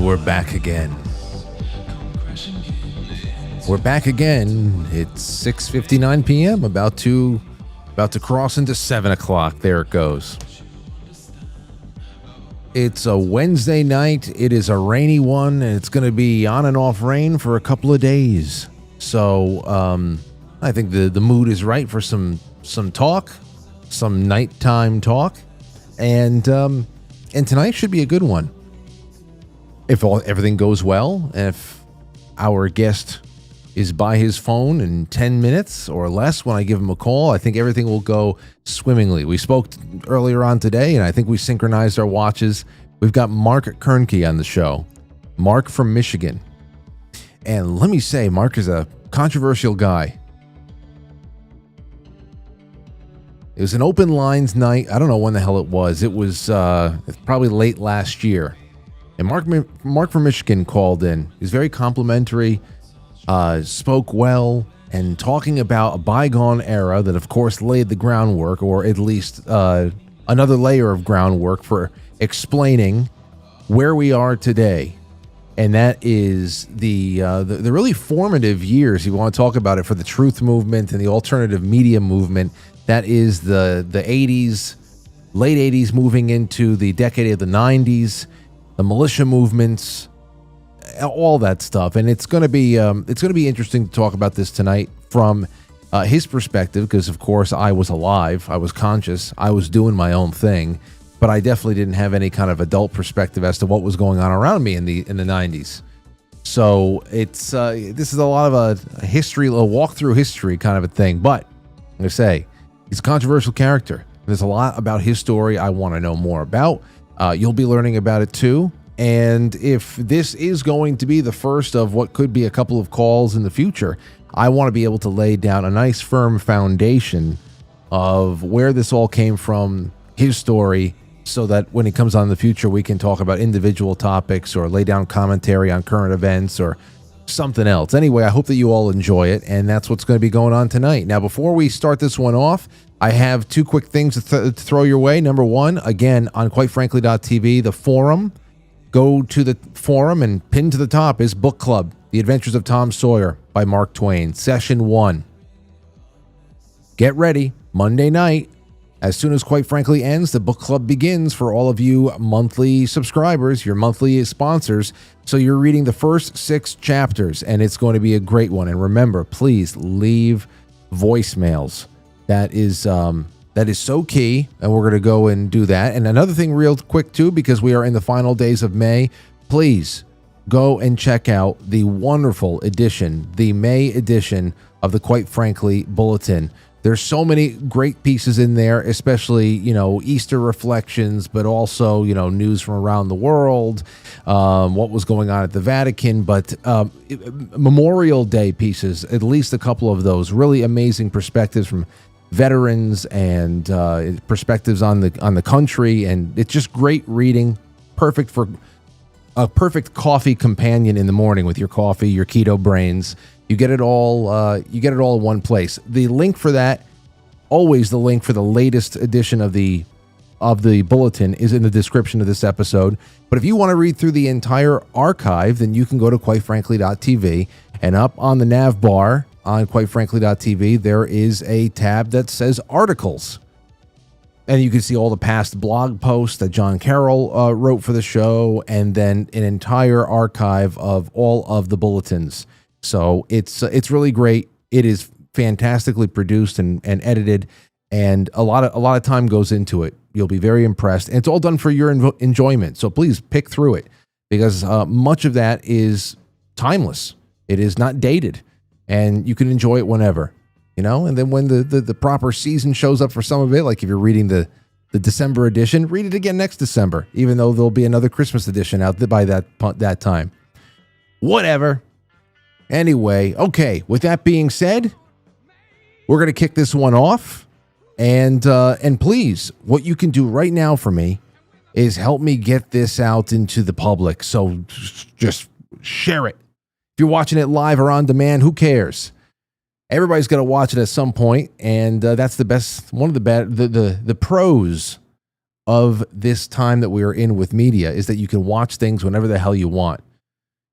we're back again. We're back again. It's 6:59 p.m. About to cross into 7 o'clock. There it goes. It's a Wednesday night. It is a rainy one, and it's going to be on and off rain for a couple of days. So I think the mood is right for some talk, some nighttime talk, and tonight should be a good one. If everything goes well, if our guest is by his phone in 10 minutes or less when I give him a call, I think everything will go swimmingly. We spoke earlier on today, and I think we synchronized our watches. We've got Mark Koernke on the show. Mark from Michigan. And let me say, Mark is a controversial guy. It was an open lines night. I don't know when the hell it was. It was probably late last year. And Mark from Michigan called in. He's very complimentary, spoke well, and talking about a bygone era that, of course, laid the groundwork, or at least another layer of groundwork for explaining where we are today. And that is the really formative years. You want to talk about it for the truth movement and the alternative media movement. That is the 80s, late 80s, moving into the decade of the 90s. The militia movements, all that stuff, and it's going to be interesting to talk about this tonight from his perspective, because of course I was alive, I was conscious, I was doing my own thing, but I definitely didn't have any kind of adult perspective as to what was going on around me in the 90s. So it's this is a lot of a history, a walk through history kind of a thing. But I'm going to say he's a controversial character. There's a lot about his story I want to know more about. You'll be learning about it too. And if this is going to be the first of what could be a couple of calls in the future, I want to be able to lay down a nice firm foundation of where this all came from, his story, so that when he comes on in the future, we can talk about individual topics or lay down commentary on current events or something else. Anyway, I hope that you all enjoy it, and that's what's going to be going on tonight. Now, before we start this one off, I have two quick things to throw your way. Number one, again, on quitefrankly.tv, the forum. Go to the forum, and pinned to the top is Book Club, The Adventures of Tom Sawyer by Mark Twain, Session 1. Get ready, Monday night. As soon as Quite Frankly ends, the book club begins for all of you monthly subscribers, your monthly sponsors. So you're reading the first 6 chapters, and it's going to be a great one. And remember, please leave voicemails. That is so key, and we're going to go and do that. And another thing real quick, too, because we are in the final days of May, please go and check out the wonderful edition, the May edition of the Quite Frankly Bulletin. There's so many great pieces in there, especially, Easter reflections, but also, news from around the world, what was going on at the Vatican, but Memorial Day pieces, at least a couple of those, really amazing perspectives from veterans and perspectives on the country, and it's just great reading, perfect for a perfect coffee companion in the morning with your coffee, your Keto Brainz. You get it all. You get it all in one place. The link for that, always the link for the latest edition of the bulletin, is in the description of this episode. But if you want to read through the entire archive, then you can go to quitefrankly.tv, and up on the nav bar on quitefrankly.tv, there is a tab that says articles. And you can see all the past blog posts that John Carroll wrote for the show, and then an entire archive of all of the bulletins. So it's really great. It is fantastically produced and edited, and a lot of time goes into it. You'll be very impressed, and it's all done for your enjoyment. So please pick through it, because much of that is timeless. It is not dated, and you can enjoy it whenever. And then when the proper season shows up for some of it, like if you're reading the December edition, read it again next December, even though there'll be another Christmas edition out by that time. Whatever. Anyway, okay, with that being said, we're going to kick this one off. And please, what you can do right now for me is help me get this out into the public. So just share it. If you're watching it live or on demand, who cares? Everybody's got to watch it at some point, and that's the best. One of the pros of this time that we are in with media is that you can watch things whenever the hell you want.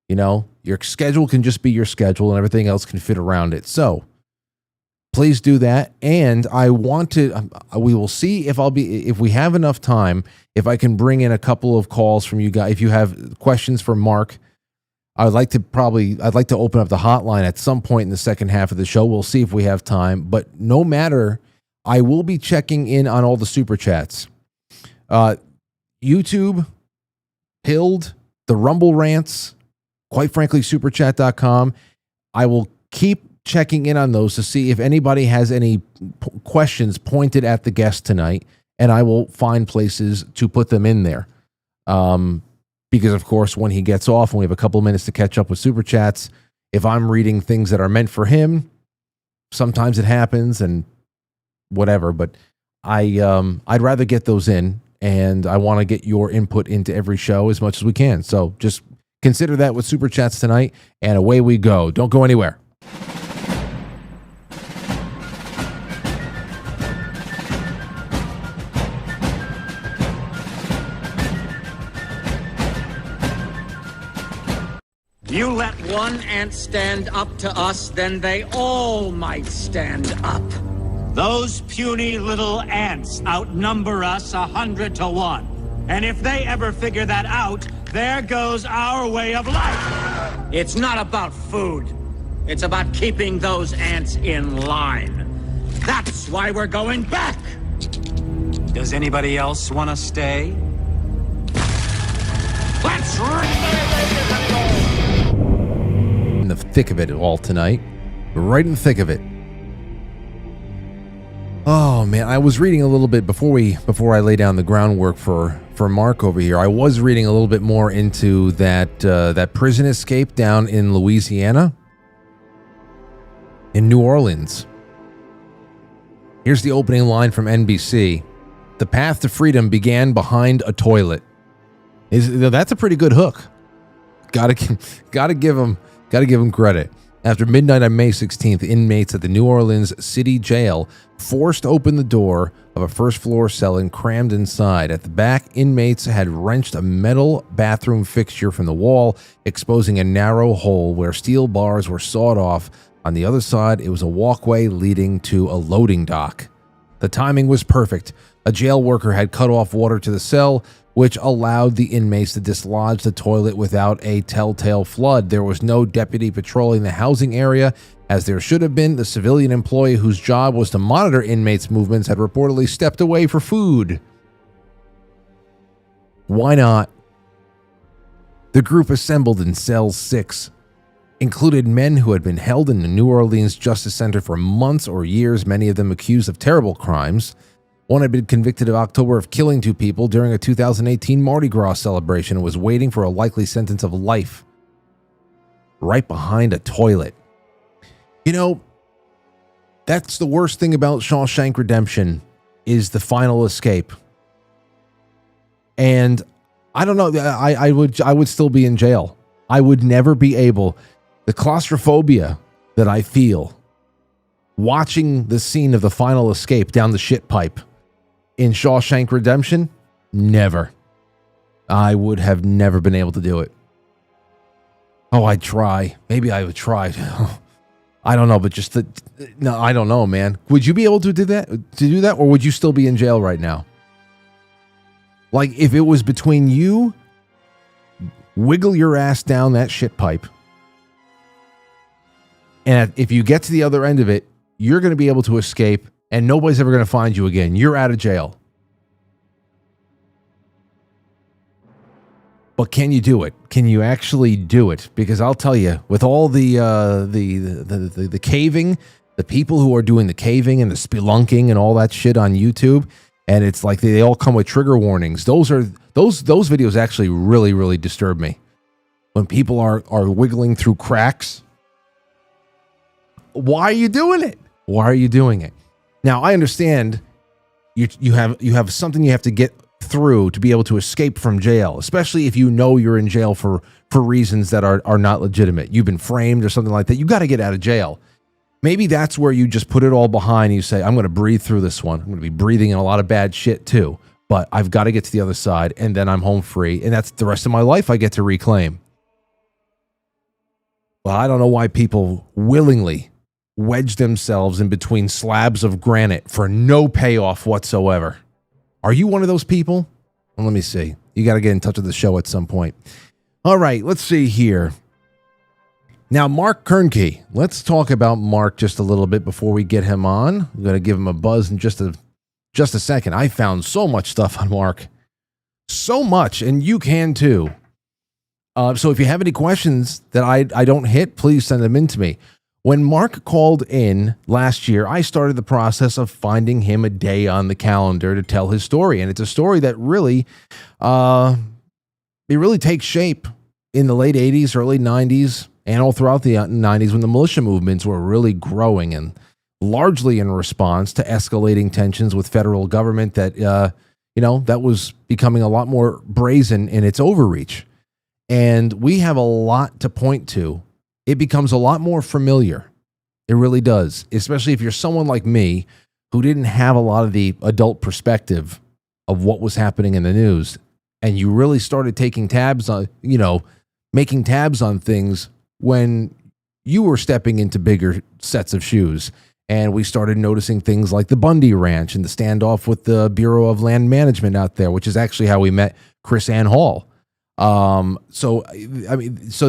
You know, your schedule can just be your schedule and everything else can fit around it. So please do that. And I want to, we will see if we have enough time, if I can bring in a couple of calls from you guys. If you have questions for Mark, I'd like to open up the hotline at some point in the second half of the show. We'll see if we have time, but no matter, I will be checking in on all the super chats. YouTube, Pilled, the Rumble Rants, Quite Frankly, superchat.com. I will keep checking in on those to see if anybody has any questions pointed at the guest tonight, and I will find places to put them in there. Because, of course, when he gets off and we have a couple of minutes to catch up with super chats, if I'm reading things that are meant for him, sometimes it happens and whatever, but I'd rather get those in, and I want to get your input into every show as much as we can. So just consider that with super chats tonight, and away we go. Don't go anywhere. You let one ant stand up to us, then they all might stand up. Those puny little ants outnumber us 100 to 1. And if they ever figure that out, there goes our way of life. It's not about food. It's about keeping those ants in line. That's why we're going back. Does anybody else want to stay? Let's in the thick of it all tonight. Right in the thick of it. Oh man, I was reading a little bit before I lay down the groundwork for Mark over here. I was reading a little bit more into that prison escape down in Louisiana, in New Orleans. Here's the opening line from NBC. The path to freedom began behind a toilet. That's a pretty good hook. Gotta give him credit. After midnight on May 16th, inmates at the New Orleans City Jail forced open the door of a first-floor cell and crammed inside. At the back, inmates had wrenched a metal bathroom fixture from the wall, exposing a narrow hole where steel bars were sawed off. On the other side, it was a walkway leading to a loading dock. The timing was perfect. A jail worker had cut off water to the cell, which allowed the inmates to dislodge the toilet without a telltale flood. There was no deputy patrolling the housing area, as there should have been. The civilian employee whose job was to monitor inmates' movements had reportedly stepped away for food. Why not? The group assembled in cell 6 included men who had been held in the New Orleans Justice Center for months or years, many of them accused of terrible crimes. One had been convicted in October of killing 2 people during a 2018 Mardi Gras celebration and was waiting for a likely sentence of life. Right behind a toilet. You know, that's the worst thing about Shawshank Redemption, is the final escape. And I don't know, I would still be in jail. I would never be able. The claustrophobia that I feel watching the scene of the final escape down the shit pipe in Shawshank Redemption, never. I would have never been able to do it. Oh, I'd try. Maybe I would try. I don't know, but no, I don't know, man. Would you be able to do that, or would you still be in jail right now? Like, if it was between you, wiggle your ass down that shit pipe, and if you get to the other end of it, you're going to be able to escape, and nobody's ever going to find you again. You're out of jail. But can you do it? Can you actually do it? Because I'll tell you, with all the caving, the people who are doing the caving and the spelunking and all that shit on YouTube, and it's like they all come with trigger warnings. Those videos actually really, really disturb me. When people are wiggling through cracks. Why are you doing it? Why are you doing it? Now, I understand you have something you have to get through to be able to escape from jail, especially if you know you're in jail for reasons that are not legitimate. You've been framed or something like that. You got to get out of jail. Maybe that's where you just put it all behind. You say, I'm going to breathe through this one. I'm going to be breathing in a lot of bad shit too. but I've got to get to the other side, and then I'm home free, and that's the rest of my life I get to reclaim. Well, I don't know why people willingly wedge themselves in between slabs of granite for no payoff whatsoever. Are you one of those people? Well, let me see. You got to get in touch with the show at some point. All right, let's see here. Now, Mark Koernke. Let's talk about Mark just a little bit before we get him on. I'm going to give him a buzz in just a second. I found so much stuff on Mark. So much, and you can too. So if you have any questions that I don't hit, please send them in to me. When Mark called in last year, I started the process of finding him a day on the calendar to tell his story. And it's a story that really, it really takes shape in the late 80s, early 90s, and all throughout the 90s when the militia movements were really growing, and largely in response to escalating tensions with federal government that, that was becoming a lot more brazen in its overreach. And we have a lot to point to. It becomes a lot more familiar. It really does, especially if you're someone like me who didn't have a lot of the adult perspective of what was happening in the news. And you really started taking tabs on, making tabs on things when you were stepping into bigger sets of shoes. And we started noticing things like the Bundy Ranch and the standoff with the Bureau of Land Management out there, which is actually how we met Chris Ann Hall. So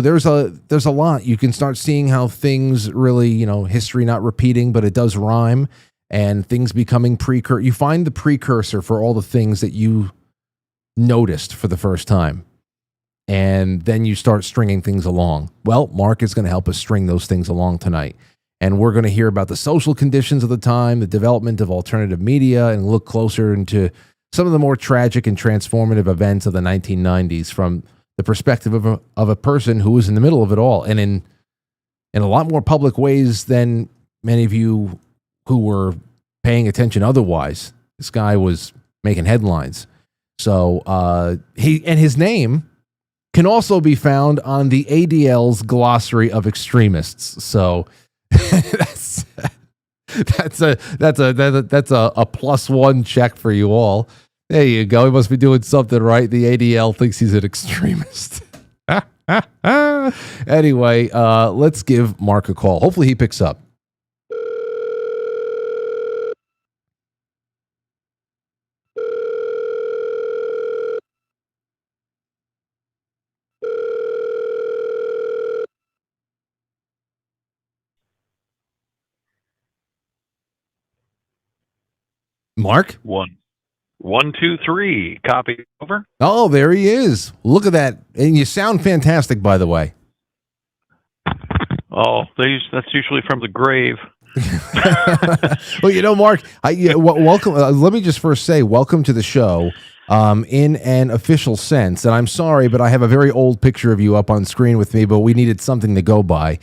there's a lot. You can start seeing how things really, history not repeating, but it does rhyme, and things becoming you find the precursor for all the things that you noticed for the first time. And then you start stringing things along. Well, Mark is going to help us string those things along tonight. And we're going to hear about the social conditions of the time, the development of alternative media, and look closer into some of the more tragic and transformative events of the 1990s from the perspective of a person who was in the middle of it all, and in a lot more public ways than many of you who were paying attention otherwise. This guy was making headlines. So his name can also be found on the ADL's glossary of extremists. So that's a +1 check for you all. There you go. He must be doing something right. The ADL thinks he's an extremist. Anyway, let's give Mark a call. Hopefully he picks up. Mark? 1, 2, 3. Copy. Over. Oh, there he is. Look at that. And you sound fantastic, by the way. Oh, that's usually from the grave. Well, Mark, welcome. Let me just first say welcome to the show in an official sense. And I'm sorry, but I have a very old picture of you up on screen with me, but we needed something to go by.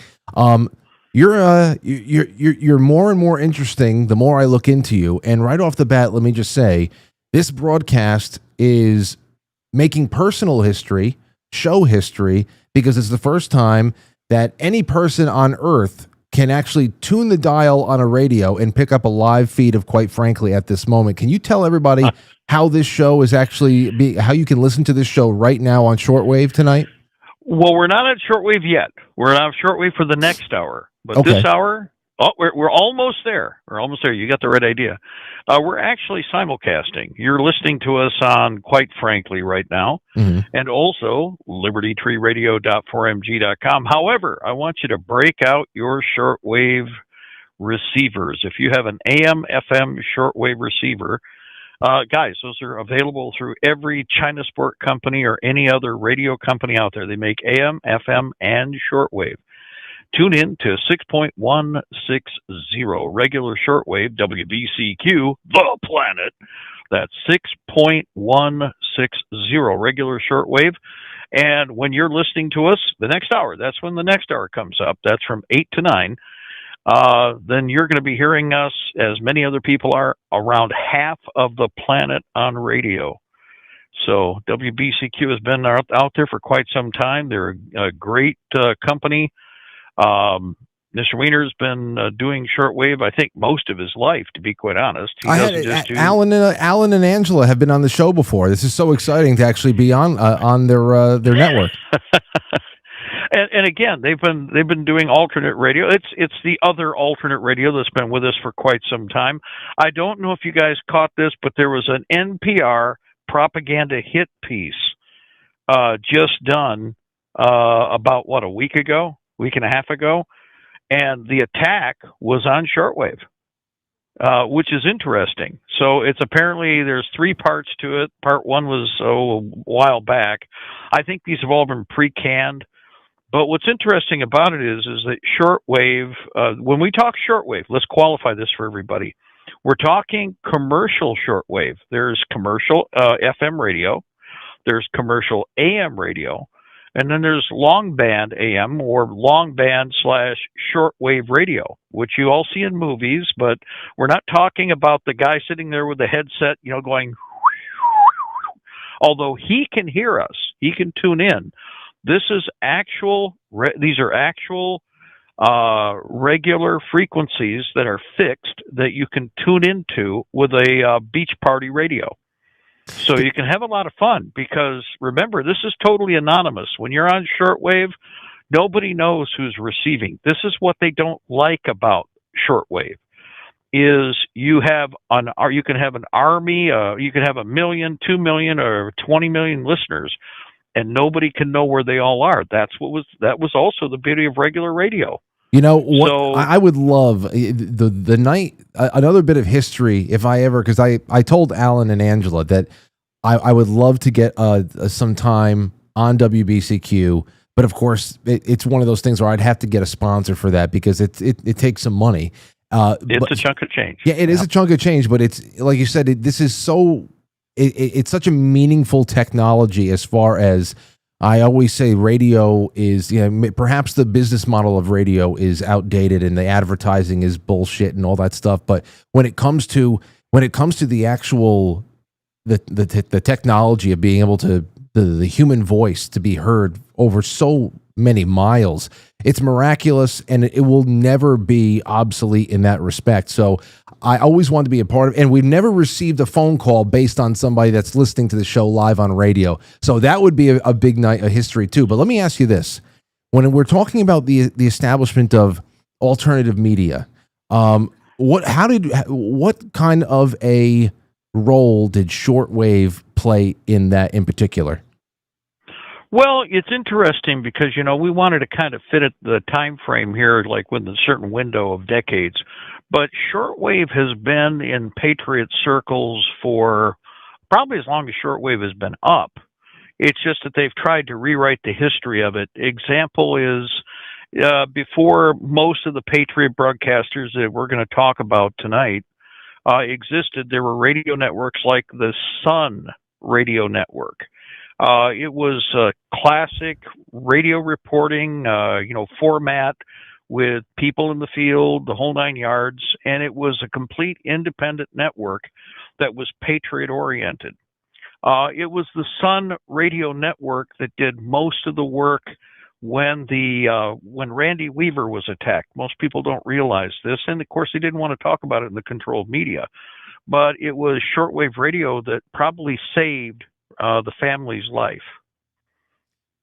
You're more and more interesting the more I look into you. And right off the bat, let me just say, this broadcast is making personal history, show history, because it's the first time that any person on Earth can actually tune the dial on a radio and pick up a live feed of Quite Frankly at this moment. Can you tell everybody how this show is actually how you can listen to this show right now on shortwave tonight? Well, we're not at shortwave yet. We're on shortwave for the next hour. But okay. This hour, we're almost there. We're almost there. You got the right idea. We're actually simulcasting. You're listening to us on Quite Frankly right now, and also libertytreeradio.4mg.com. However, I want you to break out your shortwave receivers. If you have an AM/FM shortwave receiver, guys, those are available through every China Sport company or any other radio company out there. They make AM, FM, and shortwave. Tune in to 6.160 regular shortwave, WBCQ, the planet. That's 6.160 regular shortwave. And when you're listening to us, the next hour, that's when the next hour comes up. That's from 8 to 9. Then you're going to be hearing us, as many other people are, around half of the planet on radio. So WBCQ has been out there for quite some time. They're a great company. Mr. Wiener's been doing shortwave, I think, most of his life, to be quite honest. He I had doesn't just do... Alan and Angela have been on the show before. This is so exciting to actually be on their network. And again, they've been doing alternate radio. It's the other alternate radio that's been with us for quite some time. I don't know if you guys caught this, but there was an NPR propaganda hit piece just done about a week and a half ago, and the attack was on shortwave, which is interesting. So it's apparently there's 3 parts to it. Part 1 was a while back. I think these have all been pre-canned. But what's interesting about it is that shortwave, when we talk shortwave, let's qualify this for everybody. We're talking commercial shortwave. There's commercial FM radio, there's commercial AM radio, and then there's long band AM or long band / shortwave radio, which you all see in movies, but we're not talking about the guy sitting there with the headset, going, although he can hear us, he can tune in. This is actual, these are actual regular frequencies that are fixed that you can tune into with a beach party radio. So you can have a lot of fun because, remember, this is totally anonymous. When you're on shortwave, nobody knows who's receiving. This is what they don't like about shortwave, is you can have an army, you can have 1 million, 2 million, or 20 million listeners, and nobody can know where they all are. That was also the beauty of regular radio. You know what? So, I would love the night, another bit of history, if I ever, because I told Alan and Angela that I would love to get some time on WBCQ, but of course it's one of those things where I'd have to get a sponsor for that because it takes some money. It's a chunk of change. Yeah, it is a chunk of change, but it's like you said, this is so. It's such a meaningful technology as far as I always say radio is, perhaps the business model of radio is outdated and the advertising is bullshit and all that stuff. But when it comes to the actual, the technology of being able to, the human voice to be heard over so many miles, it's miraculous and it will never be obsolete in that respect. So I always want to be a part of, and we've never received a phone call based on somebody that's listening to the show live on radio. So that would be a big night of history too. But let me ask you this. When we're talking about the establishment of alternative media, what kind of a role did shortwave play in that in particular? Well, it's interesting because, we wanted to kind of fit the time frame here, like with a certain window of decades. But shortwave has been in patriot circles for probably as long as shortwave has been up. It's just that they've tried to rewrite the history of it. Example is before most of the patriot broadcasters that we're going to talk about tonight existed, there were radio networks like the Sun Radio Network. It was classic radio reporting, format with people in the field, the whole 9 yards, and it was a complete independent network that was patriot-oriented. It was the Sun Radio Network that did most of the work when Randy Weaver was attacked. Most people don't realize this, and of course they didn't want to talk about it in the controlled media. But it was shortwave radio that probably saved the family's life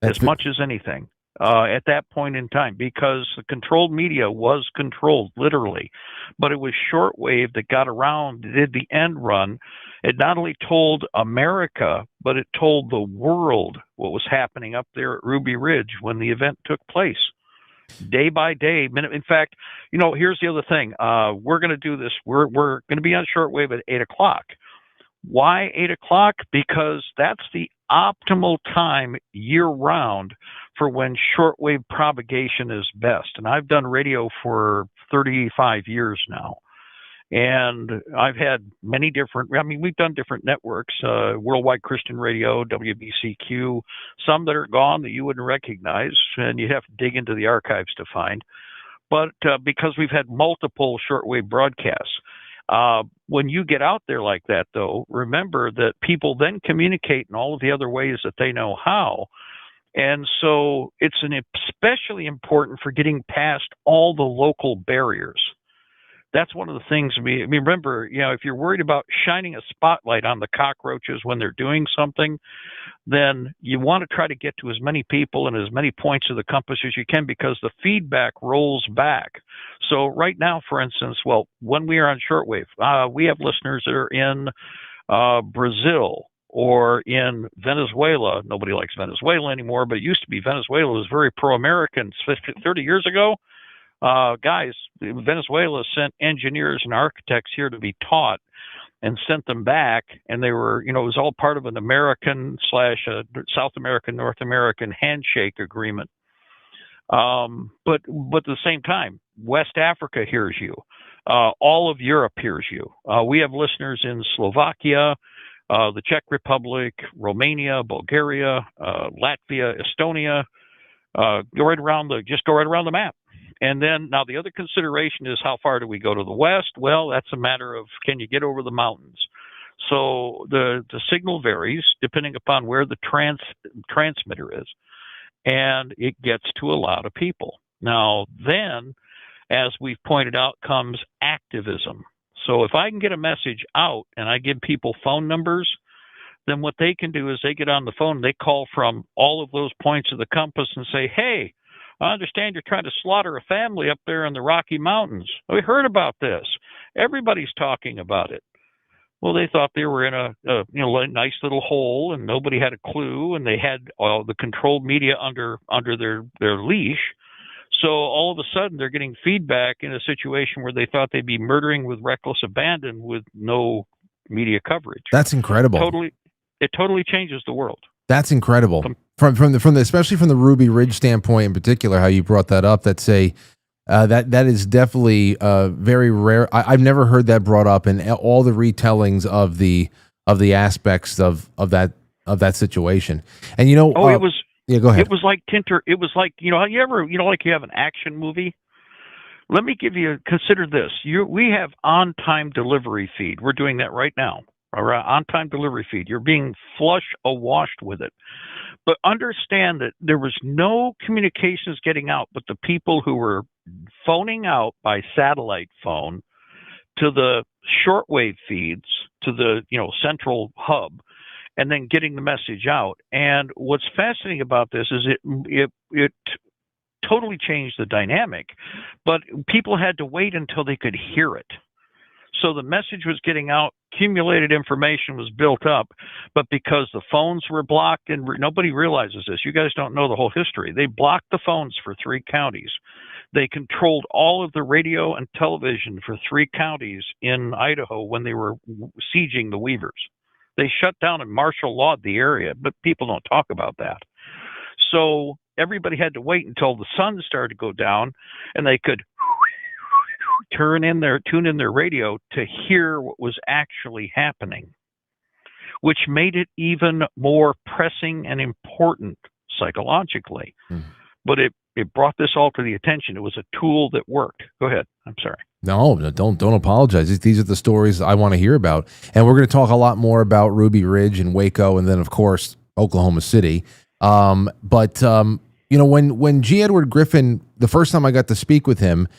as much as anything at that point in time, because the controlled media was controlled literally, but it was shortwave that got around, did the end run. It not only told America, but it told the world what was happening up there at Ruby Ridge when the event took place, day by day, minute. In fact, here's the other thing. We're going to do this. We're going to be on shortwave at 8:00. Why 8:00? Because that's the optimal time year-round for when shortwave propagation is best. And I've done radio for 35 years now. And I've had many different, we've done different networks, Worldwide Christian Radio, WBCQ, some that are gone that you wouldn't recognize, and you'd have to dig into the archives to find. But because we've had multiple shortwave broadcasts, when you get out there like that, though, remember that people then communicate in all of the other ways that they know how. And so it's especially important for getting past all the local barriers. That's one of the things remember, if you're worried about shining a spotlight on the cockroaches when they're doing something, then you want to try to get to as many people and as many points of the compass as you can, because the feedback rolls back. So right now, for instance, when we are on shortwave, we have listeners that are in Brazil or in Venezuela. Nobody likes Venezuela anymore, but it used to be. Venezuela was very pro-American 30 years ago. Guys, Venezuela sent engineers and architects here to be taught and sent them back, and they were, it was all part of an American / South American, North American handshake agreement. But at the same time, West Africa hears you. All of Europe hears you. We have listeners in Slovakia, the Czech Republic, Romania, Bulgaria, Latvia, Estonia. Go right around the map. And then now the other consideration is, how far do we go to the west? Well, that's a matter of, can you get over the mountains? So the signal varies depending upon where the transmitter is, and it gets to a lot of people. Now then, as we've pointed out, comes activism. So if I can get a message out and I give people phone numbers, then what they can do is they get on the phone, they call from all of those points of the compass and say, hey, I understand you're trying to slaughter a family up there in the Rocky Mountains. We heard about this. Everybody's talking about it. Well, they thought they were in a nice little hole, and nobody had a clue, and they had the controlled media under their leash. So all of a sudden, they're getting feedback in a situation where they thought they'd be murdering with reckless abandon with no media coverage. That's incredible. It totally changes the world. That's incredible. From the especially from the Ruby Ridge standpoint in particular, how you brought that up. That is definitely very rare. I've never heard that brought up in all the retellings of the aspects of that situation. And it was. Yeah, go ahead. It was like Tinter. It was like, you have an action movie. Let me consider this. We have on-time delivery feed. We're doing that right now. Our on-time delivery feed. You're being flush awashed with it. But understand that there was no communications getting out, but the people who were phoning out by satellite phone to the shortwave feeds, to the central hub, and then getting the message out. And what's fascinating about this is it totally changed the dynamic, but people had to wait until they could hear it. So the message was getting out, accumulated information was built up, but because the phones were blocked, and nobody realizes this, you guys don't know the whole history. They blocked the phones for 3 counties. They controlled all of the radio and television for 3 counties in Idaho when they were sieging the Weavers. They shut down and martial lawed the area, but people don't talk about that. So everybody had to wait until the sun started to go down, and they could tune in their radio to hear what was actually happening, which made it even more pressing and important psychologically. Mm-hmm. But it brought this all to the attention. It was a tool that worked. Go ahead. I'm sorry. No, don't apologize. These are the stories I want to hear about. And we're going to talk a lot more about Ruby Ridge and Waco, and then, of course, Oklahoma City. But when G. Edward Griffin, the first time I got to speak with him,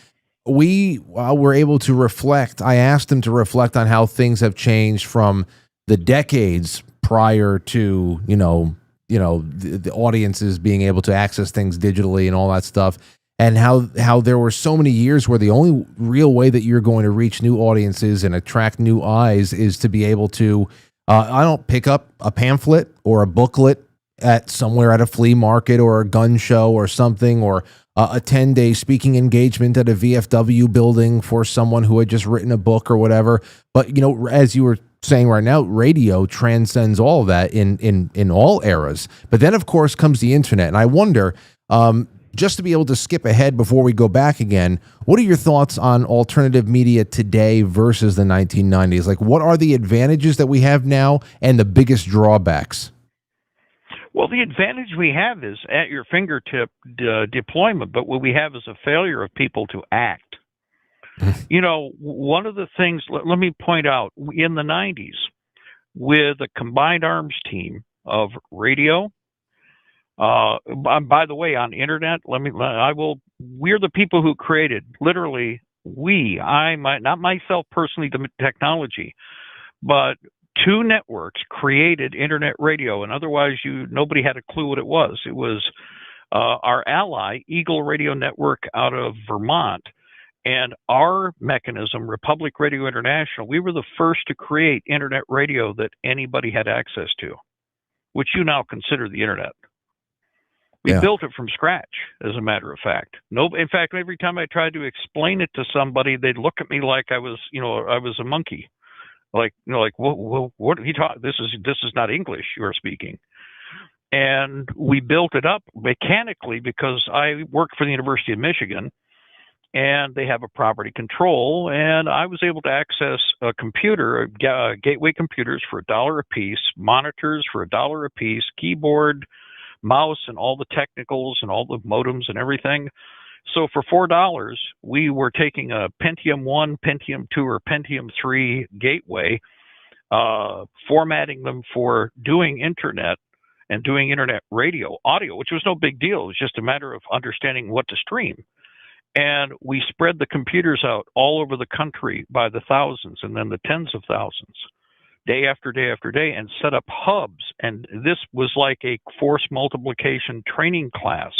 we were able to reflect. I asked him to reflect on how things have changed from the decades prior to, the audiences being able to access things digitally and all that stuff, and how there were so many years where the only real way that you're going to reach new audiences and attract new eyes is to be able to, pick up a pamphlet or a booklet somewhere at a flea market or a gun show or something, or a 10-day speaking engagement at a VFW building for someone who had just written a book or whatever. But, as you were saying right now, radio transcends all of that in all eras. But then, of course, comes the internet. And I wonder, just to be able to skip ahead before we go back again, what are your thoughts on alternative media today versus the 1990s? Like, what are the advantages that we have now and the biggest drawbacks? Well, the advantage we have is at your fingertip deployment, but what we have is a failure of people to act. One of the things, let me point out, in the 90s, with a combined arms team of radio, By the way, on internet, we're the people who created, literally, not myself personally, the technology, but two networks created internet radio, and otherwise nobody had a clue what it was. It was our ally, Eagle Radio Network out of Vermont, and our mechanism, Republic Radio International. We were the first to create internet radio that anybody had access to, which you now consider the internet. We built it from scratch, as a matter of fact. In fact, every time I tried to explain it to somebody, they'd look at me like I was a monkey. Like what he taught? This is not English you are speaking. And we built it up mechanically because I worked for the University of Michigan, and they have a property control, and I was able to access a computer, gateway computers for $1 a piece, monitors for $1 a piece, keyboard, mouse, and all the technicals and all the modems and everything. So for $4, we were taking a Pentium 1, Pentium 2, or Pentium 3 gateway, formatting them for doing internet and doing internet radio, audio, which was no big deal. It was just a matter of understanding what to stream. And we spread the computers out all over the country by the thousands and then the tens of thousands, day after day after day, and set up hubs. And this was like a force multiplication training class.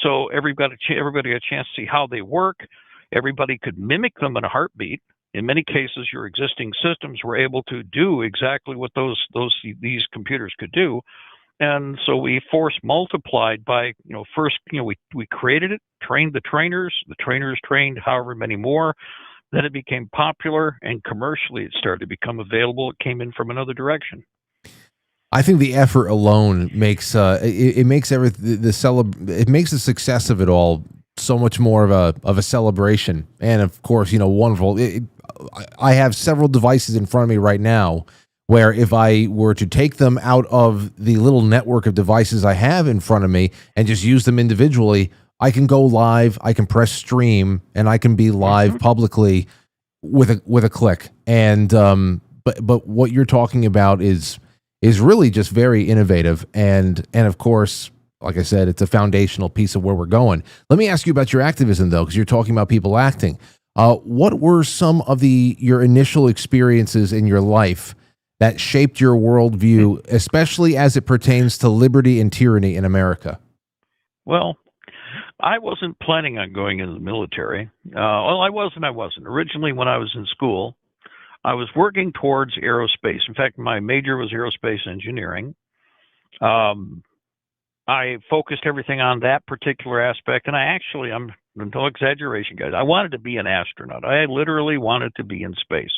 So everybody got a chance to see how they work. Everybody could mimic them in a heartbeat. In many cases, your existing systems were able to do exactly what these computers could do. And so we force multiplied by, first, we created it, trained the trainers trained however many more. Then it became popular, and commercially it started to become available. It came in from another direction. I think the effort alone makes it makes it makes the success of it all so much more of a celebration. And of course, wonderful. I have several devices in front of me right now where if I were to take them out of the little network of devices I have in front of me and just use them individually, I can go live, I can press stream, and I can be live publicly with a click. And but what you're talking about is really just very innovative, and of course, like I said, it's a foundational piece of where we're going. Let me ask you about your activism, though, because you're talking about people acting. What were some of your initial experiences in your life that shaped your worldview, especially as it pertains to liberty and tyranny in America? Well, I wasn't planning on going into the military. I wasn't. Originally, when I was in school, I was working towards aerospace. In fact, my major was aerospace engineering. I focused everything on that particular aspect, and I'm no exaggeration, guys. I wanted to be an astronaut. I literally wanted to be in space.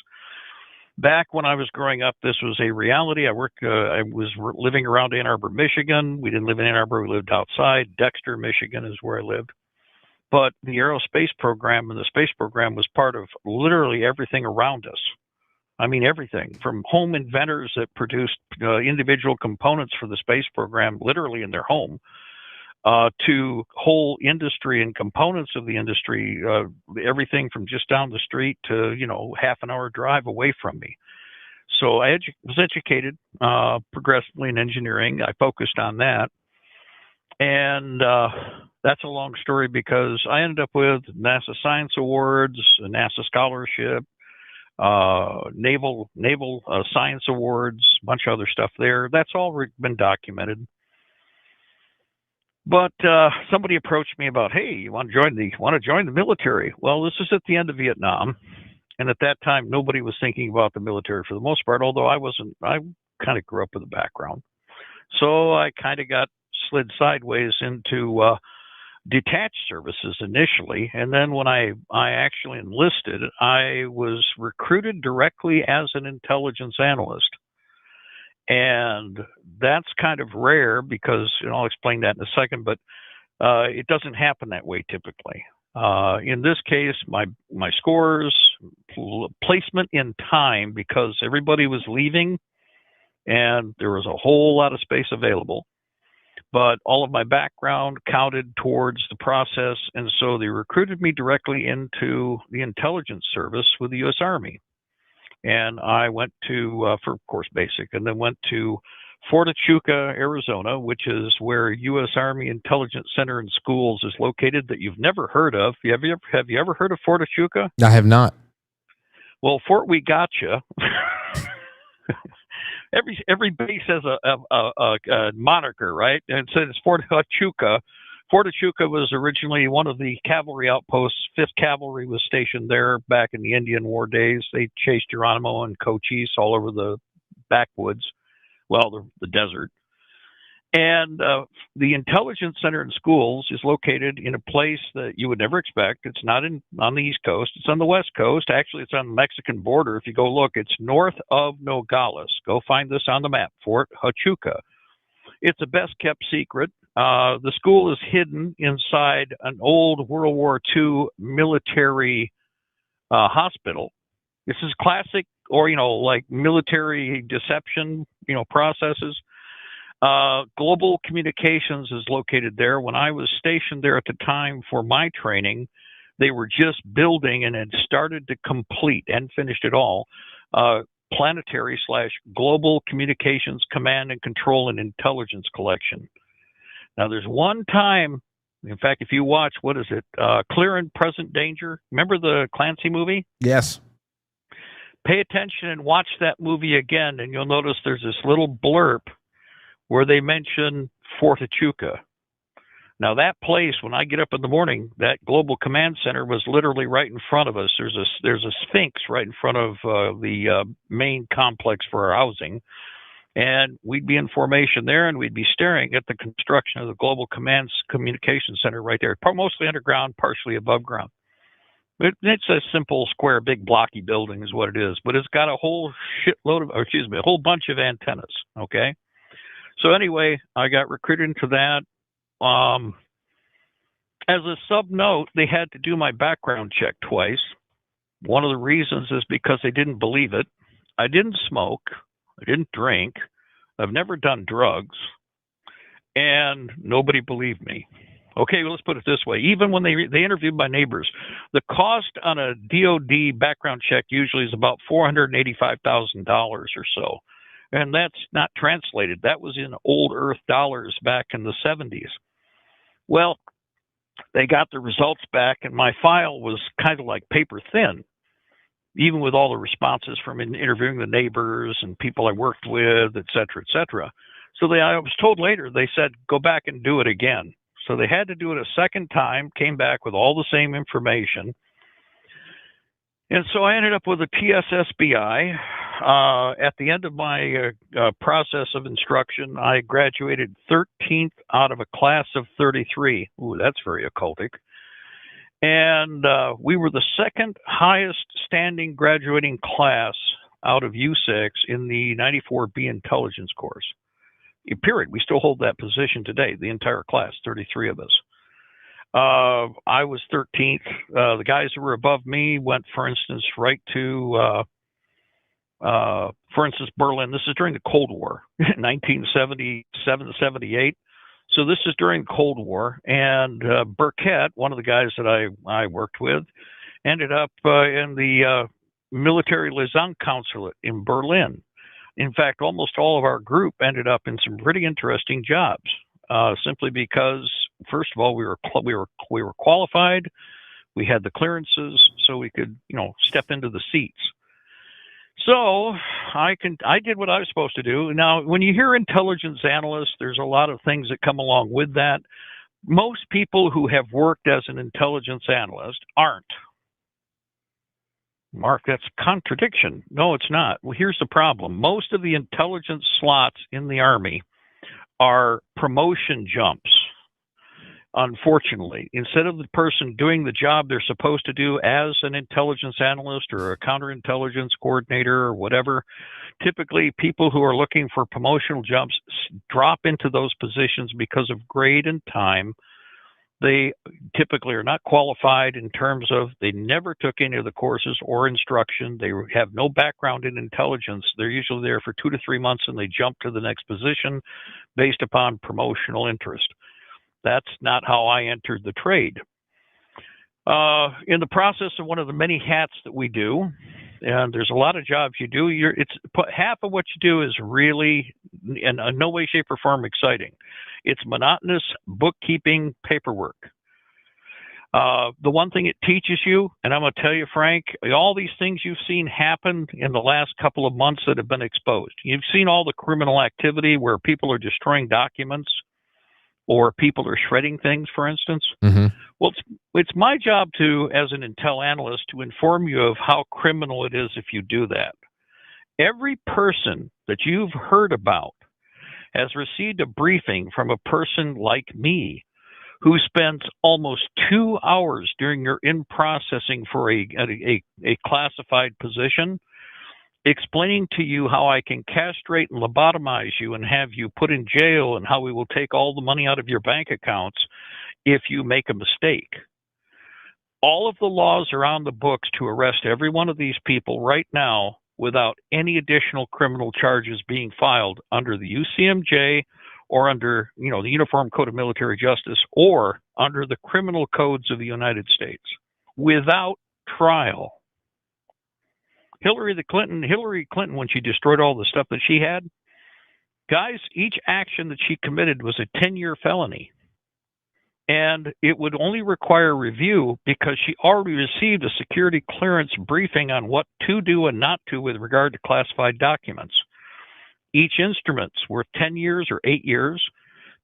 Back when I was growing up, this was a reality. I was living around Ann Arbor, Michigan. We didn't live in Ann Arbor. We lived outside. Dexter, Michigan is where I lived. But the aerospace program and the space program was part of literally everything around us. I mean, everything from home inventors that produced individual components for the space program, literally in their home, to whole industry and components of the industry, everything from just down the street to, half an hour drive away from me. So I was educated progressively in engineering. I focused on that. And that's a long story because I ended up with NASA Science Awards, a NASA Scholarship, Naval Science Awards, a bunch of other stuff there. That's all been documented. But somebody approached me about, hey, you want to join the military? Well, this is at the end of Vietnam, and at that time, nobody was thinking about the military for the most part. Although I kind of grew up with a background, so I kind of got slid sideways into detached services initially, and then when I actually enlisted, I was recruited directly as an intelligence analyst. And that's kind of rare because, I'll explain that in a second, but it doesn't happen that way typically. In this case, my scores, placement in time, because everybody was leaving and there was a whole lot of space available, but all of my background counted towards the process. And so they recruited me directly into the intelligence service with the U.S. Army. And I went to, for of course, basic, and then went to Fort Huachuca, Arizona, which is where U.S. Army Intelligence Center and Schools is located that you've never heard of. Have you ever heard of Fort Huachuca? I have not. Well, Fort We Gotcha. Every base has a moniker, right? And so it's Fort Huachuca. Fort Huachuca was originally one of the cavalry outposts. 5th Cavalry was stationed there back in the Indian War days. They chased Geronimo and Cochise all over the backwoods, well, the desert. And the Intelligence Center and Schools is located in a place that you would never expect. It's not on the East Coast. It's on the West Coast. Actually, it's on the Mexican border. If you go look, it's north of Nogales. Go find this on the map, Fort Huachuca. It's a best-kept secret. The school is hidden inside an old World War II military hospital. This is classic, or, like military deception, processes. Global Communications is located there. When I was stationed there at the time for my training, they were just building and had started to complete and finished it all. Planetary/Global Communications Command and Control and Intelligence Collection. Now, there's one time, in fact, if you watch, what is it? Clear and Present Danger. Remember the Clancy movie? Yes. Pay attention and watch that movie again, and you'll notice there's this little blurb where they mention Fort Huachuca. Now, that place, when I get up in the morning, that Global Command Center was literally right in front of us. There's a sphinx right in front of the main complex for our housing. And we'd be in formation there, and we'd be staring at the construction of the Global Command's Communication Center right there, mostly underground, partially above ground. It's a simple, square, big, blocky building is what it is, but it's got a whole a whole bunch of antennas, okay? So anyway, I got recruited into that. As a sub note, they had to do my background check twice. One of the reasons is because they didn't believe it. I didn't smoke. I didn't drink. I've never done drugs. And nobody believed me. Okay, well, let's put it this way. Even when they interviewed my neighbors, the cost on a DOD background check usually is about $485,000 or so. And that's not translated. That was in old Earth dollars back in the 70s. Well, they got the results back, and my file was kind of like paper thin, even with all the responses from interviewing the neighbors and people I worked with, et cetera, et cetera. So I was told later, they said, go back and do it again. So they had to do it a second time, came back with all the same information. And so I ended up with a TSSBI. At the end of my process of instruction, I graduated 13th out of a class of 33. Ooh, that's very occultic. And we were the second highest standing graduating class out of U6 in the 94B intelligence course. Period. We still hold that position today, the entire class, 33 of us. I was 13th. The guys who were above me went, for instance, right to, for instance, Berlin. This is during the Cold War, 1977 to 78. So this is during the Cold War. And Burkett, one of the guys that I worked with, ended up in the military liaison consulate in Berlin. In fact, almost all of our group ended up in some pretty interesting jobs, simply because, first of all, we were qualified, we had the clearances, so we could, step into the seats. So I did what I was supposed to do. Now, when you hear intelligence analyst, there's a lot of things that come along with that. Most people who have worked as an intelligence analyst aren't. Mark, that's contradiction. No, it's not. Well, here's the problem. Most of the intelligence slots in the Army are promotion jumps, unfortunately. Instead of the person doing the job they're supposed to do as an intelligence analyst or a counterintelligence coordinator or whatever, typically people who are looking for promotional jumps drop into those positions because of grade and time. They typically are not qualified in terms of they never took any of the courses or instruction. They have no background in intelligence. They're usually there for 2 to 3 months and they jump to the next position based upon promotional interest. That's not how I entered the trade. In the process of one of the many hats that we do, and there's a lot of jobs you do. Half of what you do is really, in no way, shape, or form, exciting. It's monotonous bookkeeping paperwork. The one thing it teaches you, and I'm going to tell you, Frank, all these things you've seen happen in the last couple of months that have been exposed. You've seen all the criminal activity where people are destroying documents or people are shredding things, for instance. Mm-hmm. Well, it's my job to, as an intel analyst, to inform you of how criminal it is if you do that. Every person that you've heard about has received a briefing from a person like me who spends almost 2 hours during your in-processing for a classified position, explaining to you how I can castrate and lobotomize you and have you put in jail, and how we will take all the money out of your bank accounts if you make a mistake. All of the laws are on the books to arrest every one of these people right now without any additional criminal charges being filed under the UCMJ or under, the Uniform Code of Military Justice, or under the criminal codes of the United States, without trial. Hillary Clinton, when she destroyed all the stuff that she had, guys, each action that she committed was a 10-year felony. And it would only require review because she already received a security clearance briefing on what to do and not to with regard to classified documents. Each instrument's worth 10 years or 8 years,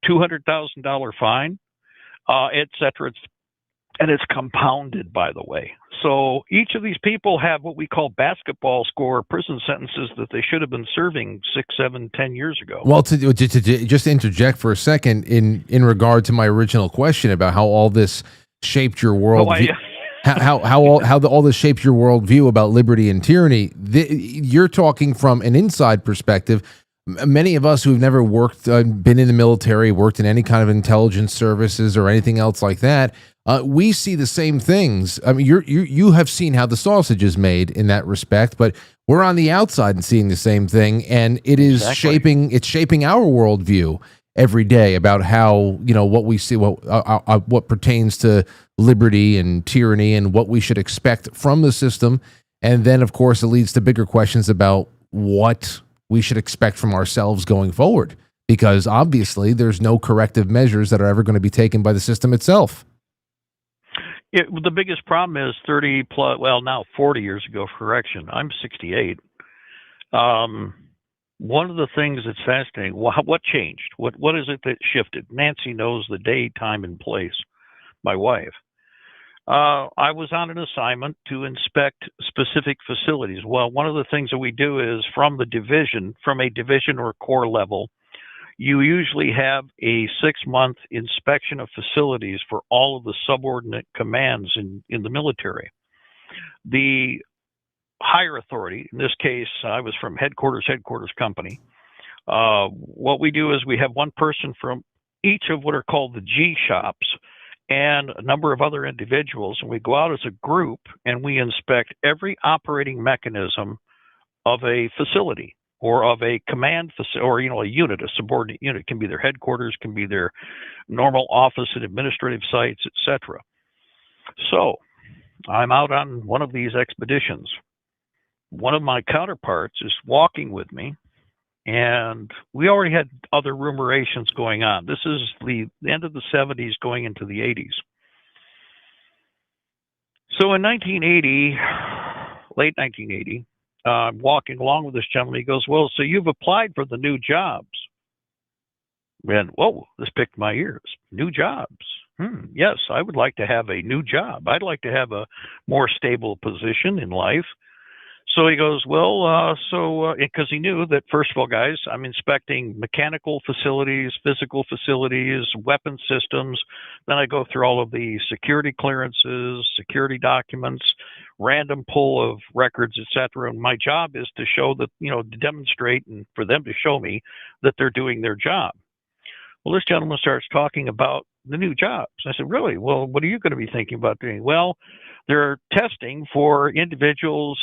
$200,000 fine, et cetera. And it's compounded, by the way. So each of these people have what we call basketball score prison sentences that they should have been serving 6, 7, 10 years ago. Well, to just interject for a second in regard to my original question about how all this shaped your world. How all this shapes your worldview about liberty and tyranny. You're talking from an inside perspective. Many of us who've never worked, been in the military, worked in any kind of intelligence services or anything else like that, we see the same things. I mean, you have seen how the sausage is made in that respect, but we're on the outside and seeing the same thing, and it is shaping our worldview every day about how, what we see, what pertains to liberty and tyranny and what we should expect from the system. And then, of course, it leads to bigger questions about what we should expect from ourselves going forward, because obviously there's no corrective measures that are ever going to be taken by the system itself. The biggest problem is now 40 years ago, correction. I'm 68. One of the things that's fascinating, what changed? What is it that shifted? Nancy knows the day, time, and place, my wife. I was on an assignment to inspect specific facilities. Well, one of the things that we do is from a division or corps level, you usually have a 6-month inspection of facilities for all of the subordinate commands in the military. The higher authority, in this case, I was from headquarters company. What we do is we have one person from each of what are called the G shops and a number of other individuals, and we go out as a group and we inspect every operating mechanism of a facility or of a command facility, or a unit, a subordinate unit. It can be their headquarters, can be their normal office and administrative sites, etc. So I'm out on one of these expeditions. One of my counterparts is walking with me, and we already had other rumorations going on. This is the end of the 70s going into the 80s. So in late 1980, I'm walking along with this gentleman. He goes, well, so you've applied for the new jobs. And, whoa, this picked my ears. New jobs. Yes, I would like to have a new job. I'd like to have a more stable position in life. So he goes, well, because he knew that, first of all, guys, I'm inspecting mechanical facilities, physical facilities, weapon systems. Then I go through all of the security clearances, security documents, random pull of records, etc. And my job is to show that, to demonstrate and for them to show me that they're doing their job. Well, this gentleman starts talking about the new jobs. I said, really? Well, what are you going to be thinking about doing? Well, they're testing for individuals.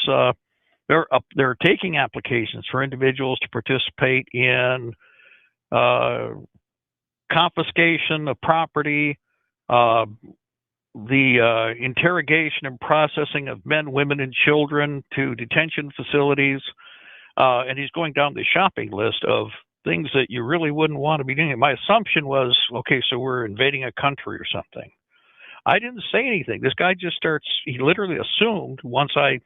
They're taking applications for individuals to participate in confiscation of property, the interrogation and processing of men, women, and children to detention facilities. And he's going down the shopping list of things that you really wouldn't want to be doing. My assumption was, okay, so we're invading a country or something. I didn't say anything. This guy just starts, he literally assumed once I've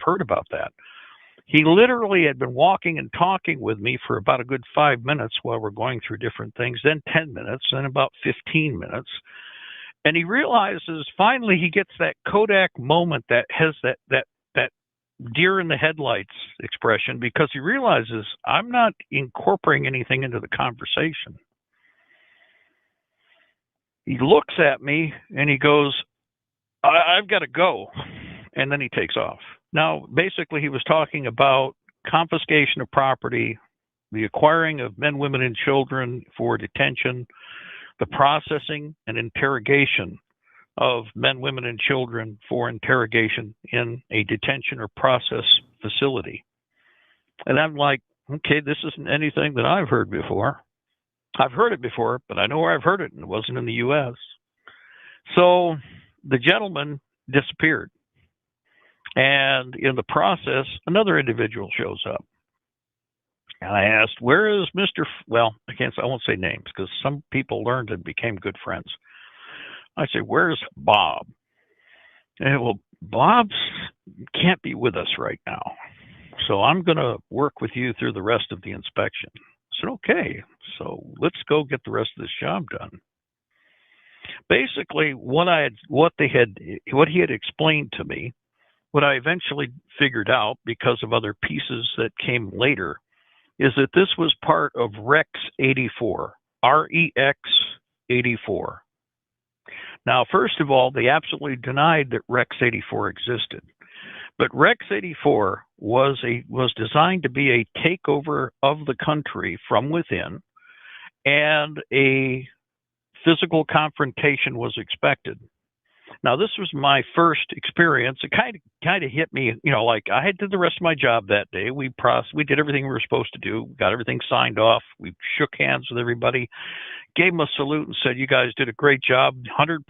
heard about that. He literally had been walking and talking with me for about a good 5 minutes while we're going through different things, then 10 minutes, then about 15 minutes. And he realizes finally he gets that Kodak moment that has that deer in the headlights expression, because he realizes I'm not incorporating anything into the conversation. He looks at me and he goes, I've got to go. And then he takes off. Now, basically, he was talking about confiscation of property, the acquiring of men, women, and children for detention, the processing and interrogation of men, women, and children for interrogation in a detention or process facility. And I'm like, okay, this isn't anything that I've heard before. I've heard it before, but I know where I've heard it, and it wasn't in the U.S. So the gentleman disappeared. And in the process, another individual shows up. And I asked, where is Mr. I won't say names because some people learned and became good friends. I say, where's Bob? And well, Bob can't be with us right now. So I'm going to work with you through the rest of the inspection. I said, okay, so let's go get the rest of this job done. Basically, what he had explained to me, what I eventually figured out because of other pieces that came later, is that this was part of Rex 84, REX 84. Now, first of all, they absolutely denied that Rex 84 existed. But Rex 84 was designed to be a takeover of the country from within, and a physical confrontation was expected. Now, this was my first experience. It kind of hit me, like I had did the rest of my job that day. We did everything we were supposed to do, got everything signed off. We shook hands with everybody, gave them a salute and said, you guys did a great job, 100%,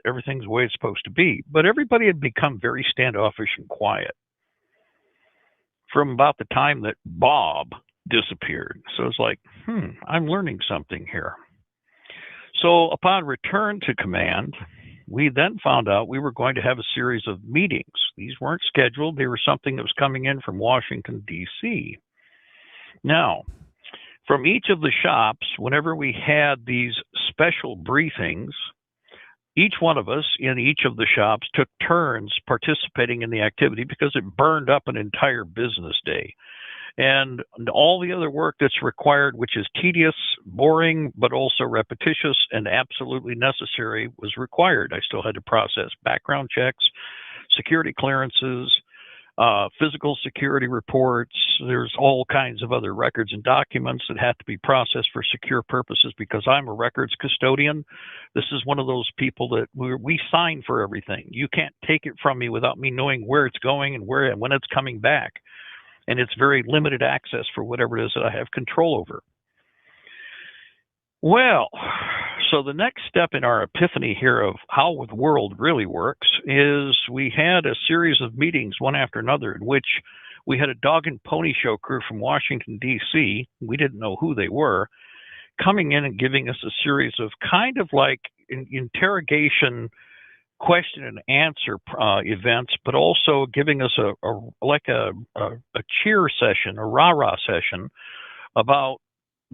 everything's the way it's supposed to be. But everybody had become very standoffish and quiet from about the time that Bob disappeared. So it's like, I'm learning something here. So upon return to command, we then found out we were going to have a series of meetings. These weren't scheduled. They were something that was coming in from Washington, D.C. Now, from each of the shops, whenever we had these special briefings, each one of us in each of the shops took turns participating in the activity because it burned up an entire business day. And all the other work that's required, which is tedious, boring, but also repetitious and absolutely necessary, was required. I still had to process background checks, security clearances, physical security reports. There's all kinds of other records and documents that have to be processed for secure purposes because I'm a records custodian. This is one of those people that we sign for everything. You can't take it from me without me knowing where it's going and when it's coming back. And it's very limited access for whatever it is that I have control over. Well, so the next step in our epiphany here of how the world really works is we had a series of meetings, one after another, in which we had a dog and pony show crew from Washington, D.C. We didn't know who they were, coming in and giving us a series of kind of like interrogation question and answer events, but also giving us a cheer session, a rah-rah session about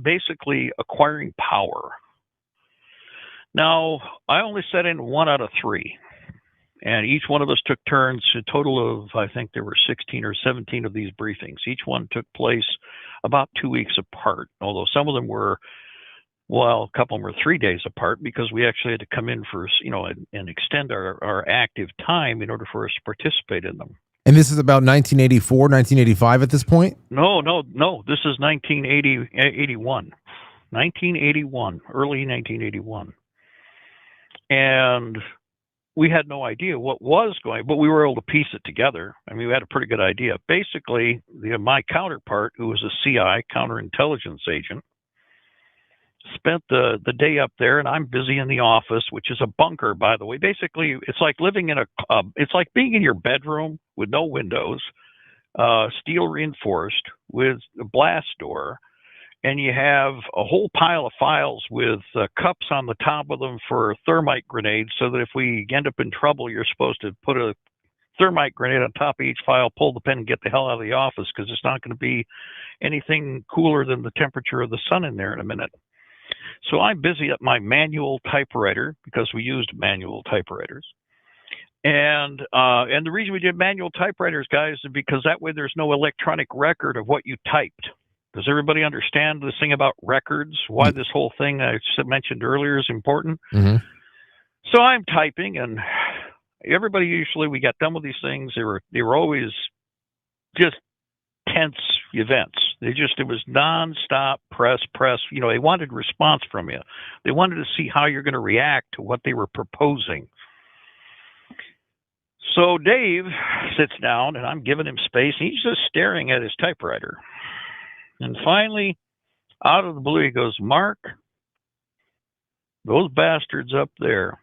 basically acquiring power. Now, I only sat in 1 out of 3, and each one of us took turns. A total of, I think there were 16 or 17 of these briefings. Each one took place about 2 weeks apart, although some of them were, a couple of them were 3 days apart because we actually had to come in for, and extend our active time in order for us to participate in them. And this is about 1984, 1985 at this point? No. This is 1981. 1981, early 1981. And we had no idea what was going, but we were able to piece it together. I mean, we had a pretty good idea. Basically, my counterpart, who was a CI, counterintelligence agent, spent the day up there, and I'm busy in the office, which is a bunker, by the way. Basically, it's like living in it's like being in your bedroom with no windows, steel reinforced with a blast door, and you have a whole pile of files with cups on the top of them for thermite grenades, so that if we end up in trouble, you're supposed to put a thermite grenade on top of each file, pull the pin, and get the hell out of the office, because it's not going to be anything cooler than the temperature of the sun in there in a minute. So I'm busy at my manual typewriter, because we used manual typewriters. And the reason we did manual typewriters, guys, is because that way there's no electronic record of what you typed. Does everybody understand this thing about records? Why this whole thing I mentioned earlier is important? Mm-hmm. So I'm typing, and everybody usually, we got done with these things. They were always just tense events. It was nonstop press. You know, they wanted response from you. They wanted to see how you're going to react to what they were proposing. So Dave sits down, and I'm giving him space, and he's just staring at his typewriter. And finally, out of the blue, he goes, "Mark, those bastards up there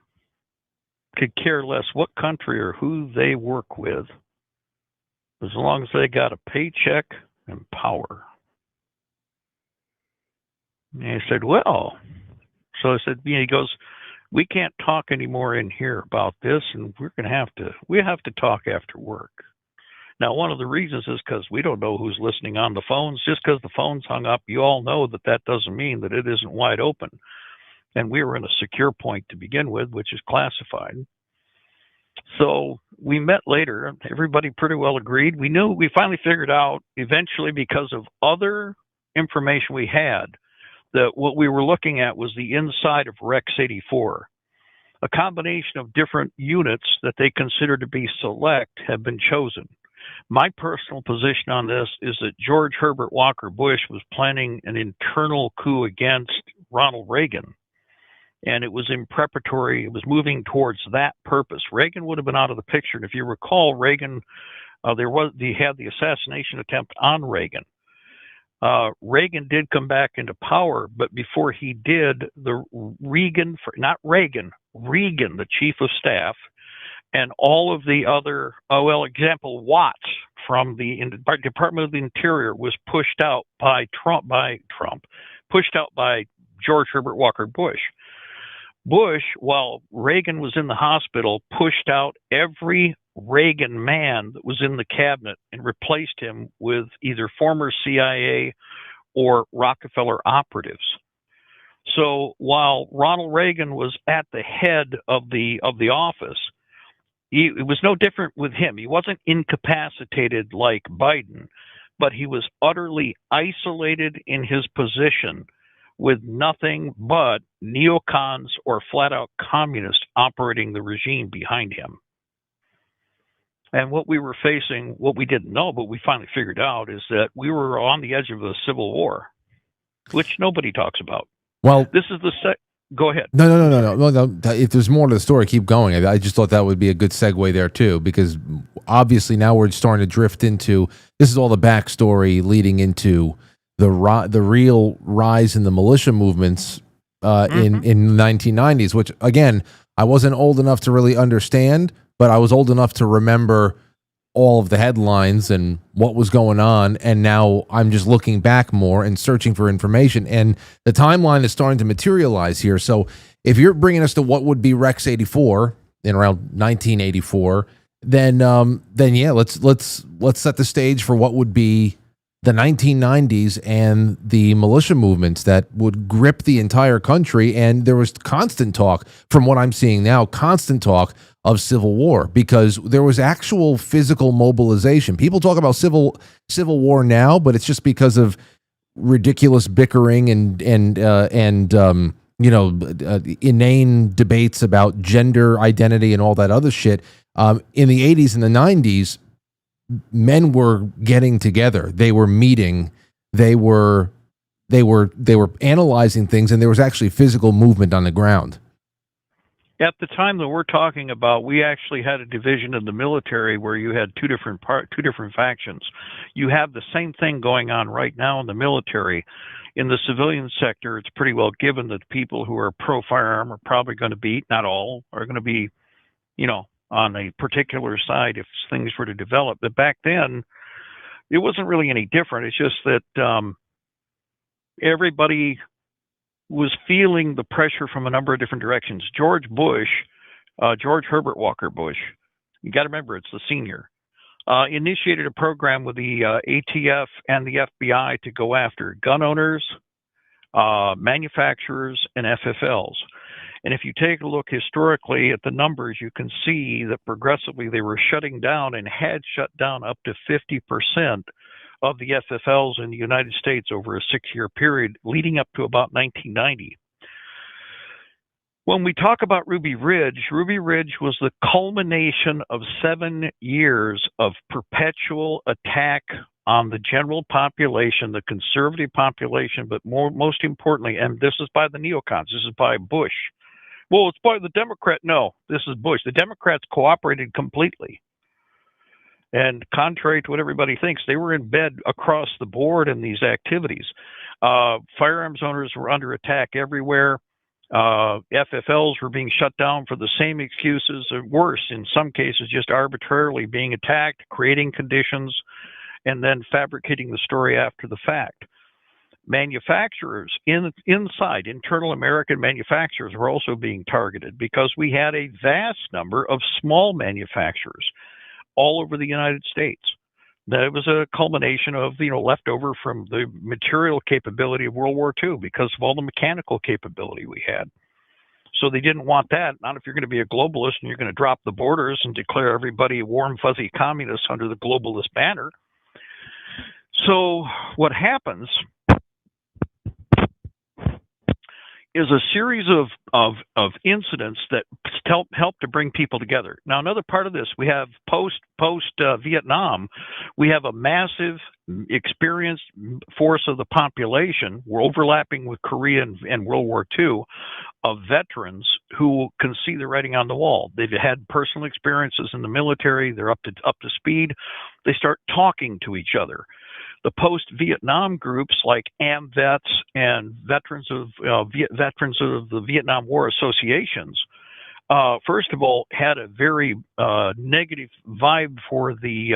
could care less what country or who they work with, as long as they got a paycheck and power." And he said, "Well," so I said, he goes, "We can't talk anymore in here about this, and we have to talk after work." Now, one of the reasons is because we don't know who's listening on the phones. Just because the phone's hung up, you all know that doesn't mean that it isn't wide open. And we were in a secure point to begin with, which is classified. So we met later. Everybody pretty well agreed. We finally figured out eventually, because of other information we had, that what we were looking at was the inside of Rex 84. A combination of different units that they consider to be select have been chosen. My personal position on this is that George Herbert Walker Bush was planning an internal coup against Ronald Reagan. And it was it was moving towards that purpose. Reagan would have been out of the picture. And if you recall, Reagan, they had the assassination attempt on Reagan. Reagan did come back into power, but before he did, Reagan, the chief of staff, and all of the other, Watts from the Department of the Interior was pushed out by pushed out by George Herbert Walker Bush. Bush, while Reagan was in the hospital, pushed out every Reagan man that was in the cabinet and replaced him with either former CIA or Rockefeller operatives. So while Ronald Reagan was at the head of the office, it was no different with him. He wasn't incapacitated like Biden, but he was utterly isolated in his position, with nothing but neocons or flat-out communists operating the regime behind him. And what we were facing, what we didn't know, but we finally figured out, is that we were on the edge of a civil war, which nobody talks about. Well, this is go ahead. No. If there's more to the story, keep going. I just thought that would be a good segue there too, because obviously now we're starting to drift into, this is all the backstory leading into the real rise in the militia movements in the 1990s, which again, I wasn't old enough to really understand, but I was old enough to remember all of the headlines and what was going on. And now I'm just looking back more and searching for information. And the timeline is starting to materialize here. So if you're bringing us to what would be Rex 84 in around 1984, then yeah, let's set the stage for what would be the 1990s and the militia movements that would grip the entire country. And there was constant talk, from what I'm seeing now, constant talk of civil war, because there was actual physical mobilization. People talk about civil war now, but it's just because of ridiculous bickering and inane debates about gender identity and all that other shit. In the 80s and the 90s, men were getting together. They were meeting. They were analyzing things, and there was actually physical movement on the ground. At the time that we're talking about, we actually had a division in the military where you had two different factions. You have the same thing going on right now in the military. In the civilian sector, it's pretty well given that people who are pro-firearm are probably going to be, not all, are going to be, on a particular side if things were to develop. But back then, it wasn't really any different. It's just that everybody was feeling the pressure from a number of different directions. George Herbert Walker Bush, you got to remember it's the senior, initiated a program with the ATF and the FBI to go after gun owners, manufacturers, and FFLs. And if you take a look historically at the numbers, you can see that progressively they were shutting down and had shut down up to 50% of the FFLs in the United States over a 6-year period leading up to about 1990. When we talk about Ruby Ridge was the culmination of 7 years of perpetual attack on the general population, the conservative population, but most importantly, and this is by the neocons, this is by Bush. Well, it's by the Democrat. No, this is Bush. The Democrats cooperated completely. And contrary to what everybody thinks, they were in bed across the board in these activities. Firearms owners were under attack everywhere. FFLs were being shut down for the same excuses, or worse, in some cases, just arbitrarily being attacked, creating conditions, and then fabricating the story after the fact. Manufacturers inside internal American manufacturers were also being targeted because we had a vast number of small manufacturers all over the United States. That was a culmination of, leftover from the material capability of World War II because of all the mechanical capability we had. So they didn't want that. Not if you're going to be a globalist and you're going to drop the borders and declare everybody warm, fuzzy communists under the globalist banner. So what happens is a series of incidents that help to bring people together. Now, another part of this, we have post Vietnam, we have a massive experienced force of the population. We're overlapping with Korea and World War II of veterans who can see the writing on the wall. They've had personal experiences in the military. They're up to speed. They start talking to each other. The post-Vietnam groups like AMVETS and veterans of the Vietnam War associations, first of all, had a very negative vibe for the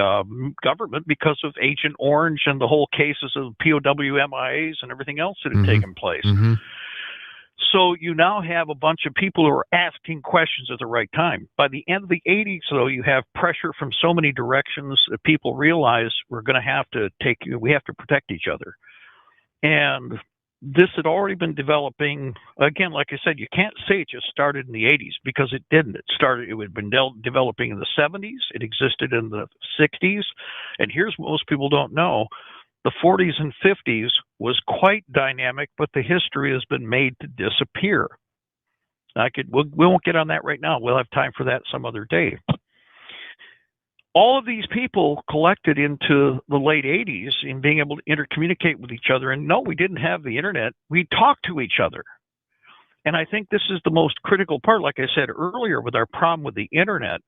government because of Agent Orange and the whole cases of POW MIAs and everything else that had taken place. Mm-hmm. So you now have a bunch of people who are asking questions at the right time. By the end of the 80s, though, you have pressure from so many directions that people realize we have to protect each other. And this had already been developing. Again, like I said, you can't say it just started in the 80s because it didn't. It had been developing in the 70s. It existed in the 60s. And here's what most people don't know. The 40s and 50s was quite dynamic, but the history has been made to disappear. We won't get on that right now. We'll have time for that some other day. All of these people collected into the late 80s in being able to intercommunicate with each other. And no, we didn't have the internet. We talked to each other. And I think this is the most critical part. Like I said earlier, with our problem with the internet,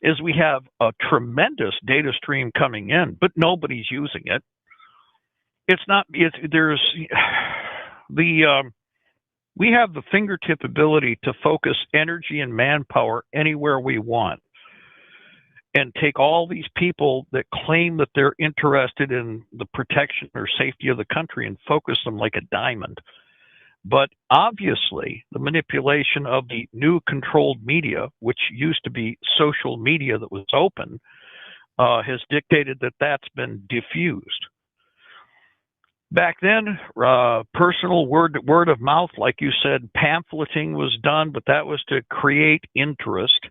is we have a tremendous data stream coming in, but nobody's using it. We have the fingertip ability to focus energy and manpower anywhere we want and take all these people that claim that they're interested in the protection or safety of the country and focus them like a diamond. But obviously, the manipulation of the new controlled media, which used to be social media that was open, has dictated that that's been diffused. Back then, personal word of mouth, like you said, pamphleting was done, but that was to create interest.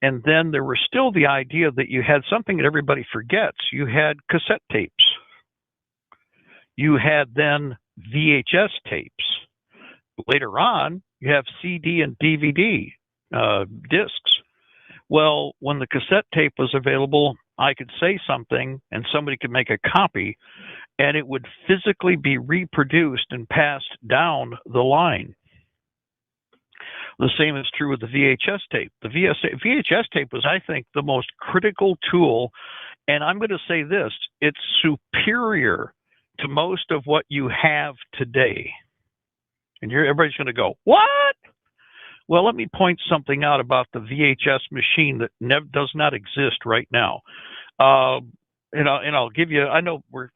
And then there was still the idea that you had something that everybody forgets. You had cassette tapes. You had then VHS tapes. Later on, you have CD and DVD discs. Well, when the cassette tape was available, I could say something and somebody could make a copy and it would physically be reproduced and passed down the line. The same is true with the VHS tape. The VHS tape was, I think, the most critical tool, and I'm going to say this, it's superior to most of what you have today. And everybody's going to go, what? Well, let me point something out about the VHS machine that does not exist right now. And I'll give you. I know we're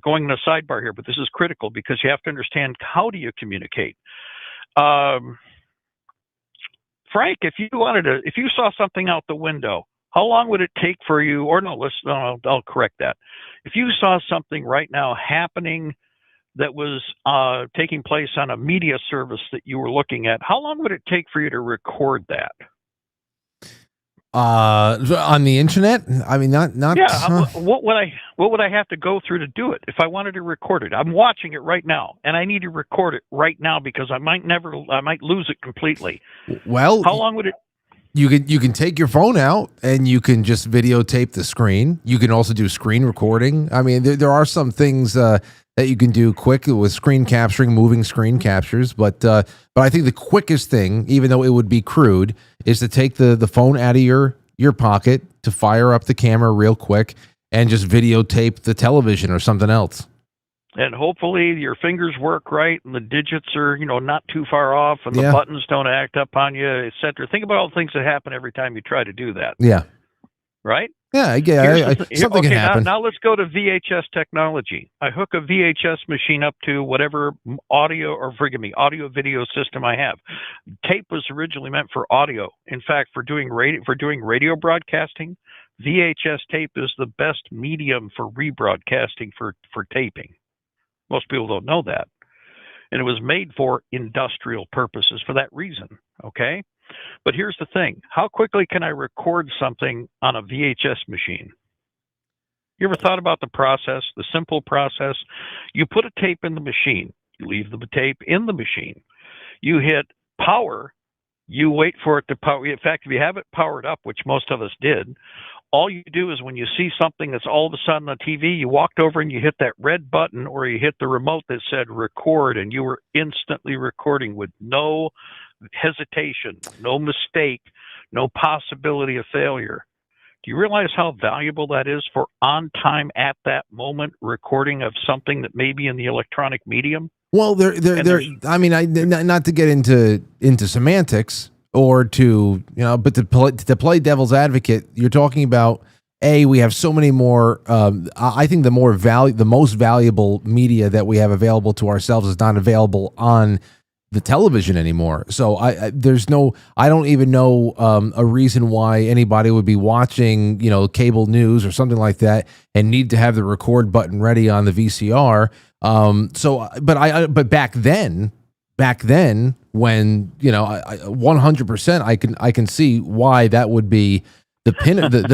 going in a sidebar here, but this is critical because you have to understand how do you communicate. Frank, if you saw something out the window, how long would it take for you? Or no, I'll correct that. If you saw something right now happening that was taking place on a media service that you were looking at, how long would it take for you to record that? On the internet? I mean, not. Yeah. What would I have to go through to do it if I wanted to record it? I'm watching it right now, and I need to record it right now because I might lose it completely. Well, how long would it? You can take your phone out and you can just videotape the screen. You can also do screen recording. I mean, there are some things that you can do quick with screen capturing, moving screen captures. But I think the quickest thing, even though it would be crude, is to take the phone out of your pocket, to fire up the camera real quick and just videotape the television or something else. And hopefully your fingers work right and the digits are, not too far off and the buttons don't act up on you, et cetera. Think about all the things that happen every time you try to do that. Yeah. Right? Yeah, something can happen. Now let's go to VHS technology. I hook a VHS machine up to whatever audio video system I have. Tape was originally meant for audio. In fact, for doing radio broadcasting, VHS tape is the best medium for rebroadcasting for taping. Most people don't know that. And it was made for industrial purposes for that reason, okay? But here's the thing. How quickly can I record something on a VHS machine? You ever thought about the process, the simple process? You put a tape in the machine. You leave the tape in the machine. You hit power. You wait for it to power. In fact, if you have it powered up, which most of us did, all you do is when you see something that's all of a sudden on TV, you walked over and you hit that red button or you hit the remote that said record, and you were instantly recording with no hesitation, no mistake, no possibility of failure. Do you realize how valuable that is for on time at that moment recording of something that may be in the electronic medium? Well, I mean, not to get into semantics or to, but to play devil's advocate, you're talking about, we have so many more. I think the most valuable media that we have available to ourselves is not available on the television anymore. So I don't even know a reason why anybody would be watching, cable news or something like that and need to have the record button ready on the VCR. But back then when, 100% I can see why that would be the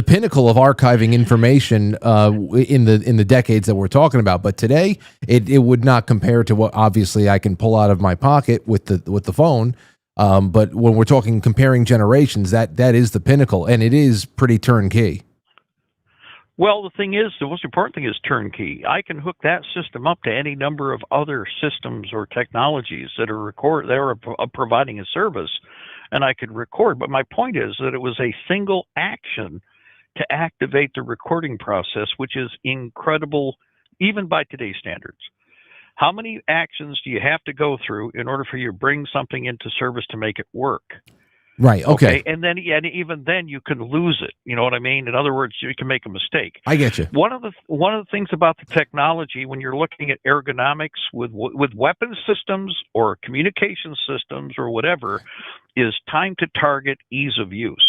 pinnacle of archiving information in the decades that we're talking about. But today it would not compare to what obviously I can pull out of my pocket with the phone. But when we're talking comparing generations, that is the pinnacle, and it is pretty turnkey. Well, the thing is, the most important thing is turnkey. I can hook that system up to any number of other systems or technologies that are providing a service, and I could record. But my point is that it was a single action to activate the recording process, which is incredible, even by today's standards. How many actions do you have to go through in order for you to bring something into service to make it work? Right. Okay. And then, even then, you can lose it. You know what I mean? In other words, you can make a mistake. I get you. One of the things about the technology, when you're looking at ergonomics with weapon systems or communication systems or whatever, is time to target, ease of use.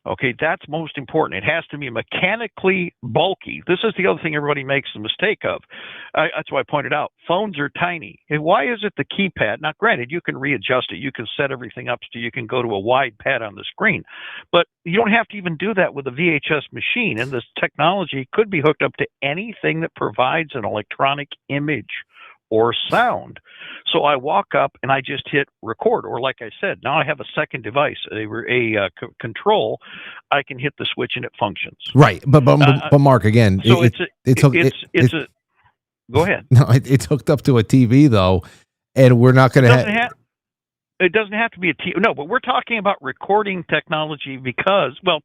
Okay, that's most important. It has to be mechanically bulky. This is the other thing everybody makes the mistake of. That's why I pointed out, phones are tiny. And why is it the keypad? Now, granted, you can readjust it. You can set everything up so you can go to a wide pad on the screen. But you don't have to even do that with a VHS machine. And this technology could be hooked up to anything that provides an electronic image or sound. So I walk up and I just hit record, or like I said, now I have a second device, a control. I can hit the switch and it functions. Right, but Mark, again, so go ahead. No, it's hooked up to a TV though, and we're not going to. It doesn't have to be a TV. No, but we're talking about recording technology because, well,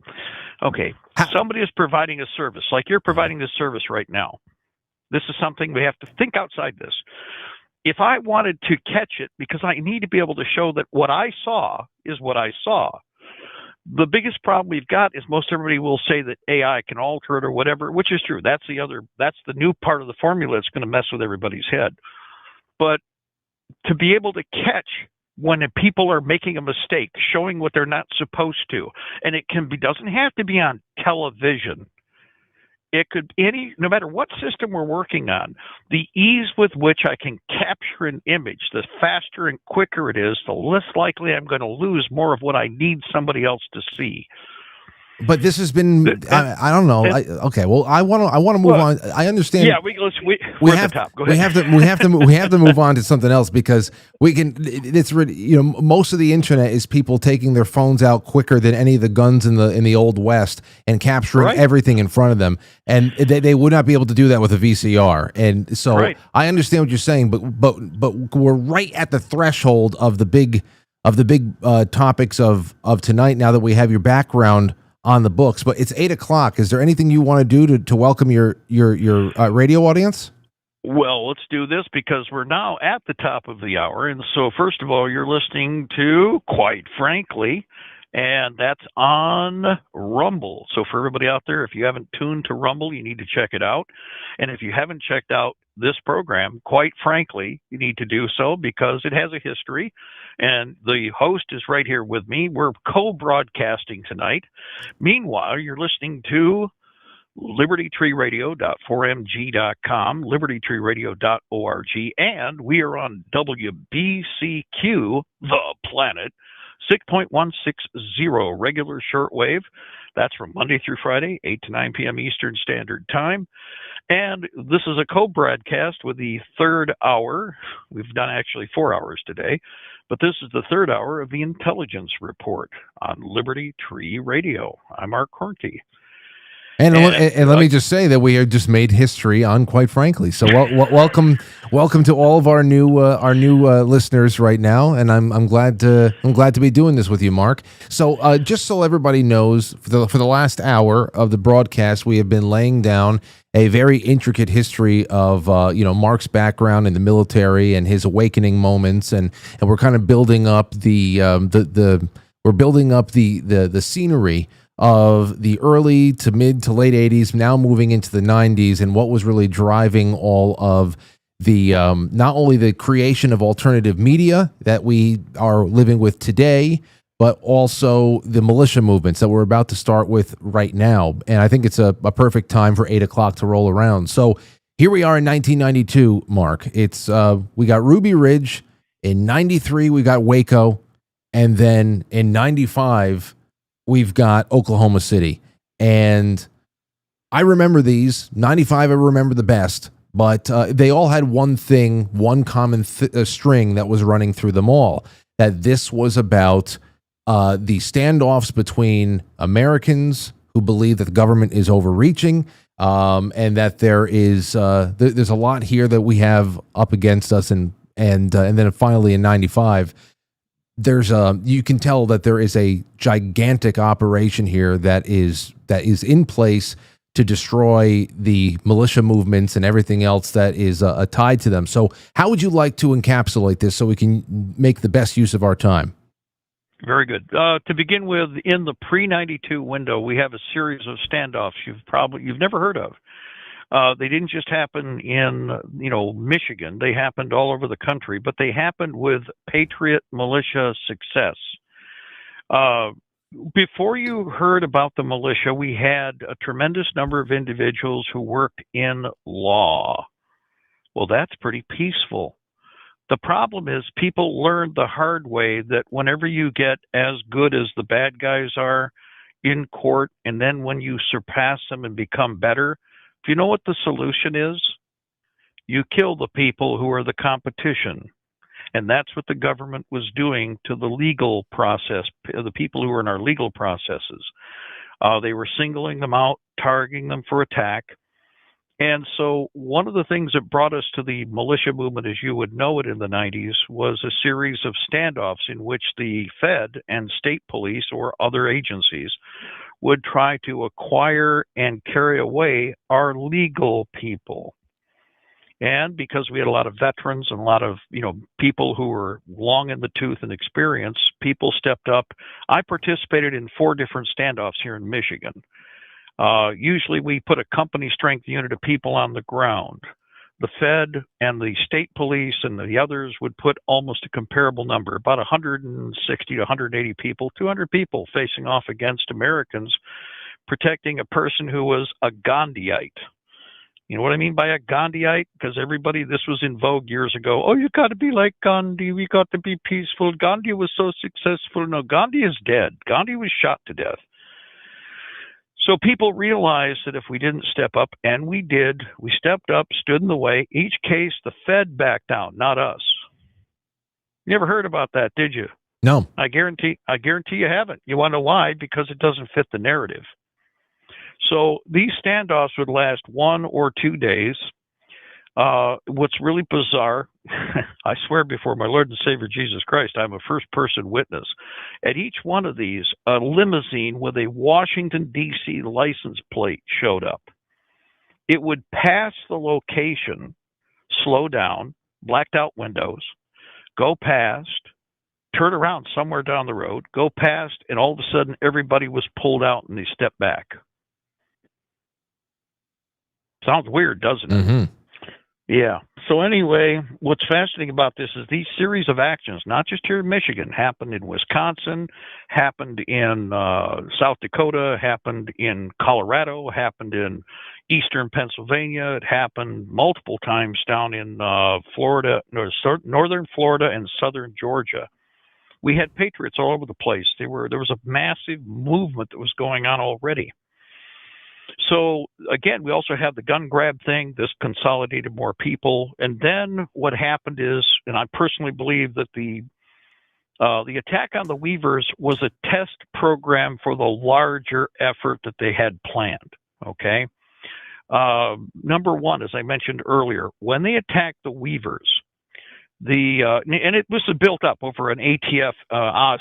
okay, somebody is providing a service, like you're providing this service right now. This is something we have to think outside this. If I wanted to catch it, because I need to be able to show that what I saw is what I saw. The biggest problem we've got is most everybody will say that AI can alter it or whatever, which is true. That's the new part of the formula that's going to mess with everybody's head. But to be able to catch when people are making a mistake, showing what they're not supposed to, and it doesn't have to be on television. It could no matter what system we're working on, the ease with which I can capture an image, the faster and quicker it is, the less likely I'm going to lose more of what I need somebody else to see. But this has been, I don't know. Okay, well, I want to move on. I understand. Yeah, we're at the top. Go ahead. We have to move on to something else, because we can. It's most of the internet is people taking their phones out quicker than any of the guns in the old West and capturing everything in front of them, and they would not be able to do that with a VCR. And so I understand what you're saying, but we're right at the threshold of the big topics of tonight. Now that we have your background on the books, but it's 8:00. Is there anything you want to do to welcome your radio audience? Well, let's do this, because we're now at the top of the hour. And so, first of all, you're listening to Quite Frankly, and that's on Rumble. So for everybody out there, if you haven't tuned to Rumble, you need to check it out. And if you haven't checked out this program, Quite Frankly, you need to do so, because it has a history. And the host is right here with me. We're co-broadcasting tonight. Meanwhile, you're listening to LibertyTreeRadio.4mg.com, LibertyTreeRadio.org, and we are on WBCQ, The Planet, 6.160 regular shortwave. That's from Monday through Friday, 8 to 9 p.m. Eastern Standard Time. And this is a co-broadcast with the third hour. We've done actually 4 hours today, but this is the third hour of the Intelligence Report on Liberty Tree Radio. I'm Mark Koernke. And let me just say that we have just made history on Quite Frankly. So welcome to all of our new listeners right now, and I'm glad to be doing this with you, Mark. So just so everybody knows, for the last hour of the broadcast, we have been laying down a very intricate history of Mark's background in the military and his awakening moments, and we're kind of building up the scenery of the early to mid to late 80s, now moving into the 90s, and what was really driving all of the not only the creation of alternative media that we are living with today, but also the militia movements that we're about to start with right now. And I think it's a perfect time for 8:00 to roll around. So here we are in 1992, Mark. It's we got Ruby Ridge. In 93, we got Waco. And then in 95, we've got Oklahoma City. And I remember these. 95, I remember the best. But they all had one thing, one common string that was running through them all, that this was about the standoffs between Americans who believe that the government is overreaching, and that there's a lot here that we have up against us, and then finally in 95, you can tell that there is a gigantic operation here that is in place to destroy the militia movements and everything else that is tied to them. So how would you like to encapsulate this so we can make the best use of our time? Very good. To begin with, in the pre-92 window, we have a series of standoffs you've never heard of. They didn't just happen in, Michigan. They happened all over the country, but they happened with Patriot militia success. Before you heard about the militia, we had a tremendous number of individuals who worked in law. Well, that's pretty peaceful. The problem is people learned the hard way that whenever you get as good as the bad guys are in court, and then when you surpass them and become better, do you know what the solution is? You kill the people who are the competition. And that's what the government was doing to the legal process, the people who were in our legal processes. They were singling them out, targeting them for attack. And so one of the things that brought us to the militia movement, as you would know it in the 90s, was a series of standoffs in which the Fed and state police or other agencies would try to acquire and carry away our legal people. And because we had a lot of veterans and a lot of, people who were long in the tooth and experienced, people stepped up. I participated in 4 different standoffs here in Michigan. Usually we put a company strength unit of people on the ground. The Fed and the state police and the others would put almost a comparable number, about 160 to 180 people, 200 people facing off against Americans, protecting a person who was a Gandhiite. You know what I mean by a Gandhiite? Because this was in vogue years ago. Oh, you got to be like Gandhi. We got to be peaceful. Gandhi was so successful. No, Gandhi is dead. Gandhi was shot to death. So people realized that if we didn't step up, and we did, we stepped up, stood in the way. Each case, the Fed backed down, not us. You never heard about that, did you? No. I guarantee you haven't. You want to know why? Because it doesn't fit the narrative. So these standoffs would last 1 or 2 days. What's really bizarre, I swear before my Lord and Savior Jesus Christ, I'm a first-person witness. At each one of these, a limousine with a Washington, D.C. license plate showed up. It would pass the location, slow down, blacked out windows, go past, turn around somewhere down the road, go past, and all of a sudden everybody was pulled out and they stepped back. Sounds weird, doesn't it? Mm-hmm. Yeah. So anyway, what's fascinating about this is these series of actions, not just here in Michigan, happened in Wisconsin, happened in South Dakota, happened in Colorado, happened in eastern Pennsylvania. It happened multiple times down in Florida, northern Florida and southern Georgia. We had patriots all over the place. There was a massive movement that was going on already. So, again, we also have the gun grab thing. This consolidated more people. And then what happened is, and I personally believe that the attack on the Weavers was a test program for the larger effort that they had planned, okay? Number one, as I mentioned earlier, when they attacked the Weavers, and it was built up over an ATF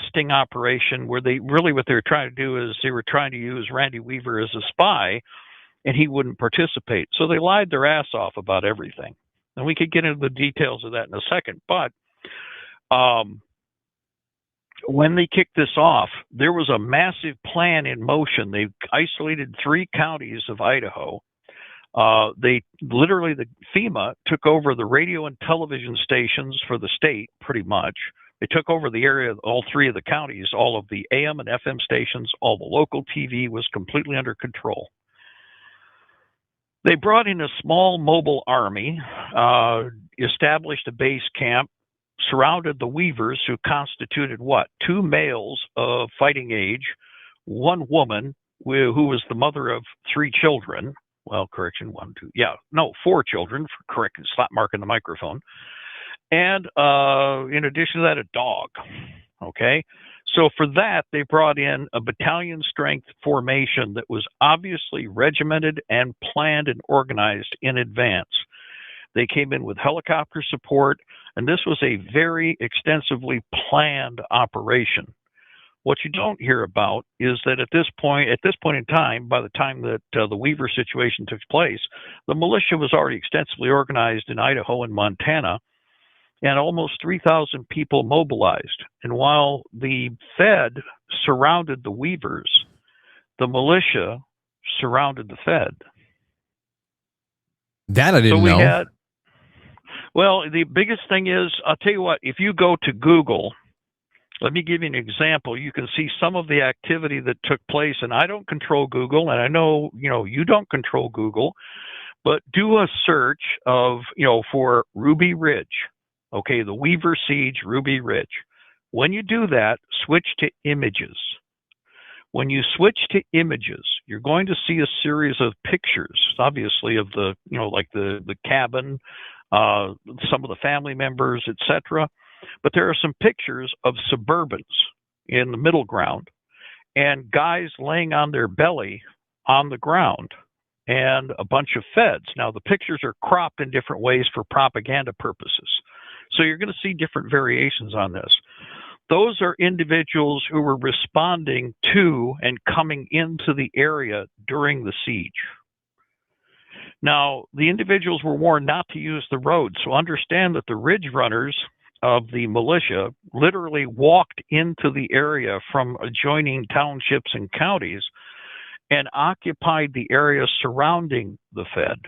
sting operation where what they were trying to do is they were trying to use Randy Weaver as a spy, and he wouldn't participate. So they lied their ass off about everything. And we could get into the details of that in a second. But when they kicked this off, there was a massive plan in motion. They isolated 3 counties of Idaho. The FEMA took over the radio and television stations for the state, pretty much. They took over the area, all 3 of the counties, all of the AM and FM stations, all the local TV was completely under control. They brought in a small mobile army, established a base camp, surrounded the Weavers, who constituted 2 males of fighting age, 1 woman who was the mother of 3 children. Well, correction, 1, 2, 4 children, for correct, slap mark in the microphone. And in addition to that, a dog. Okay? So for that, they brought in a battalion strength formation that was obviously regimented and planned and organized in advance. They came in with helicopter support, and this was a very extensively planned operation. What you don't hear about is that at this point in time, by the time that the Weaver situation took place, the militia was already extensively organized in Idaho and Montana, and almost 3,000 people mobilized. And while the Fed surrounded the Weavers, the militia surrounded the Fed. That I didn't know. Well, the biggest thing is, I'll tell you what, if you go to Google, let me give you an example. You can see some of the activity that took place, and I don't control Google, and I know, you don't control Google, but do a search of, for Ruby Ridge. Okay, the Weaver Siege, Ruby Ridge. When you do that, switch to images. When you switch to images, you're going to see a series of pictures, obviously, of the, like the cabin, some of the family members, etc. But there are some pictures of Suburbans in the middle ground and guys laying on their belly on the ground and a bunch of Feds. Now, the pictures are cropped in different ways for propaganda purposes. So you're going to see different variations on this. Those are individuals who were responding to and coming into the area during the siege. Now, the individuals were warned not to use the road, so understand that the ridge runners of the militia literally walked into the area from adjoining townships and counties and occupied the area surrounding the Fed.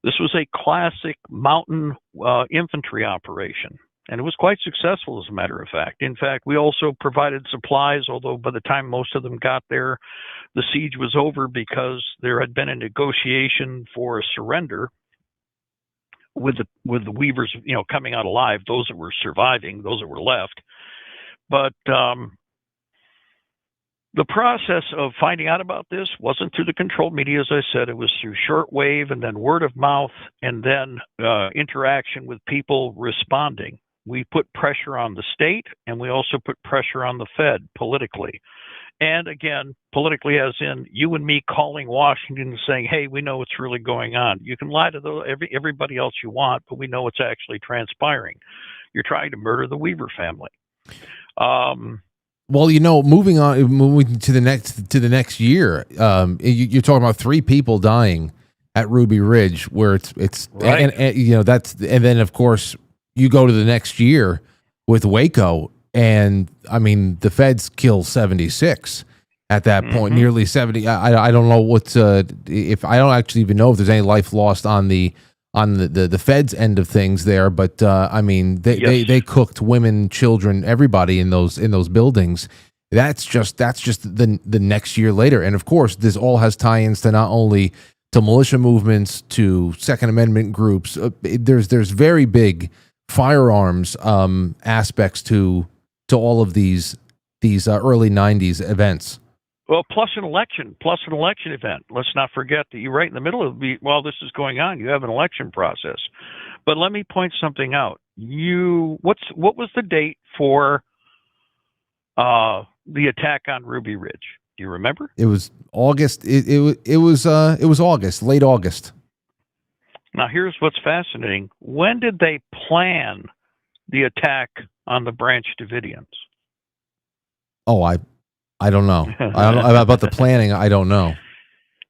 This was a classic mountain infantry operation, and it was quite successful, as a matter of fact. In fact, we also provided supplies, although by the time most of them got there, the siege was over because there had been a negotiation for a surrender with the Weavers, coming out alive, those that were surviving, those that were left. But the process of finding out about this wasn't through the controlled media, as I said. It was through shortwave and then word of mouth and then interaction with people responding. We put pressure on the state, and we also put pressure on the Fed politically. And again, politically as in you and me calling Washington and saying, hey, we know what's really going on. You can lie to everybody else you want, but we know what's actually transpiring. You're trying to murder the Weaver family. Well, moving to the next year, you're talking about 3 people dying at Ruby Ridge, where it's right. and then of course you go to the next year with Waco, and I mean the Feds kill 76 at that point, nearly 70. I don't know what's if I don't actually even know if there's any life lost on the Fed's end of things there, but I mean they cooked women, children, everybody in those buildings. That's just the next year later, and of course this all has tie-ins to not only to militia movements, to Second Amendment groups. There's very big firearms aspects to all of these early 90s events. Well, plus an election event. Let's not forget that you're right in the middle of while this is going on, you have an election process. But let me point something out. What was the date for the attack on Ruby Ridge? Do you remember? It was August. It was August, late August. Now, here's what's fascinating. When did they plan the attack on the Branch Davidians? Oh, I don't know. I don't know about the planning. I don't know.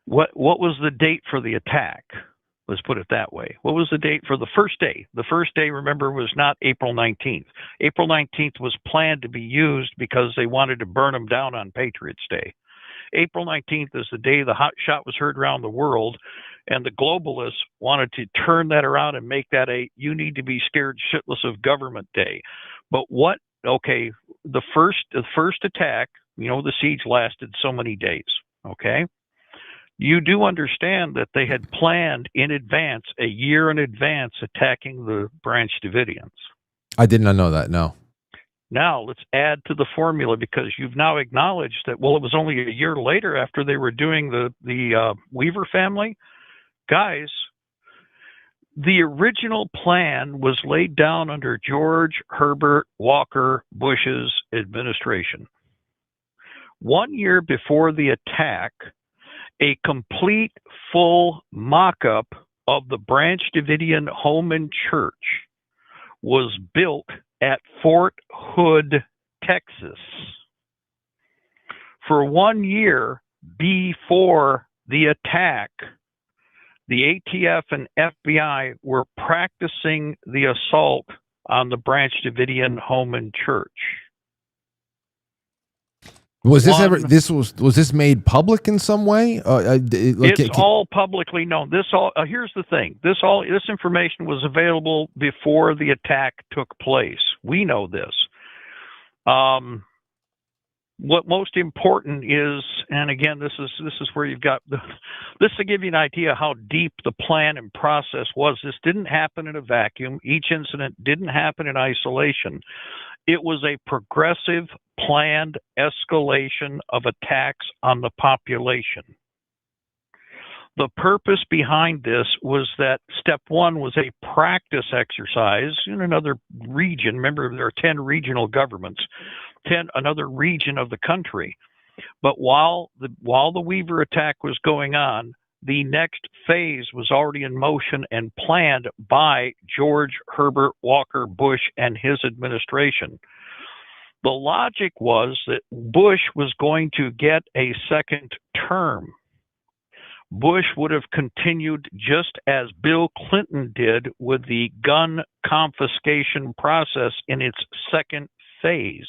What was the date for the attack? Let's put it that way. What was the date for the first day? The first day, remember, was not April 19th. April 19th was planned to be used because they wanted to burn them down on Patriots Day. April 19th is the day the hot shot was heard around the world, and the globalists wanted to turn that around and make that a you need to be scared shitless of government day. But the first attack, the siege lasted so many days, okay? You do understand that they had planned in advance, a year in advance, attacking the Branch Davidians. I did not know that, no. Now, let's add to the formula, because you've now acknowledged that, well, it was only a year later after they were doing the Weaver family. Guys, the original plan was laid down under George Herbert Walker Bush's administration. 1 year before the attack, a complete, full mock-up of the Branch Davidian home and church was built at Fort Hood, Texas. For 1 year before the attack, the ATF and FBI were practicing the assault on the Branch Davidian home and church. Was this made public in some way? It's all publicly known. Here's the thing. This information was available before the attack took place. We know this. What most important is, and again, this is where you've got this to give you an idea how deep the plan and process was. This didn't happen in a vacuum. Each incident didn't happen in isolation. It was a progressive, planned escalation of attacks on the population. The purpose behind this was that step one was a practice exercise in another region. Remember, there are 10 regional governments, another region of the country. But while the Weaver attack was going on, the next phase was already in motion and planned by George Herbert Walker Bush and his administration. The logic was that Bush was going to get a second term. Bush would have continued just as Bill Clinton did with the gun confiscation process in its second phase.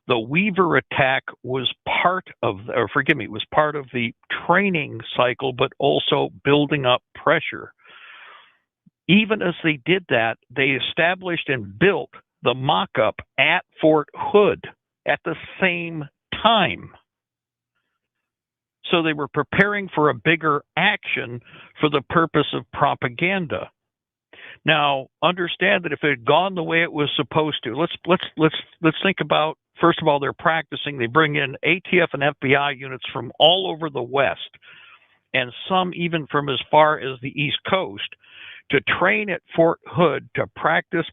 The Weaver attack was part of the training cycle, but also building up pressure. Even as they did that, they established and built the mock-up at Fort Hood at the same time. So they were preparing for a bigger action for the purpose of propaganda. Now, understand that if it had gone the way it was supposed to, let's think about, first of all, they're practicing. They bring in ATF and FBI units from all over the West, and some even from as far as the East Coast, to train at Fort Hood to practice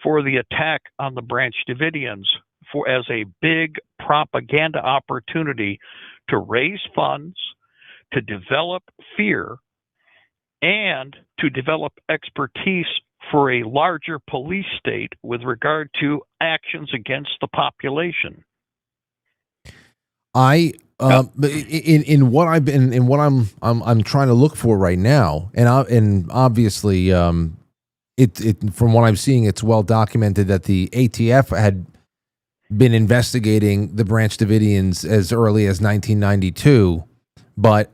for the attack on the Branch Davidians as a big propaganda opportunity to raise funds, to develop fear, and to develop expertise for a larger police state with regard to actions against the population. In what I'm trying to look for right now, and obviously it from what I'm seeing, it's well documented that the ATF had been investigating the Branch Davidians as early as 1992, but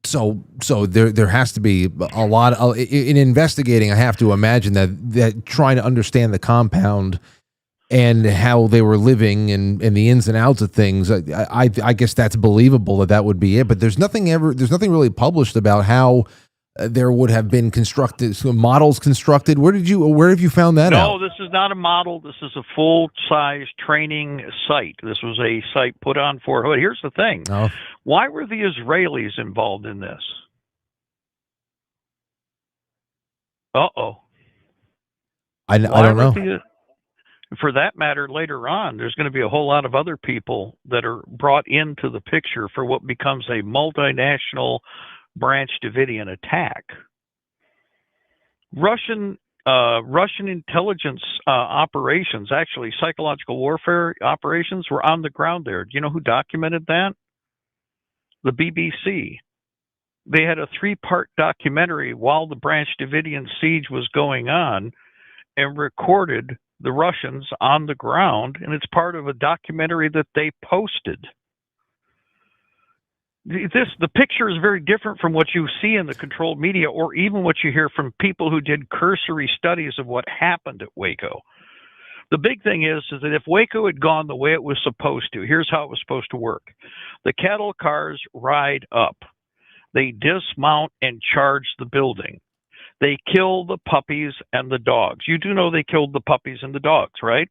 so there has to be a lot in investigating. I have to imagine that trying to understand the compound and how they were living and the ins and outs of things, I guess that's believable that would be it. But there's nothing really published about how there would have been models constructed. Where have you found that out? No, this is not a model. This is a full-size training site. This was a site put on Fort Hood. Here's the thing. Oh. Why were the Israelis involved in this? I don't know. For that matter, later on, there's going to be a whole lot of other people that are brought into the picture for what becomes a multinational Branch Davidian attack. Russian intelligence operations, actually psychological warfare operations, were on the ground there. Do you know who documented that? The BBC. They had a 3-part documentary while the Branch Davidian siege was going on and recorded the Russians on the ground, and it's part of a documentary that they posted. The picture is very different from what you see in the controlled media or even what you hear from people who did cursory studies of what happened at Waco. The big thing is that if Waco had gone the way it was supposed to, here's how it was supposed to work. The cattle cars ride up. They dismount and charge the building. They kill the puppies and the dogs. You do know they killed the puppies and the dogs, right?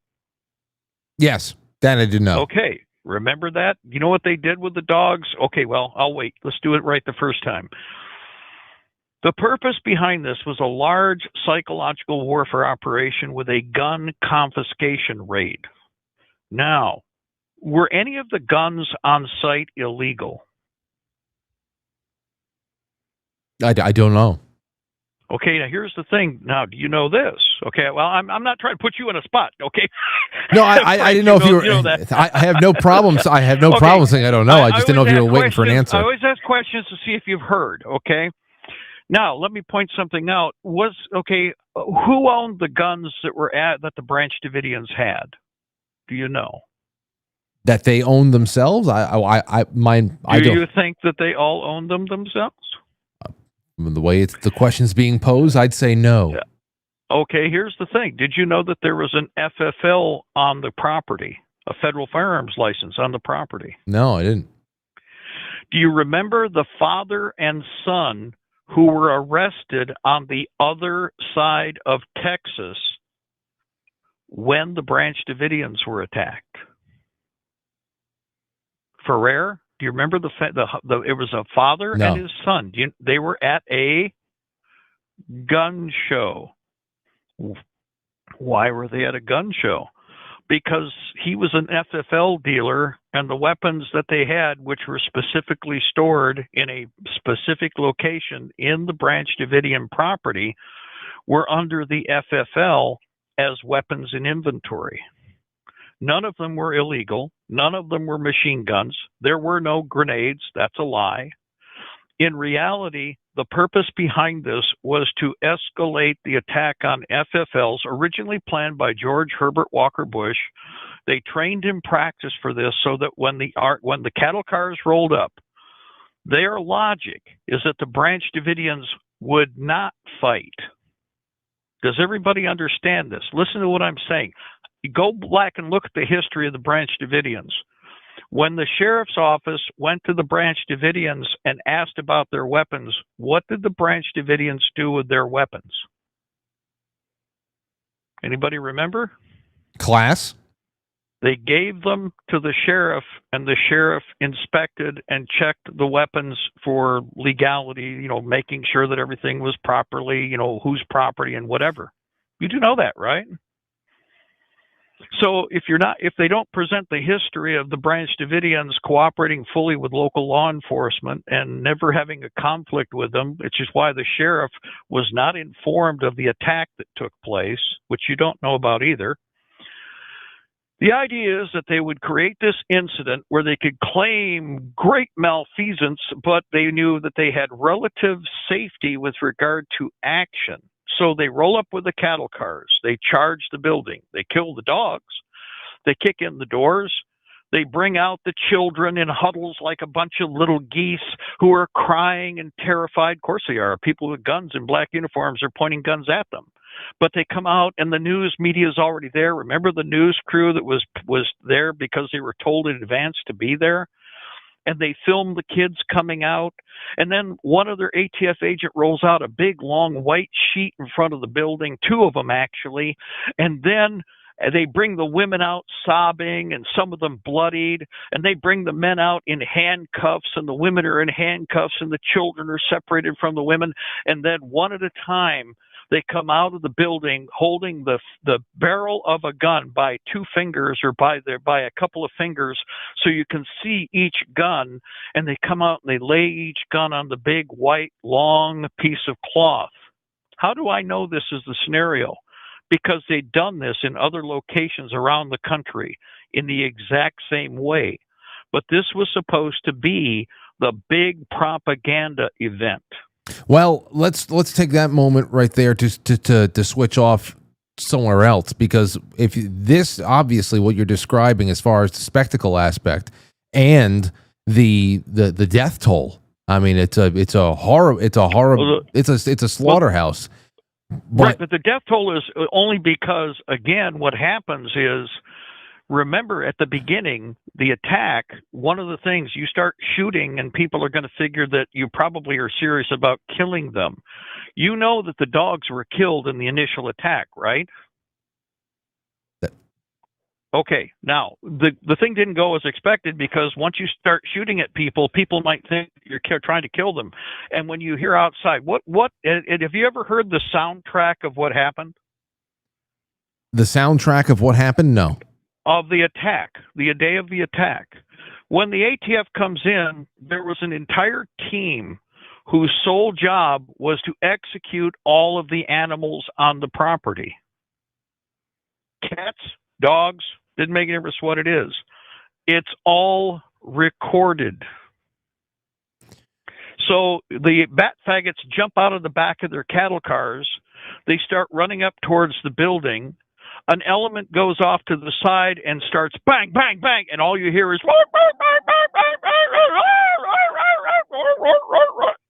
Yes, that I did know. Okay. Remember that? You know what they did with the dogs? Okay, well, I'll wait. Let's do it right the first time. The purpose behind this was a large psychological warfare operation with a gun confiscation raid. Now, were any of the guns on site illegal? I don't know. Okay, now here's the thing. Now, do you know this? Okay, well, I'm not trying to put you in a spot, okay? No, I didn't know if you were. I have no problems. I have no problem saying I don't know. I just didn't know if you were waiting for an answer. I always ask questions to see if you've heard, okay? Now, let me point something out. Who owned the guns that the Branch Davidians had? Do you know? That they owned themselves? Do you think that they all owned them themselves? The way the question's being posed, I'd say no. Yeah. Okay, here's the thing. Did you know that there was an FFL on the property, a federal firearms license on the property? No, I didn't. Do you remember the father and son who were arrested on the other side of Texas when the Branch Davidians were attacked? Ferrer? Do you remember it was a father and his son. They were at a gun show. Why were they at a gun show? Because he was an FFL dealer, and the weapons that they had, which were specifically stored in a specific location in the Branch Davidian property, were under the FFL as weapons in inventory. None of them were illegal. None of them were machine guns. There were no grenades. That's a lie. In reality, the purpose behind this was to escalate the attack on FFLs, originally planned by George Herbert Walker Bush. They trained in practice for this so that when the cattle cars rolled up, their logic is that the Branch Davidians would not fight. Does everybody understand this? Listen to what I'm saying. Go back and look at the history of the Branch Davidians. When the sheriff's office went to the Branch Davidians and asked about their weapons, what did the Branch Davidians do with their weapons? Anybody remember? Class? They gave them to the sheriff, and the sheriff inspected and checked the weapons for legality, making sure that everything was properly, whose property and whatever. You do know that, right? So if they don't present the history of the Branch Davidians cooperating fully with local law enforcement and never having a conflict with them, which is why the sheriff was not informed of the attack that took place, which you don't know about either. The idea is that they would create this incident where they could claim great malfeasance, but they knew that they had relative safety with regard to action. So they roll up with the cattle cars. They charge the building. They kill the dogs. They kick in the doors. They bring out the children in huddles like a bunch of little geese who are crying and terrified. Of course they are. People with guns in black uniforms are pointing guns at them. But they come out and the news media is already there. Remember the news crew that was there because they were told in advance to be there? And they film the kids coming out. And then one other ATF agent rolls out a big, long white sheet in front of the building, two of them actually. And then they bring the women out sobbing and some of them bloodied. And they bring the men out in handcuffs and the women are in handcuffs and the children are separated from the women. And then one at a time, they come out of the building holding the barrel of a gun by two fingers or by a couple of fingers so you can see each gun, and they come out and they lay each gun on the big white long piece of cloth. How do I know this is the scenario? Because they'd done this in other locations around the country in the exact same way. But this was supposed to be the big propaganda event. Well, let's take that moment right there to switch off somewhere else, because if this obviously what you're describing as far as the spectacle aspect and the death toll. I mean, it's a slaughterhouse. Right, but the death toll is only because, again, what happens is, remember at the beginning, the attack, one of the things, you start shooting and people are going to figure that you probably are serious about killing them. You know that the dogs were killed in the initial attack, right? Okay, now, the thing didn't go as expected because once you start shooting at people, people might think you're trying to kill them. And when you hear outside, have you ever heard the soundtrack of what happened? The soundtrack of what happened? No. Of the attack, the day of the attack. When the ATF comes in, there was an entire team whose sole job was to execute all of the animals on the property. Cats, dogs, didn't make any difference what it is. It's all recorded. So the bat faggots jump out of the back of their cattle cars. They start running up towards the building. An element goes off to the side and starts bang, bang, bang, and all you hear is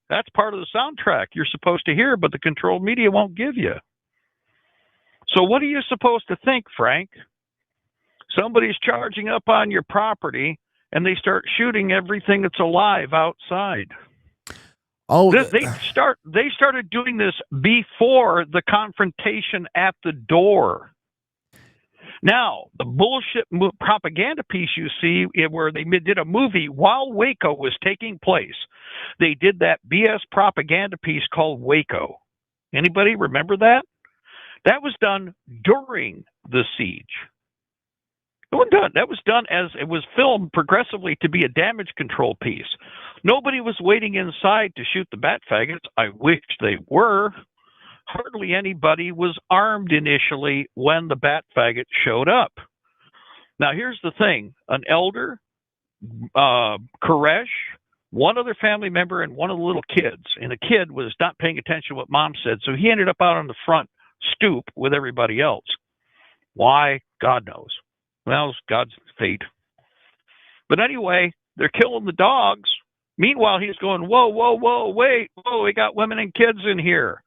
that's part of the soundtrack you're supposed to hear, but the controlled media won't give you. So what are you supposed to think, Frank? Somebody's charging up on your property, and they start shooting everything that's alive outside. Oh, they started doing this before the confrontation at the door. Now, the bullshit propaganda piece you see where they did a movie while Waco was taking place, they did that BS propaganda piece called Waco. Anybody remember that? That was done during the siege. It wasn't done. That was done as it was filmed progressively to be a damage control piece. Nobody was waiting inside to shoot the bat faggots. I wish they were. Hardly anybody was armed initially when the bat faggot showed up. Now, here's the thing. An elder, Koresh, one other family member, and one of the little kids. And the kid was not paying attention to what mom said, so he ended up out on the front stoop with everybody else. Why? God knows. Well, it's God's fate. But anyway, they're killing the dogs. Meanwhile, he's going, whoa, whoa, whoa, wait, whoa, we got women and kids in here.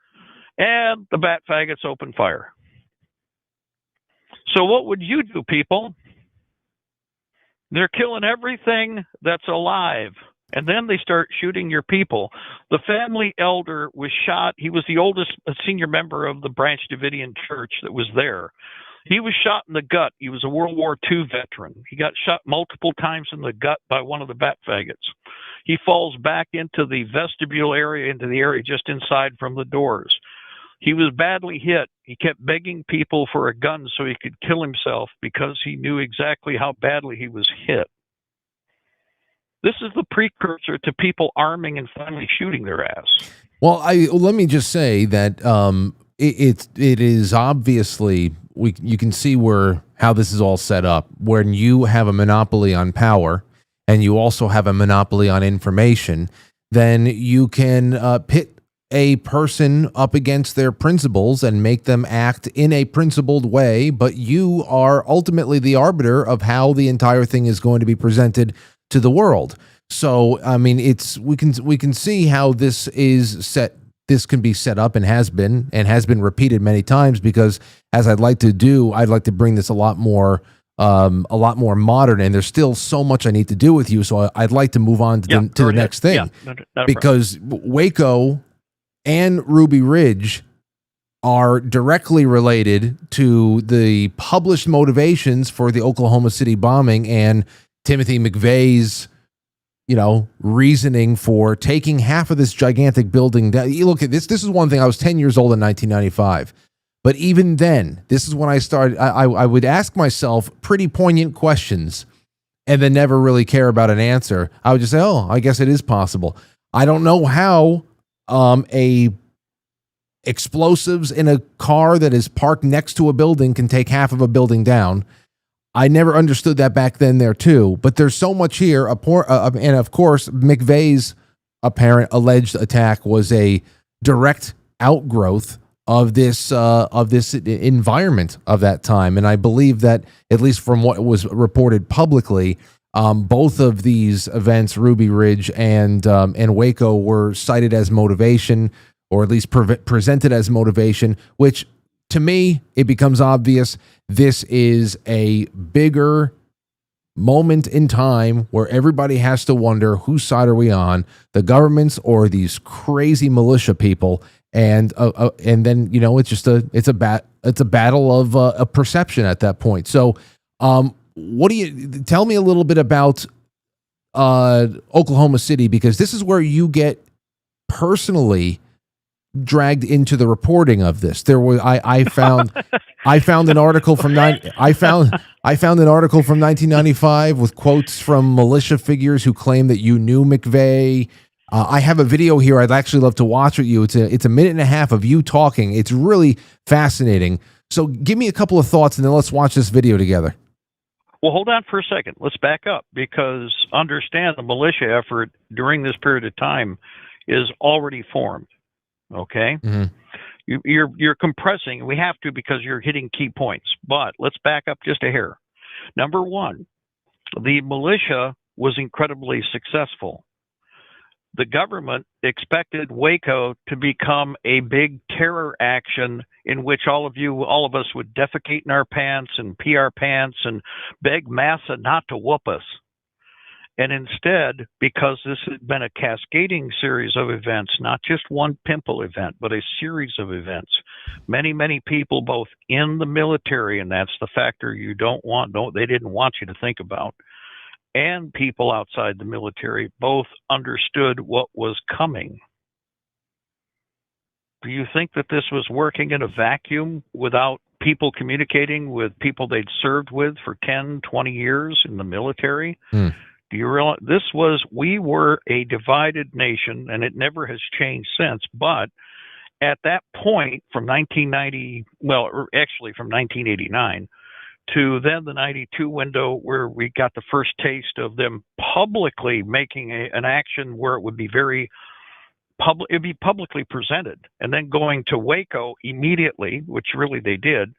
And the bat faggots open fire. So what would you do, people? They're killing everything that's alive. And then they start shooting your people. The family elder was shot. He was the oldest senior member of the Branch Davidian church that was there. He was shot in the gut. He was a World War II veteran. He got shot multiple times in the gut by one of the bat faggots. He falls back into the vestibule area, into the area just inside from the doors. He was badly hit. He kept begging people for a gun so he could kill himself because he knew exactly how badly he was hit. This is the precursor to people arming and finally shooting their ass. Well, let me just say that it is obviously you can see how this is all set up. When you have a monopoly on power and you also have a monopoly on information, then you can pit a person up against their principles and make them act in a principled way, but you are ultimately the arbiter of how the entire thing is going to be presented to the world. So, I mean, we can see how this is set. This can be set up and has been repeated many times, because as I'd like to bring this a lot more modern, and there's still so much I need to do with you. So I'd like to move on to the next thing, because Waco and Ruby Ridge are directly related to the published motivations for the Oklahoma City bombing and Timothy McVeigh's, reasoning for taking half of this gigantic building down. You look at this. This is one thing. I was 10 years old in 1995. But even then, this is when I started. I would ask myself pretty poignant questions and then never really care about an answer. I would just say, oh, I guess it is possible. I don't know how explosives in a car that is parked next to a building can take half of a building down. I never understood that back then there too, but there's so much here. And of course, McVeigh's apparent alleged attack was a direct outgrowth of this environment of that time. And I believe that, at least from what was reported publicly, both of these events, Ruby Ridge and Waco, were cited as motivation, or at least presented as motivation, which, to me, it becomes obvious this is a bigger moment in time where everybody has to wonder, whose side are we on, the government's or these crazy militia people? And then it's just a battle of a perception at that point. So, what do you tell me a little bit about Oklahoma City, because this is where you get personally dragged into the reporting of this. There was I found an article from I found an article from 1995 with quotes from militia figures who claim that you knew McVeigh. I have a video here I'd actually love to watch with you. It's a minute and a half of you talking. It's really fascinating. So give me a couple of thoughts and then let's watch this video together. Well, hold on for a second. Let's back up, because understand the militia effort during this period of time is already formed. Okay, mm-hmm. You're compressing. We have to, because you're hitting key points. But let's back up just a hair. Number one, the militia was incredibly successful. The government expected Waco to become a big terror action in which all of us would defecate in our pants and pee our pants and beg massa not to whoop us. And instead, because this had been a cascading series of events, not just one pimple event, but a series of events, many, many people, both in the military, and that's the factor they didn't want you to think about, and people outside the military, both understood what was coming. Do you think that this was working in a vacuum without people communicating with people they'd served with for 10, 20 years in the military? Do you realize we were a divided nation, and it never has changed since. But at that point, from 1989, to then the 92 window where we got the first taste of them publicly making an action where it would be very public, it'd be publicly presented, and then going to Waco immediately, which really they did.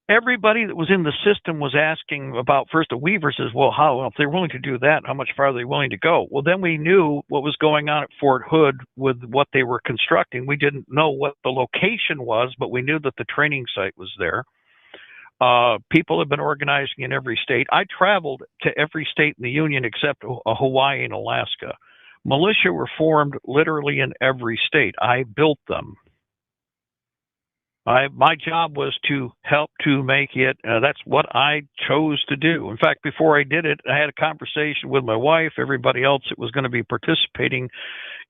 Everybody that was in the system was asking about first the Weavers as well. If they're willing to do that, how much farther are they willing to go? Well, then we knew what was going on at Fort Hood with what they were constructing. We didn't know what the location was, but we knew that the training site was there. People have been organizing in every state. I traveled to every state in the Union except Hawaii and Alaska. Militia were formed literally in every state. I built them. My job was to help to make it. That's what I chose to do. In fact, before I did it, I had a conversation with my wife, everybody else that was going to be participating.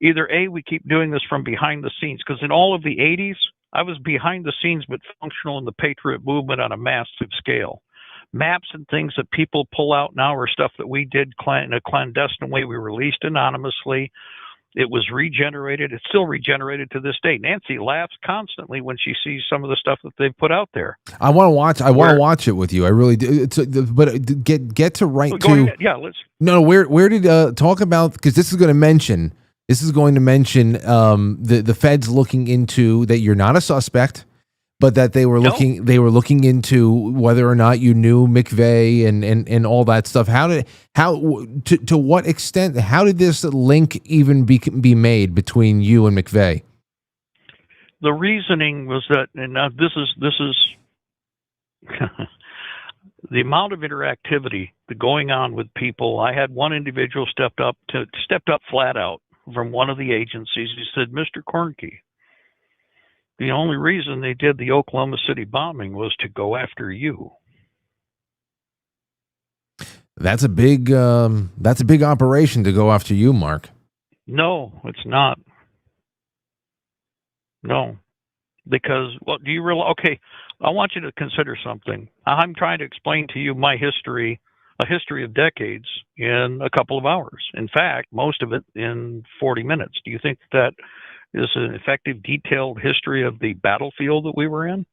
Either A, we keep doing this from behind the scenes, because in all of the 80s, I was behind the scenes but functional in the Patriot movement on a massive scale. Maps and things that people pull out now are stuff that we did in a clandestine way. We released anonymously. It was regenerated. It's still regenerated to this day. Nancy laughs constantly when she sees some of the stuff that they've put out there. I want to watch. I want to watch it with you. I really do. But get to right to. Ahead. Yeah, let's. No, where did talk about, because this is going to mention the feds looking into that you're not a suspect, but that they were looking into whether or not you knew McVeigh and all that stuff. To what extent, how did this link even be made between you and McVeigh? The reasoning was that, and now this is the amount of interactivity going on with people. I had one individual stepped up flat out from one of the agencies. He said, "Mr. Koernke, the only reason they did the Oklahoma City bombing was to go after you." That's a big operation to go after you, Mark. No, it's not. No, because do you realize? Okay, I want you to consider something. I'm trying to explain to you my history, a history of decades, in a couple of hours. In fact, most of it in 40 minutes. Do you think that is an effective, detailed history of the battlefield that we were in?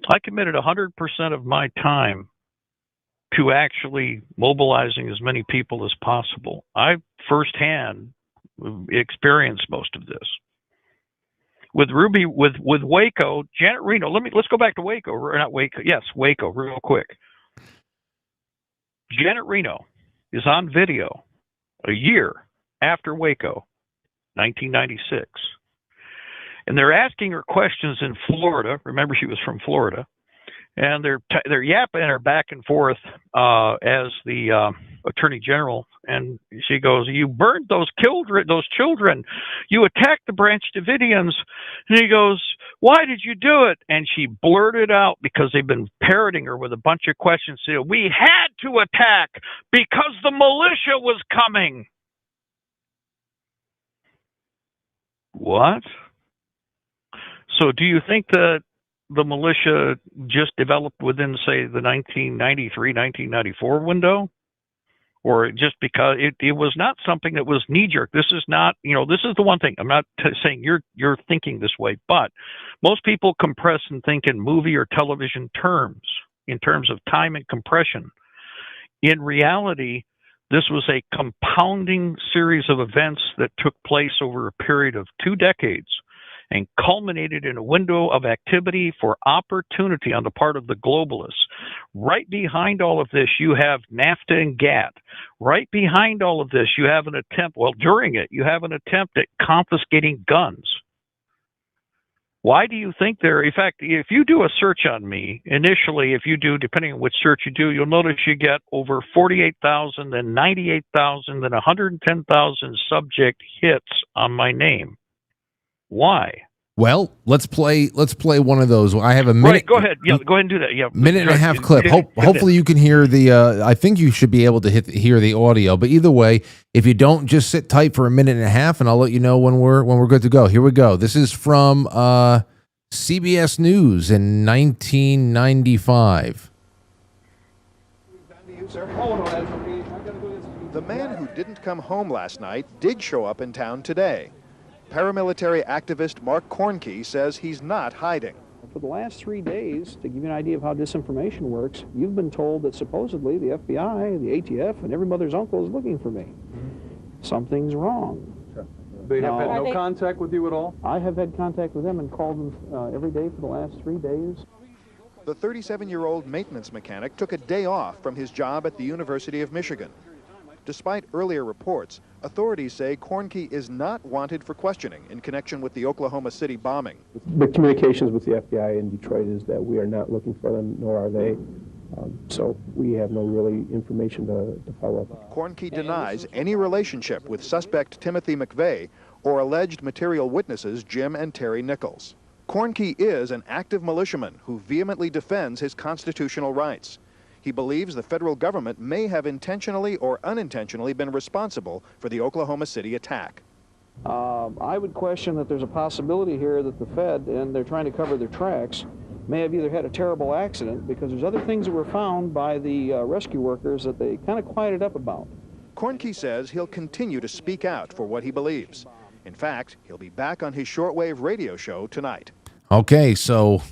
I committed 100% of my time to actually mobilizing as many people as possible. I firsthand experienced most of this. With Waco, Janet Reno, let's go back to Waco, or not Waco. Yes, Waco, real quick. Janet Reno is on video a year after Waco, 1996. And they're asking her questions in Florida. Remember, she was from Florida. And they're yapping her back and forth as the attorney general. And she goes, "You burned those children. You attacked the Branch Davidians." And he goes, "Why did you do it?" And she blurted out, because they've been parroting her with a bunch of questions. She said, "We had to attack because the militia was coming." What? So do you think that the militia just developed within, say, the 1993, 1994 window? Or just because it was not something that was knee-jerk? This is not, this is the one thing. I'm not saying you're thinking this way, but most people compress and think in movie or television terms, in terms of time and compression. In reality, this was a compounding series of events that took place over a period of 2 decades and culminated in a window of activity for opportunity on the part of the globalists. Right behind all of this, you have NAFTA and GATT. Right behind all of this, you have an attempt, during it, you have an attempt at confiscating guns. Why do you think in fact, if you do a search on me, initially, if you do, depending on which search you do, you'll notice you get over 48,000, then 98,000, then 110,000 subject hits on my name. Why? Well, let's play one of those. I have a minute. Right, go ahead. Yeah, go ahead and do that. Yeah, minute and a half clip. Hopefully you can hear the. I think you should be able to hear the audio. But either way, if you don't, just sit tight for a minute and a half, and I'll let you know when we're good to go. Here we go. This is from CBS News in 1995. The man who didn't come home last night did show up in town today. Paramilitary activist Mark Koernke says he's not hiding. for the last 3 days, to give you an idea of how disinformation works, you've been told that supposedly the FBI, the ATF, and every mother's uncle is looking for me. Something's wrong. They have had no contact with you at all? I have had contact with them and called them every day for the last 3 days. The 37-year-old maintenance mechanic took a day off from his job at the University of Michigan. Despite earlier reports, authorities say Koernke is not wanted for questioning in connection with the Oklahoma City bombing. The communications with the FBI in Detroit is that we are not looking for them, nor are they. So we have no really information to follow up. Koernke denies any relationship with suspect Timothy McVeigh or alleged material witnesses Jim and Terry Nichols. Koernke is an active militiaman who vehemently defends his constitutional rights. He believes the federal government may have intentionally or unintentionally been responsible for the Oklahoma City attack. I would question that there's a possibility here that the Fed, and they're trying to cover their tracks, may have either had a terrible accident, because there's other things that were found by the rescue workers that they kind of quieted up about. Koernke says he'll continue to speak out for what he believes. In fact, he'll be back on his shortwave radio show tonight. Okay, so,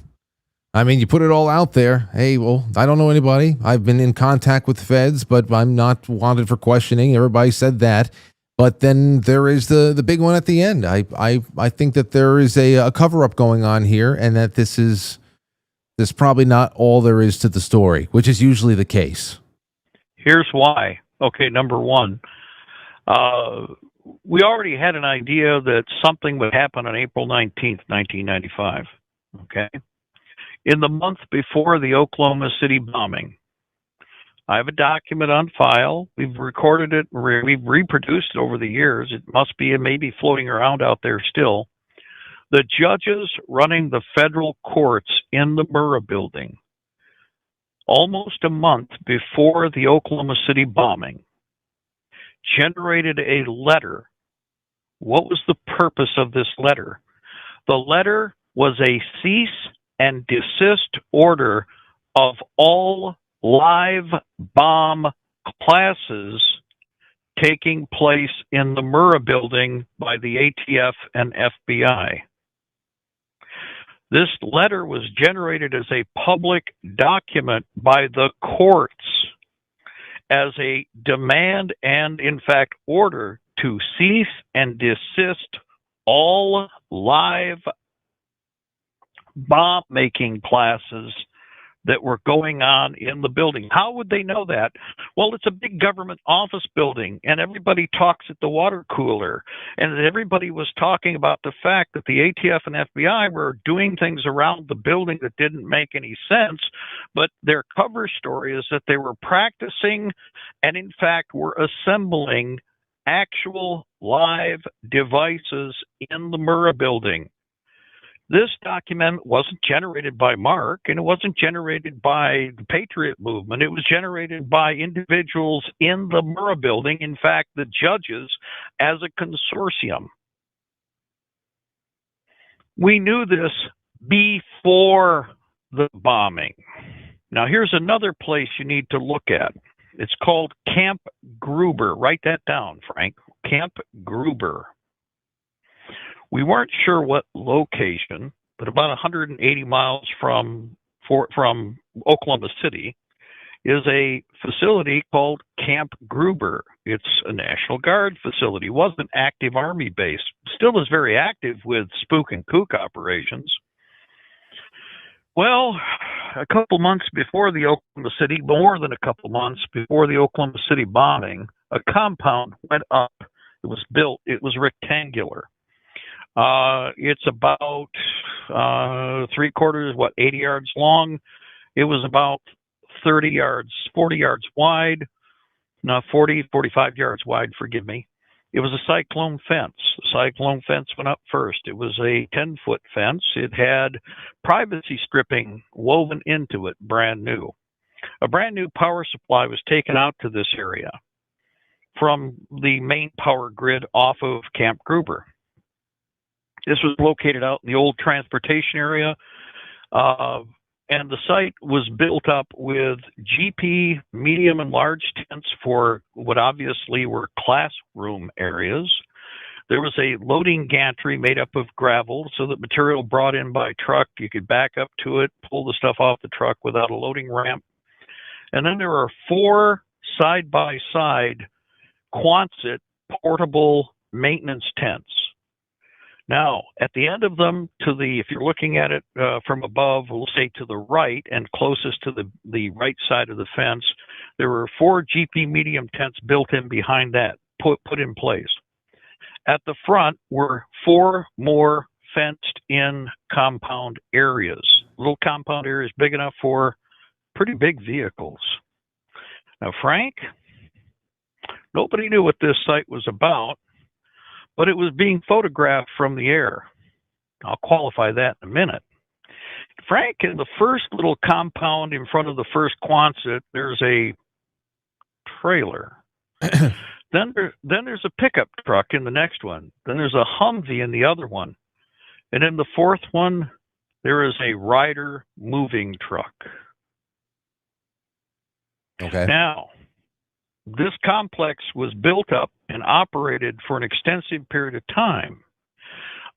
I mean, you put it all out there. Hey, well, I don't know anybody. I've been in contact with feds, but I'm not wanted for questioning. Everybody said that. But then there is the big one at the end. I think that there is a cover-up going on here, and that there's probably not all there is to the story, which is usually the case. Here's why. Okay, number one, we already had an idea that something would happen on April 19th, 1995. Okay? In the month before the Oklahoma City bombing, I have a document on file. We've recorded it. We've reproduced it over the years. It must be maybe floating around out there still. The judges running the federal courts in the Murrah building, almost a month before the Oklahoma City bombing, generated a letter. What was the purpose of this letter? The letter was a cease and desist order of all live bomb classes taking place in the Murrah building by the ATF and FBI. This letter was generated as a public document by the courts as a demand and, in fact, order to cease and desist all live bomb-making classes that were going on in the building. How would they know that? Well, it's a big government office building, and everybody talks at the water cooler, and everybody was talking about the fact that the ATF and FBI were doing things around the building that didn't make any sense, but their cover story is that they were practicing and, in fact, were assembling actual live devices in the Murrah building. This document wasn't generated by Mark, and it wasn't generated by the Patriot movement. It was generated by individuals in the Murrah building, in fact, the judges, as a consortium. We knew this before the bombing. Now, here's another place you need to look at. It's called Camp Gruber. Write that down, Frank. Camp Gruber. We weren't sure what location, but about 180 miles from Oklahoma City is a facility called Camp Gruber. It's a National Guard facility. It wasn't an active Army base. Still is very active with spook and kook operations. Well, a couple months before the Oklahoma City, more than a couple months before the Oklahoma City bombing, a compound went up. It was built. It was rectangular. It's about 80 yards long. It was about 40 yards wide. No, 45 yards wide, forgive me. It was a cyclone fence. The cyclone fence went up first. It was a 10-foot fence. It had privacy stripping woven into it, brand new. A brand new power supply was taken out to this area from the main power grid off of Camp Gruber. This was located out in the old transportation area, and the site was built up with GP medium and large tents for what obviously were classroom areas. There was a loading gantry made up of gravel so that material brought in by truck, you could back up to it, pull the stuff off the truck without a loading ramp. And then there are 4 side-by-side Quonset portable maintenance tents. Now, at the end of them, if you're looking at it from above, we'll say to the right and closest to the right side of the fence, there were 4 GP medium tents built in behind that, put in place. At the front were 4 more fenced-in compound areas, little compound areas big enough for pretty big vehicles. Now, Frank, nobody knew what this site was about, but it was being photographed from the air. I'll qualify that in a minute. Frank, in the first little compound in front of the first Quonset, there's a trailer. Then there's a pickup truck in the next one. Then there's a Humvee in the other one. And in the fourth one, there is a Ryder moving truck. Okay. Now, this complex was built up and operated for an extensive period of time.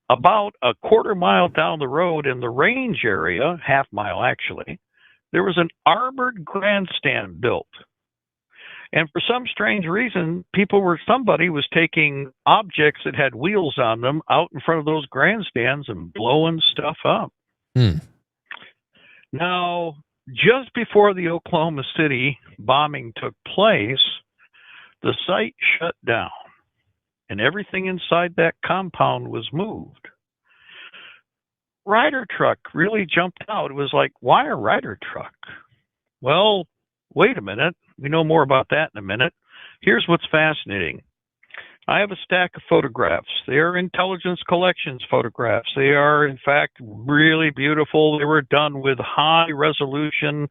About a quarter mile down the road in the range area, half mile actually, there was an armored grandstand built. And for some strange reason, somebody was taking objects that had wheels on them out in front of those grandstands and blowing stuff up. Now, just before the Oklahoma City bombing took place, the site shut down and everything inside that compound was moved. Ryder truck really jumped out. It was like, why a Ryder truck? Well, wait a minute. We know more about that in a minute. Here's what's fascinating. I have a stack of photographs. They are intelligence collections photographs. They are, in fact, really beautiful. They were done with high-resolution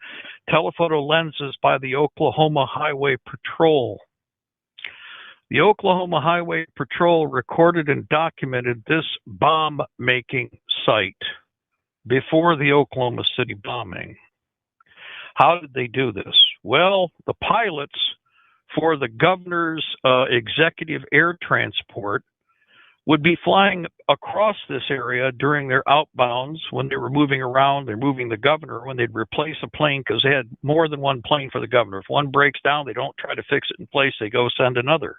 telephoto lenses by the Oklahoma Highway Patrol. The Oklahoma Highway Patrol recorded and documented this bomb-making site before the Oklahoma City bombing. How did they do this? Well, the pilots for the governor's executive air transport would be flying across this area during their outbounds when they were moving around. They're moving the governor when they'd replace a plane because they had more than one plane for the governor. If one breaks down, they don't try to fix it in place. They go send another.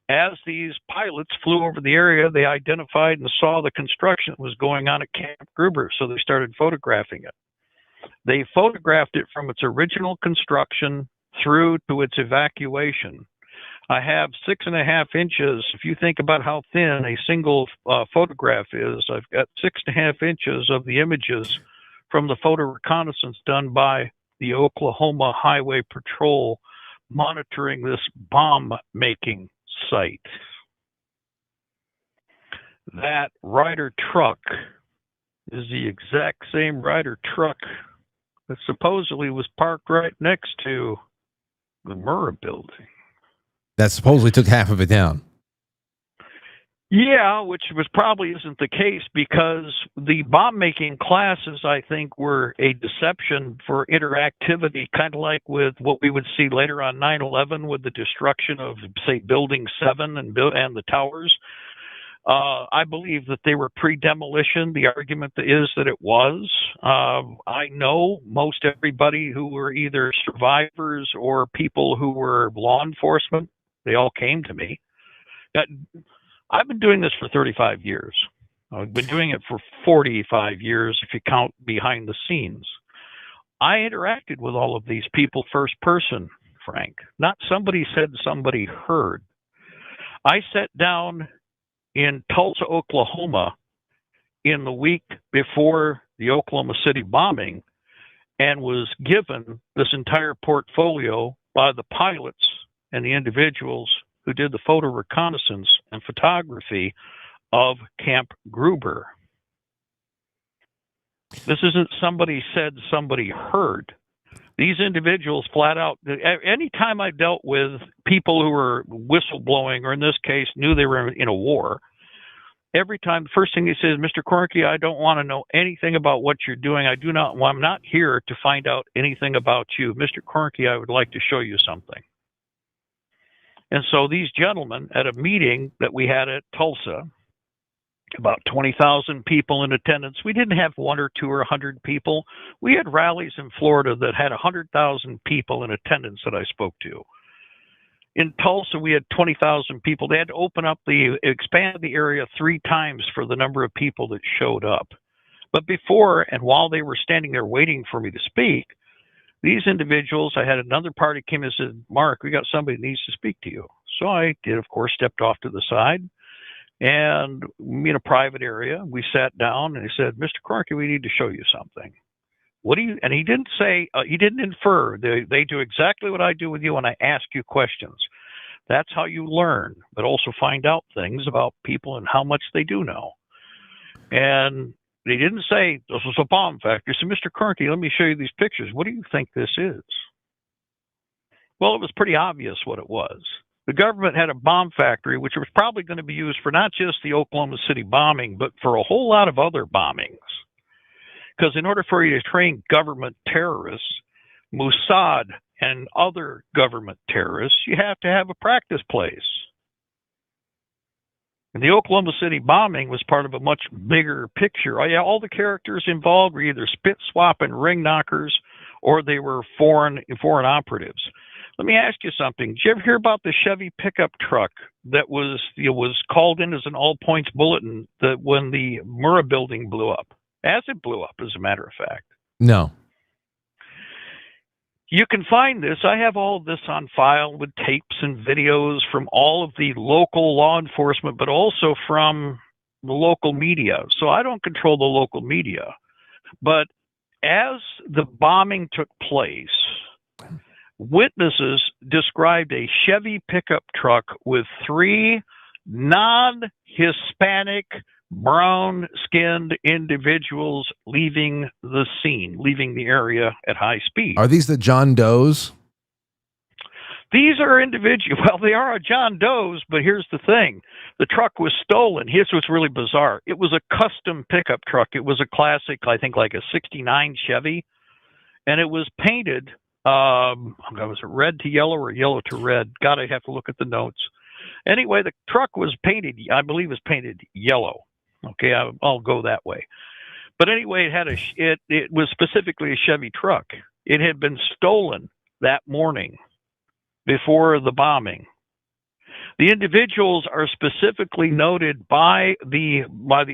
As these pilots flew over the area, they identified and saw the construction that was going on at Camp Gruber, so they started photographing it. They photographed it from its original construction through to its evacuation. I have 6.5 inches. If you think about how thin a single photograph is, I've got 6.5 inches of the images from the photo reconnaissance done by the Oklahoma Highway Patrol monitoring this bomb-making site. That Ryder truck is the exact same Ryder truck that supposedly was parked right next to the Murrah building. That supposedly took half of it down. Yeah, which probably isn't the case because the bomb-making classes, I think, were a deception for interactivity, kind of like with what we would see later on 9/11 with the destruction of, say, Building 7 and the towers. I believe that they were pre-demolition. The argument is that it was. I know most everybody who were either survivors or people who were law enforcement, they all came to me. I've been doing this for 35 years. I've been doing it for 45 years if you count behind the scenes. I interacted with all of these people first person, Frank. Not somebody said, somebody heard. I sat down in Tulsa, Oklahoma in the week before the Oklahoma City bombing and was given this entire portfolio by the pilots and the individuals who did the photo reconnaissance and photography of Camp Gruber. This isn't somebody said, somebody heard. These individuals flat out, anytime I dealt with people who were whistleblowing, or in this case, knew they were in a war, every time, the first thing he says, Mr. Koernke, I don't want to know anything about what you're doing. I'm not here to find out anything about you. Mr. Koernke, I would like to show you something. And so these gentlemen, at a meeting that we had at Tulsa, about 20,000 people in attendance. We didn't have 1 or 2 or 100 people. We had rallies in Florida that had 100,000 people in attendance that I spoke to. In Tulsa, we had 20,000 people. They had to expand the area 3 times for the number of people that showed up. But before and while they were standing there waiting for me to speak, these individuals, I had another party came and said, Mark, we got somebody that needs to speak to you. So I did, of course, stepped off to the side. And in a private area, we sat down and he said, Mr. Koernke, we need to show you something. What do you, and he didn't say, he didn't infer. They do exactly what I do with you when I ask you questions. That's how you learn, but also find out things about people and how much they do know. And he didn't say, this was a bomb factory. He said, Mr. Koernke, let me show you these pictures. What do you think this is? Well, it was pretty obvious what it was. The government had a bomb factory, which was probably going to be used for not just the Oklahoma City bombing, but for a whole lot of other bombings. Because in order for you to train government terrorists, Mossad and other government terrorists, you have to have a practice place. And the Oklahoma City bombing was part of a much bigger picture. All the characters involved were either spit swapping ring knockers or they were foreign operatives. Let me ask you something. Did you ever hear about the Chevy pickup truck that was called in as an all points bulletin that when the Murrah building blew up? As it blew up, as a matter of fact. No. You can find this. I have all of this on file with tapes and videos from all of the local law enforcement, but also from the local media. So I don't control the local media. But as the bombing took place, witnesses described a Chevy pickup truck with 3 non-Hispanic, brown-skinned individuals leaving the scene, leaving the area at high speed. Are these the John Does? These are individuals. Well, they are John Does, but here's the thing. The truck was stolen. Here's what's really bizarre. It was a custom pickup truck. It was a classic, I think like a 69 Chevy, and it was painted, was it red to yellow or yellow to red? God, I have to look at the notes. Anyway, the truck was painted, I believe it was painted yellow. Okay, I'll go that way. But anyway, it was specifically a Chevy truck. It had been stolen that morning before the bombing. The individuals are specifically noted by the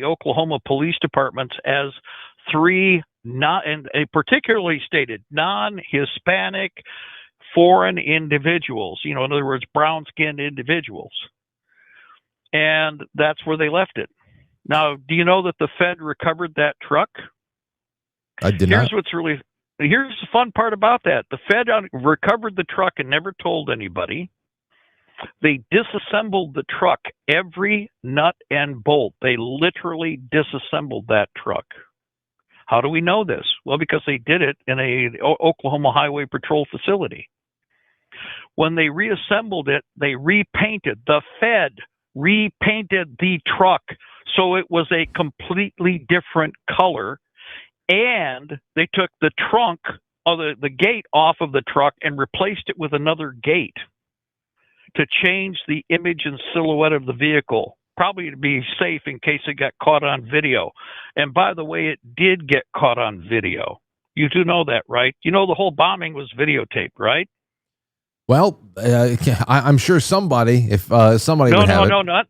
Oklahoma Police Department as 3 and particularly stated non-Hispanic foreign individuals. In other words, brown-skinned individuals. And that's where they left it. Now, do you know that the Fed recovered that truck? I did not. Here's the fun part about that. The Fed recovered the truck and never told anybody. They disassembled the truck, every nut and bolt. They literally disassembled that truck. How do we know this? Well, because they did it in a Oklahoma Highway Patrol facility. When they reassembled it, they repainted. The Fed repainted the truck so it was a completely different color, and they took the trunk or the gate off of the truck and replaced it with another gate to change the image and silhouette of the vehicle, probably to be safe in case it got caught on video. And by the way, it did get caught on video. You do know that, right? You know the whole bombing was videotaped, right? Well, I'm sure somebody, if somebody would have it. No, not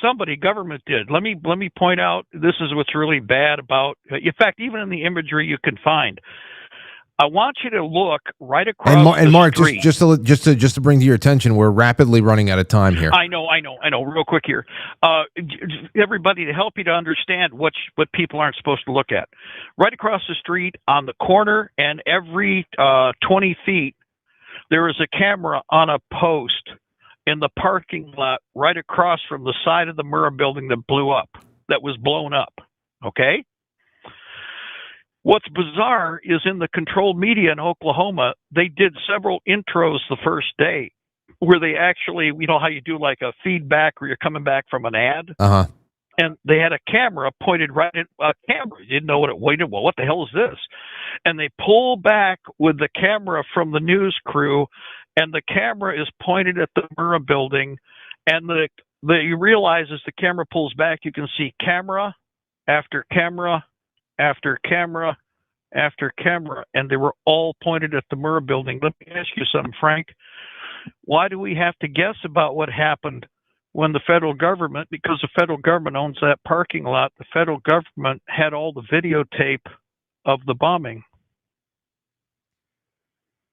somebody. Government did. Let me point out. This is what's really bad about. In fact, even in the imagery you can find. I want you to look right across and Mark, the street. just to bring to your attention, we're rapidly running out of time here. I know. Real quick here, everybody, to help you to understand what people aren't supposed to look at. Right across the street, on the corner, and every 20 feet. There is a camera on a post in the parking lot right across from the side of the Murrah building that was blown up. Okay? What's bizarre is in the controlled media in Oklahoma, they did several intros the first day where they actually, how you do like a feedback where you're coming back from an ad? Uh-huh. And they had a camera pointed right at a camera. You didn't know what it waited. Well, what the hell is this? And they pull back with the camera from the news crew, and the camera is pointed at the Murrah building, and you realize as the camera pulls back, you can see camera after camera after camera after camera, and they were all pointed at the Murrah building. Let me ask you something, Frank. Why do we have to guess about what happened when the federal government, because the federal government owns that parking lot, the federal government had all the videotape of the bombing?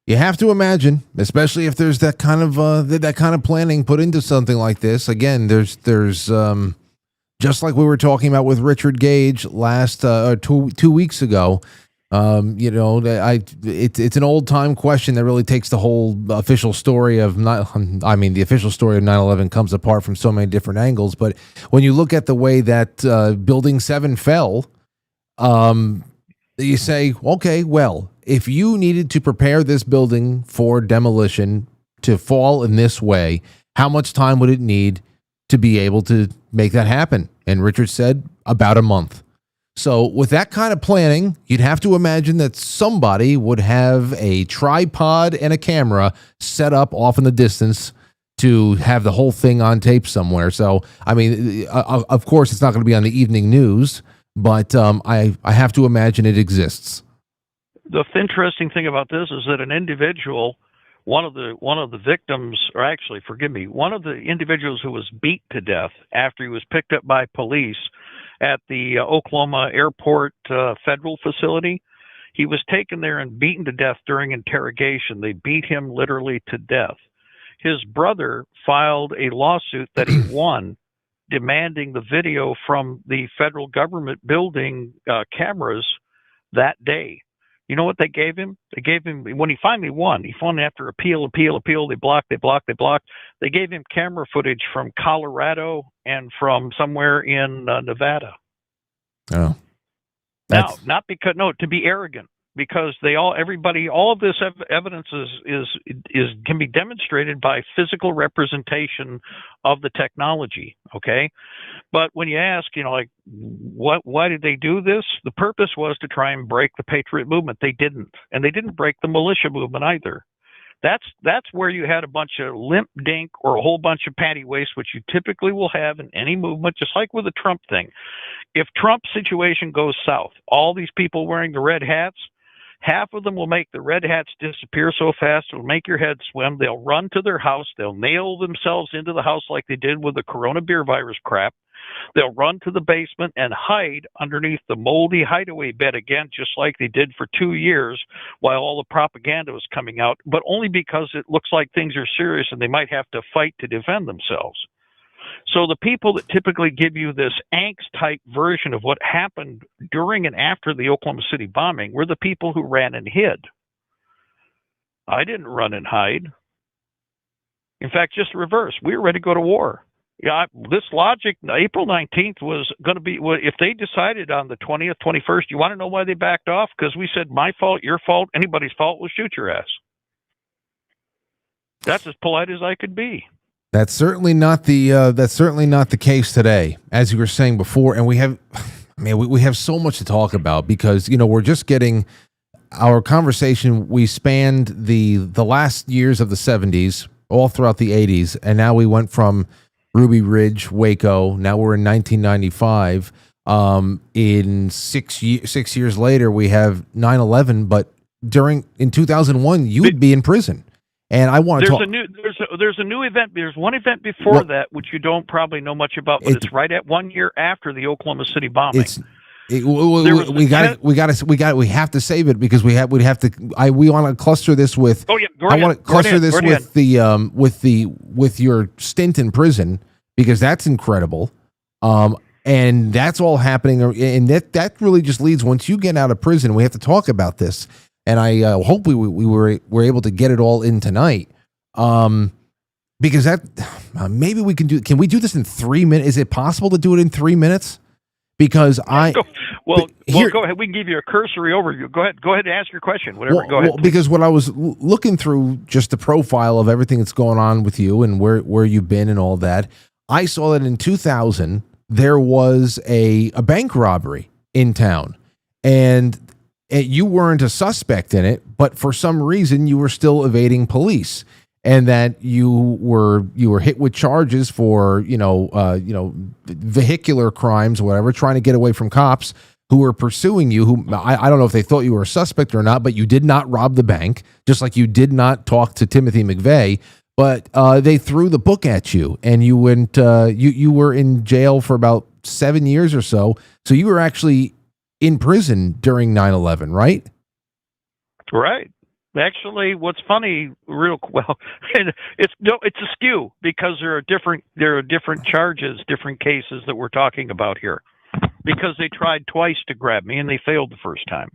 You have to imagine, especially if there's that kind of planning put into something like this. Again, there's just like we were talking about with Richard Gage last 2 weeks ago. It's an old time question that really takes the whole official story of the official story of 9/11 comes apart from so many different angles. But when you look at the way that Building 7 fell, you say, okay, well, if you needed to prepare this building for demolition to fall in this way, how much time would it need to be able to make that happen? And Richard said about a month. So with that kind of planning, you'd have to imagine that somebody would have a tripod and a camera set up off in the distance to have the whole thing on tape somewhere. So, I mean, of course, it's not going to be on the evening news, but I have to imagine it exists. The interesting thing about this is that an individual, one of the victims, or actually, forgive me, one of the individuals who was beat to death after he was picked up by police at the Oklahoma Airport federal facility, he was taken there and beaten to death during interrogation. They beat him literally to death. His brother filed a lawsuit that he won, demanding the video from the federal government building cameras that day. You know what they gave him? They gave him, when he finally won after appeal, they blocked. They gave him camera footage from Colorado and from somewhere in Nevada. Oh. Now, to be arrogant, because all of this evidence can be demonstrated by physical representation of the technology. Okay, but when you ask, why did they do this? The purpose was to try and break the Patriot movement. They didn't, and they didn't break the militia movement either. That's where you had a bunch of limp dink or a whole bunch of panty waste, which you typically will have in any movement, just like with the Trump thing. If Trump's situation goes south, all these people wearing the red hats, half of them will make the red hats disappear so fast it'll make your head swim. They'll run to their house. They'll nail themselves into the house like they did with the corona beer virus crap. They'll run to the basement and hide underneath the moldy hideaway bed again, just like they did for 2 years while all the propaganda was coming out, but only because it looks like things are serious and they might have to fight to defend themselves. So the people that typically give you this angst-type version of what happened during and after the Oklahoma City bombing were the people who ran and hid. I didn't run and hide. In fact, just the reverse. We were ready to go to war. Yeah, this logic, April 19th was going to be, if they decided on the 20th, 21st, you want to know why they backed off? Because we said, my fault, your fault, anybody's fault, we'll shoot your ass. That's as polite as I could be. That's certainly not the case today, as you were saying before. And we have so much to talk about because, we're just getting our conversation. We spanned the last years of the 70s, all throughout the 80s. And now we went from Ruby Ridge, Waco. Now we're in 1995. In 6 years later, we have 9/11. But in 2001, you would be in prison. And I want to talk. There's a new event. There's one event before that which you don't probably know much about, but it's right at 1 year after the Oklahoma City bombing. We have to save it because we want to cluster this with. Oh yeah, I want to cluster this with your stint in prison because that's incredible, and that's all happening, and that really just leads once you get out of prison. We have to talk about this. And I hope we were able to get it all in tonight, because that maybe we can do. Can we do this in 3 minutes? Is it possible to do it in 3 minutes? Because go ahead. We can give you a cursory overview. Go ahead and ask your question. Go ahead. Well, because when I was looking through just the profile of everything that's going on with you and where you've been and all that, I saw that in 2000 there was a bank robbery in town, and you weren't a suspect in it, but for some reason you were still evading police. and that you were hit with charges for vehicular crimes, or whatever, trying to get away from cops who were pursuing you. Who I don't know if they thought you were a suspect or not, but you did not rob the bank, just like you did not talk to Timothy McVeigh. But they threw the book at you, and you went. You were in jail for about 7 years or so. So you were actually in prison during 9/11, right? Right. Actually, what's funny, it's a skew because there are different charges, different cases that we're talking about here. Because they tried twice to grab me and they failed the first time.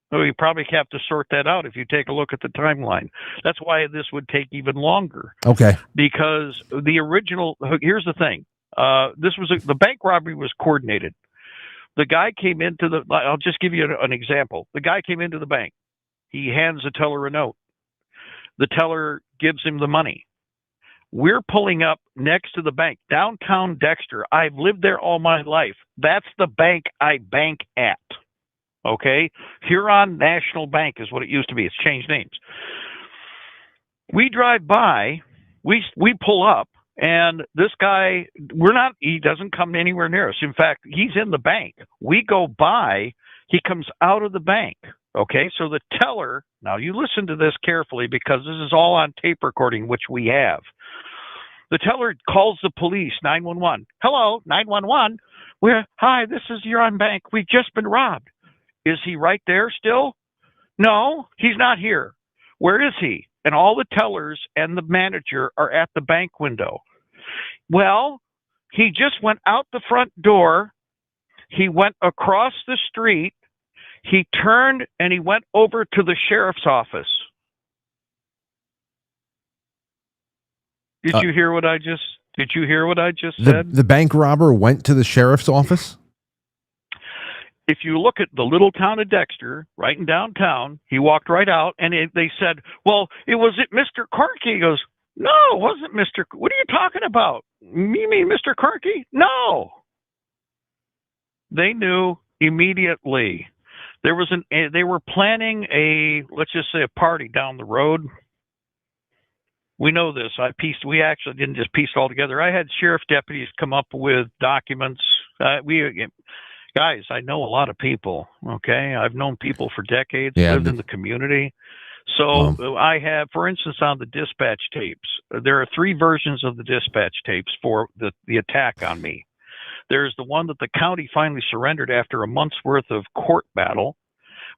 So you probably have to sort that out if you take a look at the timeline. That's why this would take even longer. Okay. Because the original, here's the thing. The bank robbery was coordinated. The guy came into I'll just give you an example. The guy came into the bank. He hands the teller a note. The teller gives him the money. We're pulling up next to the bank, downtown Dexter. I've lived there all my life. That's the bank I bank at. Okay? Huron National Bank is what it used to be. It's changed names. We drive by, we pull up, and this guy, he doesn't come anywhere near us. In fact, he's in the bank. We go by, he comes out of the bank. Okay, so the teller, now you listen to this carefully because this is all on tape recording, which we have. The teller calls the police, 911. Hello, 911. Hi, this is Huron Bank. We've just been robbed. Is he right there still? No, he's not here. Where is he? And all the tellers and the manager are at the bank window. Well, he just went out the front door. He went across the street. He turned and he went over to the sheriff's office. Did you hear what I just said? The bank robber went to the sheriff's office? If you look at the little town of Dexter, right in downtown, he walked right out, and they said, well, was it Mr. Koernke? He goes, no, it wasn't Mr. What are you talking about? You mean Mr. Koernke? No. They knew immediately. They were planning let's just say a party down the road. We know this. We actually didn't just piece it all together. I had sheriff deputies come up with documents. Guys, I know a lot of people. Okay, I've known people for decades. Lived in the community. So I have, for instance, on the dispatch tapes, there are 3 versions of the dispatch tapes for the attack on me. There's the one that the county finally surrendered after a month's worth of court battle.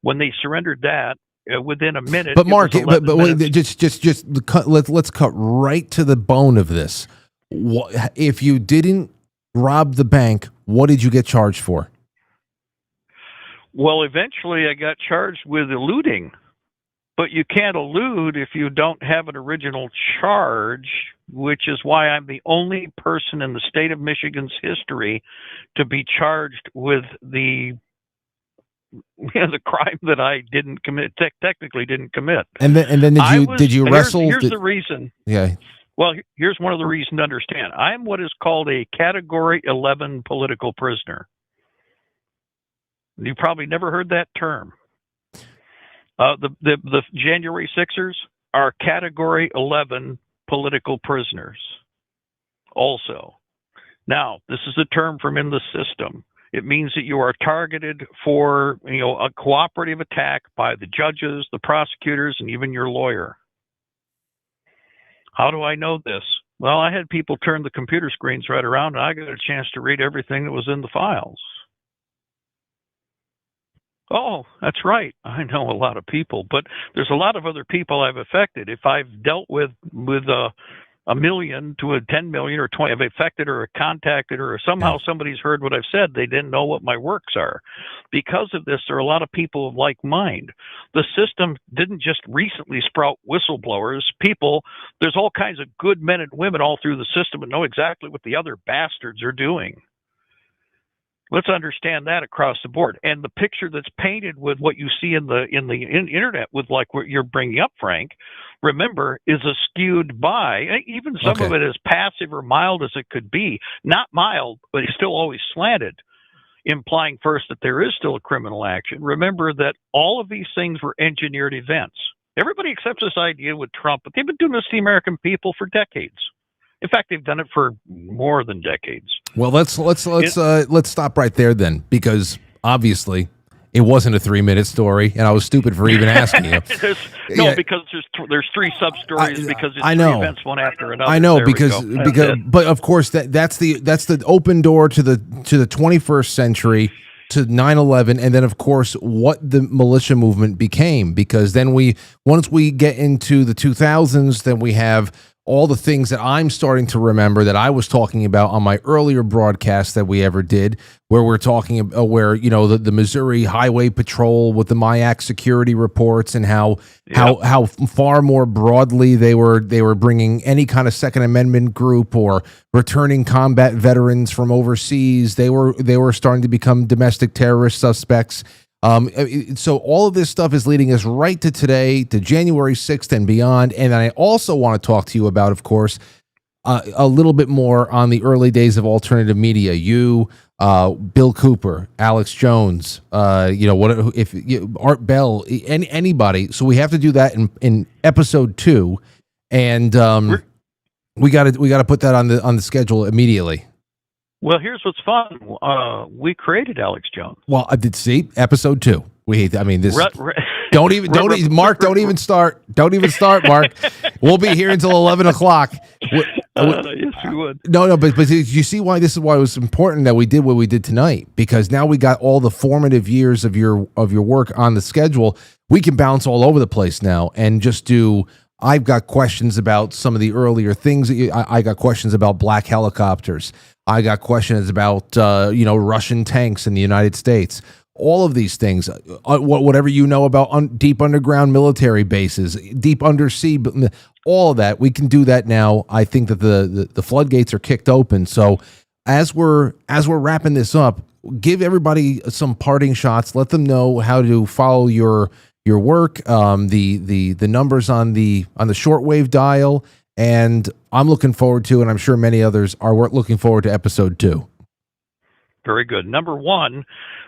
When they surrendered that, within a minute. But Mark, let's cut right to the bone of this. If you didn't rob the bank, what did you get charged for? Well, eventually I got charged with eluding. But you can't elude if you don't have an original charge, which is why I'm the only person in the state of Michigan's history to be charged with the crime that I didn't commit, technically didn't commit. And then did you wrestle? Here's the reason. Yeah. Well, here's one of the reasons to understand. I'm what is called a Category 11 political prisoner. You probably never heard that term. The January 6ers are Category 11 political prisoners also. Now, this is a term from in the system. It means that you are targeted for, a cooperative attack by the judges, the prosecutors, and even your lawyer. How do I know this? Well, I had people turn the computer screens right around, and I got a chance to read everything that was in the files. Oh, that's right. I know a lot of people, but there's a lot of other people I've affected. If I've dealt with a million to a 10 million or 20, I've affected or contacted or somehow somebody's heard what I've said, they didn't know what my works are. Because of this, there are a lot of people of like mind. The system didn't just recently sprout whistleblowers. There's all kinds of good men and women all through the system and know exactly what the other bastards are doing. Let's understand that across the board. And the picture that's painted with what you see in the internet with like what you're bringing up, Frank, remember, is skewed by, even some of it as passive or mild as it could be. Not mild, but it's still always slanted, implying first that there is still a criminal action. Remember that all of these things were engineered events. Everybody accepts this idea with Trump, but they've been doing this to the American people for decades. In fact, they've done it for more than decades. Well, let's stop right there then, because obviously it wasn't a 3-minute story, and I was stupid for even asking you. Because there's 3 sub stories because it's 3 events one after another. I know because but of course that's the open door to the 21st century, to 9/11, and then of course what the militia movement became, because then once we get into the 2000s, then we have all the things that I'm starting to remember that I was talking about on my earlier broadcast that we ever did, where we're talking about the Missouri Highway Patrol with the MIAC security reports, and how far more broadly they were bringing any kind of Second Amendment group or returning combat veterans from overseas. They were starting to become domestic terrorist suspects. So all of this stuff is leading us right to today, to January 6th and beyond. And I also want to talk to you about, of course, a little bit more on the early days of alternative media. You, Bill Cooper, Alex Jones, Art Bell, anybody. So we have to do that in episode 2, and we got to put that on the schedule immediately. Well, here's what's fun. We created Alex Jones. Well, I did see episode 2. Don't even start. Don't even start, Mark. We'll be here until 11 o'clock. Yes, we would. No, but you see why this is why it was important that we did what we did tonight, because now we got all the formative years of your work on the schedule. We can bounce all over the place now and just do. I've got questions about some of the earlier things. I got questions about black helicopters. I got questions about Russian tanks in the United States. All of these things, whatever you know about deep underground military bases, deep undersea, all of that, we can do that now. I think that the floodgates are kicked open. So as we're wrapping this up, give everybody some parting shots. Let them know how to follow your work, the numbers on the shortwave dial. And I'm looking forward to, and I'm sure many others are looking forward to episode 2. Very good. Number 1,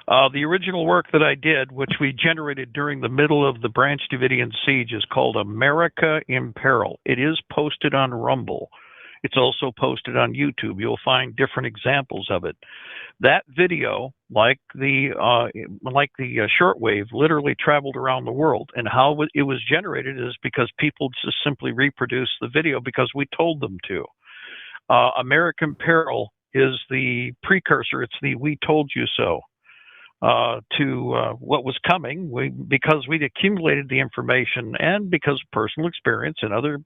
the original work that I did, which we generated during the middle of the Branch Davidian siege, is called America in Peril. It is posted on Rumble. It's also posted on YouTube. You'll find different examples of it. That video, like the shortwave, literally traveled around the world. And how it was generated is because people just simply reproduced the video because we told them to. American Peril is the precursor. It's the "we told you so" to what was coming. Because we'd accumulated the information, and because of personal experience and other.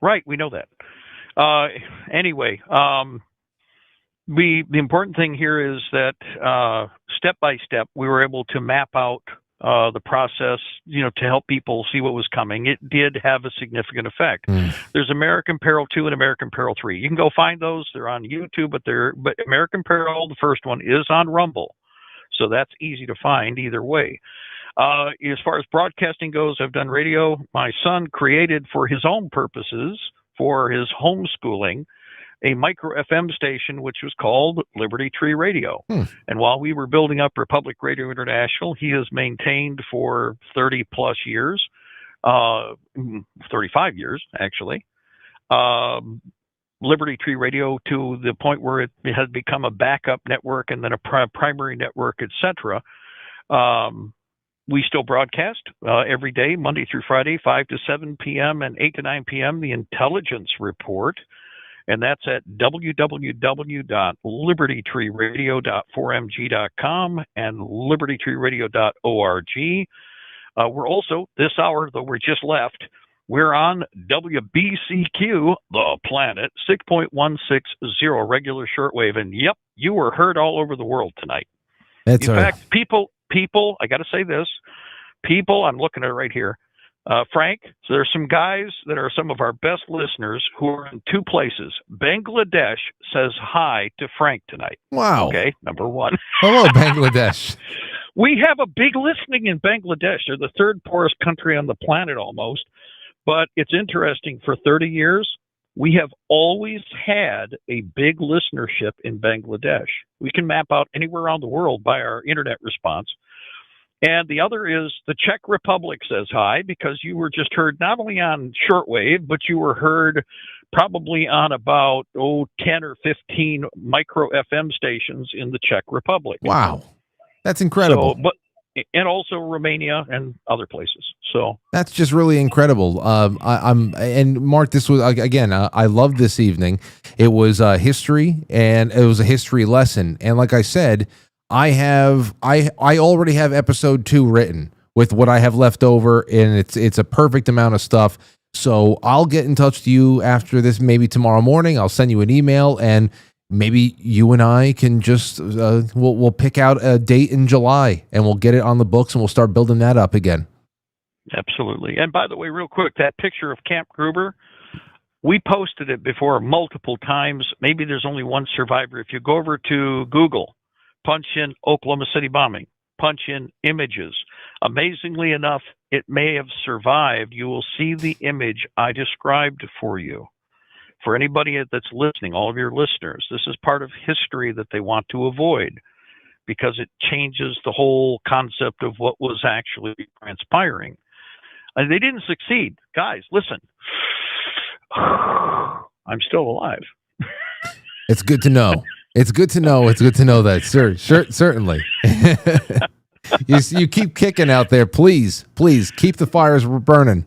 Right, we know that. Anyway, the important thing here is that step by step we were able to map out the process, to help people see what was coming. It did have a significant effect. There's American Peril 2 and American Peril 3. You can go find those. They're on YouTube, but American Peril, the first one, is on Rumble, so that's easy to find either way. As far as broadcasting goes, I've done radio. My son created, for his own purposes, for his homeschooling, a micro FM station, which was called Liberty Tree Radio. And while we were building up Republic Radio International, he has maintained for 30 plus years, 35 years, actually, Liberty Tree Radio, to the point where it has become a backup network and then a primary network, etc. We still broadcast every day, Monday through Friday, 5 to 7 p.m. and 8 to 9 p.m., the Intelligence Report. And that's at www.libertytreeradio.4mg.com and libertytreeradio.org. We're also, this hour, though we're just left, we're on WBCQ, The Planet, 6.160 regular shortwave. And yep, you were heard all over the world tonight. In fact, people, I got to say this, I'm looking at it right here. Frank, so there's some guys that are some of our best listeners who are in 2 places. Bangladesh says hi to Frank tonight. Wow. Okay, number 1. Hello, Bangladesh. We have a big listening in Bangladesh. They're the 3rd poorest country on the planet almost. But it's interesting, for 30 years, we have always had a big listenership in Bangladesh. We can map out anywhere around the world by our internet response. And the other is the Czech Republic says hi, because you were just heard not only on shortwave, but you were heard probably on about 10 or 15 micro FM stations in the Czech Republic. Wow, that's incredible. And also Romania and other places. So that's just really incredible. And Mark, this was again. I love this evening. It was history, and it was a history lesson. And like I said, I already have episode 2 written with what I have left over, and it's a perfect amount of stuff. So I'll get in touch with you after this, maybe tomorrow morning. I'll send you an email, and maybe you and I can just we'll pick out a date in July, and we'll get it on the books, and we'll start building that up again. Absolutely. And by the way, real quick, that picture of Camp Gruber, we posted it before multiple times. Maybe there's only one survivor. If you go over to Google, punch in Oklahoma City bombing, punch in images. Amazingly enough, it may have survived. You will see the image I described for you. For anybody that's listening, all of your listeners, this is part of history that they want to avoid, because it changes the whole concept of what was actually transpiring. And they didn't succeed. Guys, listen. I'm still alive. It's good to know. It's good to know. It's good to know that, sir. Certainly. You keep kicking out there. Please keep the fires burning.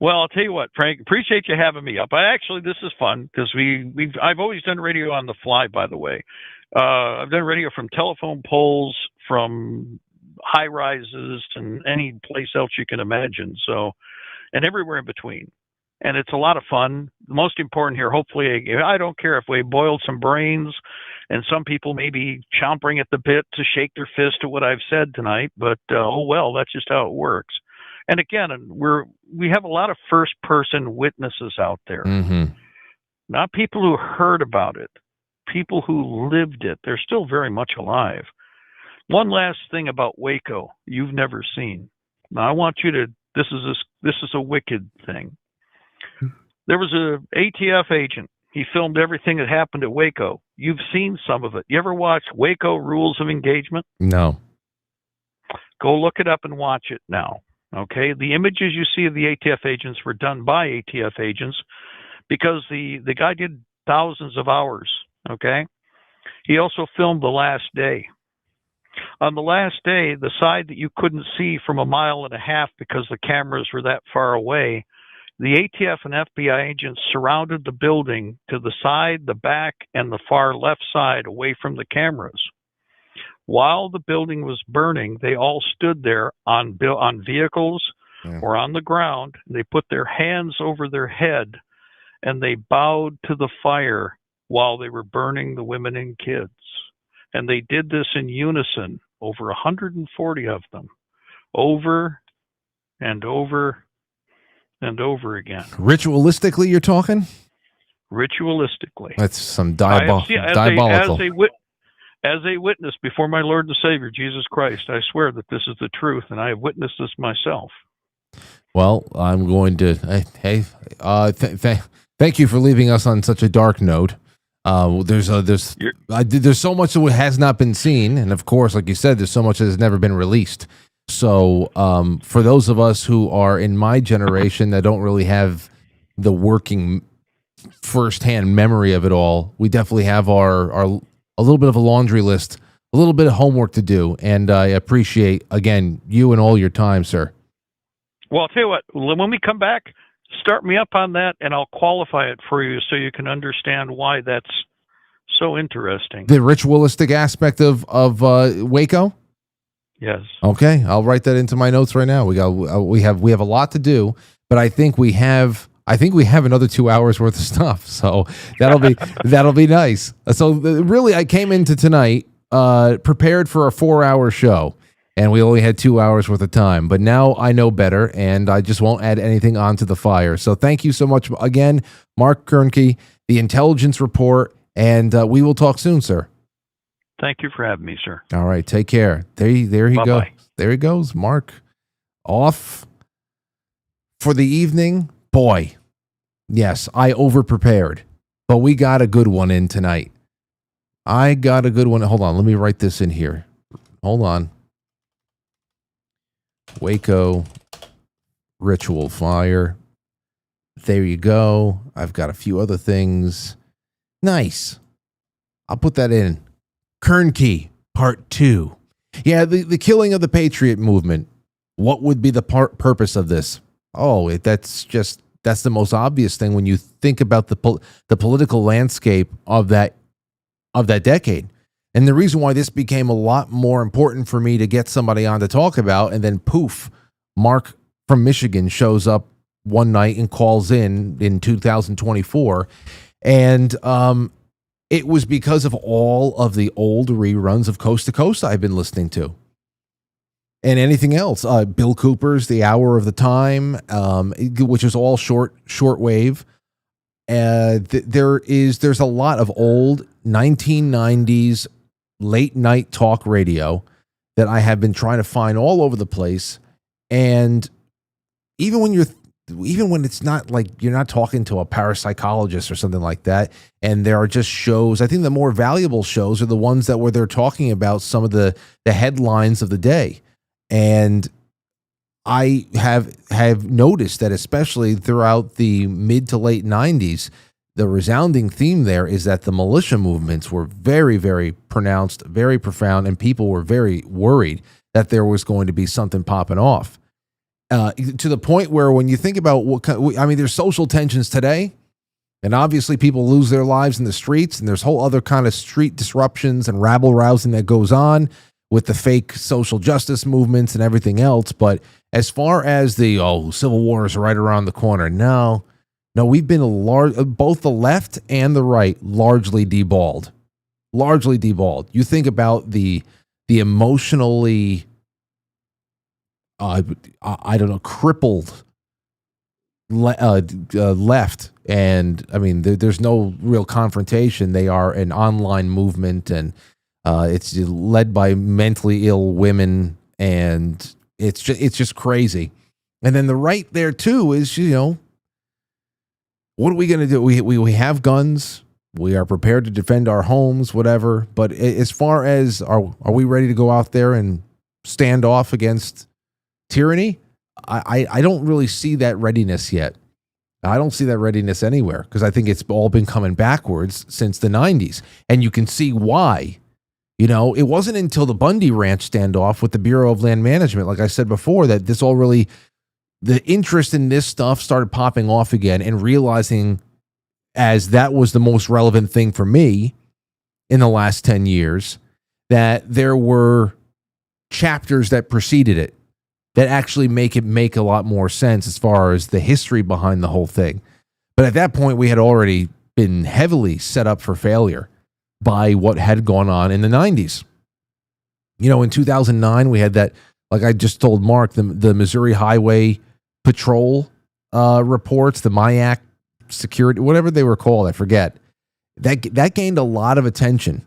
Well, I'll tell you what, Frank, appreciate you having me up. This is fun, because I've always done radio on the fly, by the way. I've done radio from telephone poles, from high rises, and any place else you can imagine. So, and everywhere in between. And it's a lot of fun. The most important here, hopefully, I don't care if we boiled some brains, and some people may be chomping at the bit to shake their fist at what I've said tonight, but oh well, that's just how it works. And again, we have a lot of first-person witnesses out there. Mm-hmm. Not people who heard about it, people who lived it. They're still very much alive. One last thing about Waco you've never seen. Now, I want you to. This is a wicked thing. There was a ATF agent. He filmed everything that happened at Waco. You've seen some of it. You ever watch Waco Rules of Engagement? No. Go look it up and watch it now. Okay, the images you see of the ATF agents were done by ATF agents, because the guy did thousands of hours. Okay, he also filmed the last day. On the last day, the side that you couldn't see from a mile and a half because the cameras were that far away, the ATF and FBI agents surrounded the building to the side, the back, and the far left side away from the cameras. While the building was burning, they all stood there on vehicles or on the ground. They put their hands over their head, and they bowed to the fire while they were burning the women and kids. And they did this in unison, over 140 of them, over and over and over again. Ritualistically, you're talking? Ritualistically. That's some diabolical. As a witness before my Lord and Savior, Jesus Christ, I swear that this is the truth, and I have witnessed this myself. Well, I'm going to. Thank you for leaving us on such a dark note. There's so much that has not been seen, and of course, like you said, there's so much that has never been released. So, for those of us who are in my generation that don't really have the working firsthand memory of it all, we definitely have our a little bit of a laundry list, a little bit of homework to do, and I appreciate, again, you and all your time, sir. Well, I'll tell you what, when we come back, start me up on that, and I'll qualify it for you so you can understand why that's so interesting. The ritualistic aspect of Waco? Yes. Okay, I'll write that into my notes right now. We have a lot to do, but I think we have another 2 hours worth of stuff, so that'll be nice. So really, I came into tonight prepared for a 4-hour show, and we only had 2 hours worth of time. But now I know better, and I just won't add anything onto the fire. So thank you so much again, Mark Koernke, the Intelligence Report, and we will talk soon, sir. Thank you for having me, sir. All right, take care. There he goes. There he goes, Mark. Off for the evening. Boy, yes, I over-prepared, but we got a good one in tonight. I got a good one. Hold on, let me write this in here. Hold on. Waco ritual fire. There you go. I've got a few other things. Nice. I'll put that in. Koernke, part 2. Yeah, the killing of the Patriot movement. What would be the purpose of this? Oh, that's the most obvious thing when you think about the political landscape of that decade. And the reason why this became a lot more important for me to get somebody on to talk about, and then poof, Mark from Michigan shows up one night and calls in 2024. And it was because of all of the old reruns of Coast to Coast I've been listening to. And anything else. Bill Cooper's The Hour of the Time, which is all shortwave. There's a lot of old 1990s late night talk radio that I have been trying to find all over the place. And even when it's not like you're not talking to a parapsychologist or something like that, and there are just shows, I think the more valuable shows are the ones where they're talking about some of the headlines of the day. And I have noticed that especially throughout the mid to late 90s, the resounding theme there is that the militia movements were very, very pronounced, very profound, and people were very worried that there was going to be something popping off. To the point where when you think about there's social tensions today, and obviously people lose their lives in the streets, and there's whole other kind of street disruptions and rabble rousing that goes on with the fake social justice movements and everything else. But as far as the civil war is right around the corner, no, we've been both the left and the right largely deballed. You think about the emotionally crippled left, and I mean there's no real confrontation. They are an online movement, and it's led by mentally ill women, and it's just crazy. And then the right there too is, what are we going to do? We have guns. We are prepared to defend our homes, whatever. But as far as are we ready to go out there and stand off against tyranny? I don't really see that readiness yet. I don't see that readiness anywhere, because I think it's all been coming backwards since the 90s. And you can see why. It wasn't until the Bundy Ranch standoff with the Bureau of Land Management, like I said before, that the interest in this stuff started popping off again, and realizing, as that was the most relevant thing for me in the last 10 years, that there were chapters that preceded it that actually make a lot more sense as far as the history behind the whole thing. But at that point, we had already been heavily set up for failure by what had gone on in the 90s. In 2009, we had that, like I just told Mark, the Missouri Highway Patrol reports, the MIAC security, whatever they were called, I forget. That gained a lot of attention.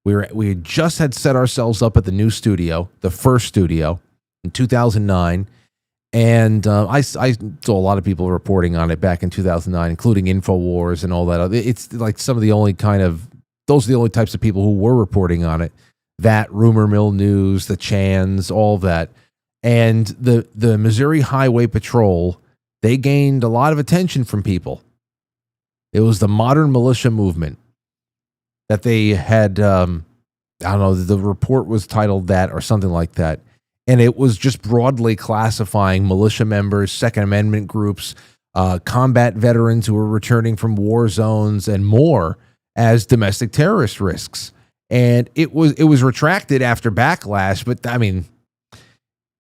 We had just had set ourselves up at the new studio, the first studio, in 2009, and I saw a lot of people reporting on it back in 2009, including InfoWars and all that. It's like some of the only those are the only types of people who were reporting on it. That Rumor Mill News, the Chans, all that. And the Missouri Highway Patrol, they gained a lot of attention from people. It was the modern militia movement that they had, the report was titled that or something like that. And it was just broadly classifying militia members, Second Amendment groups, combat veterans who were returning from war zones, and more as domestic terrorist risks. And it was retracted after backlash, but I mean,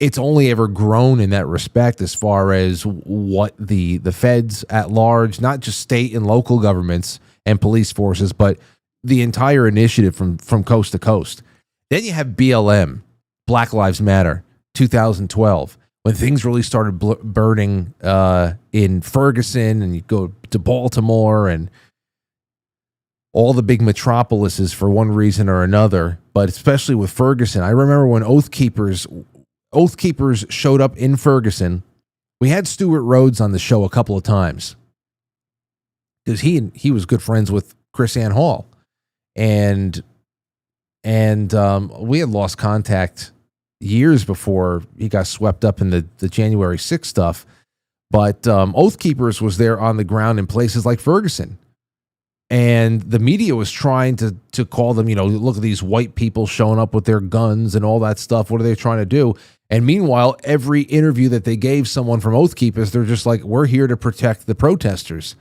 it's only ever grown in that respect as far as what the feds at large, not just state and local governments and police forces, but the entire initiative from coast to coast. Then you have BLM, Black Lives Matter, 2012, when things really started burning in Ferguson, and you go to Baltimore and all the big metropolises for one reason or another, but especially with Ferguson. I remember when Oath Keepers showed up in Ferguson. We had Stuart Rhodes on the show a couple of times because he was good friends with Chris Ann Hall, and we had lost contact years before he got swept up in the January 6th stuff. But Oath Keepers was there on the ground in places like Ferguson. And the media was trying to call them, look at these white people showing up with their guns and all that stuff. What are they trying to do? And meanwhile, every interview that they gave someone from Oath Keepers, they're just like, we're here to protect the protesters.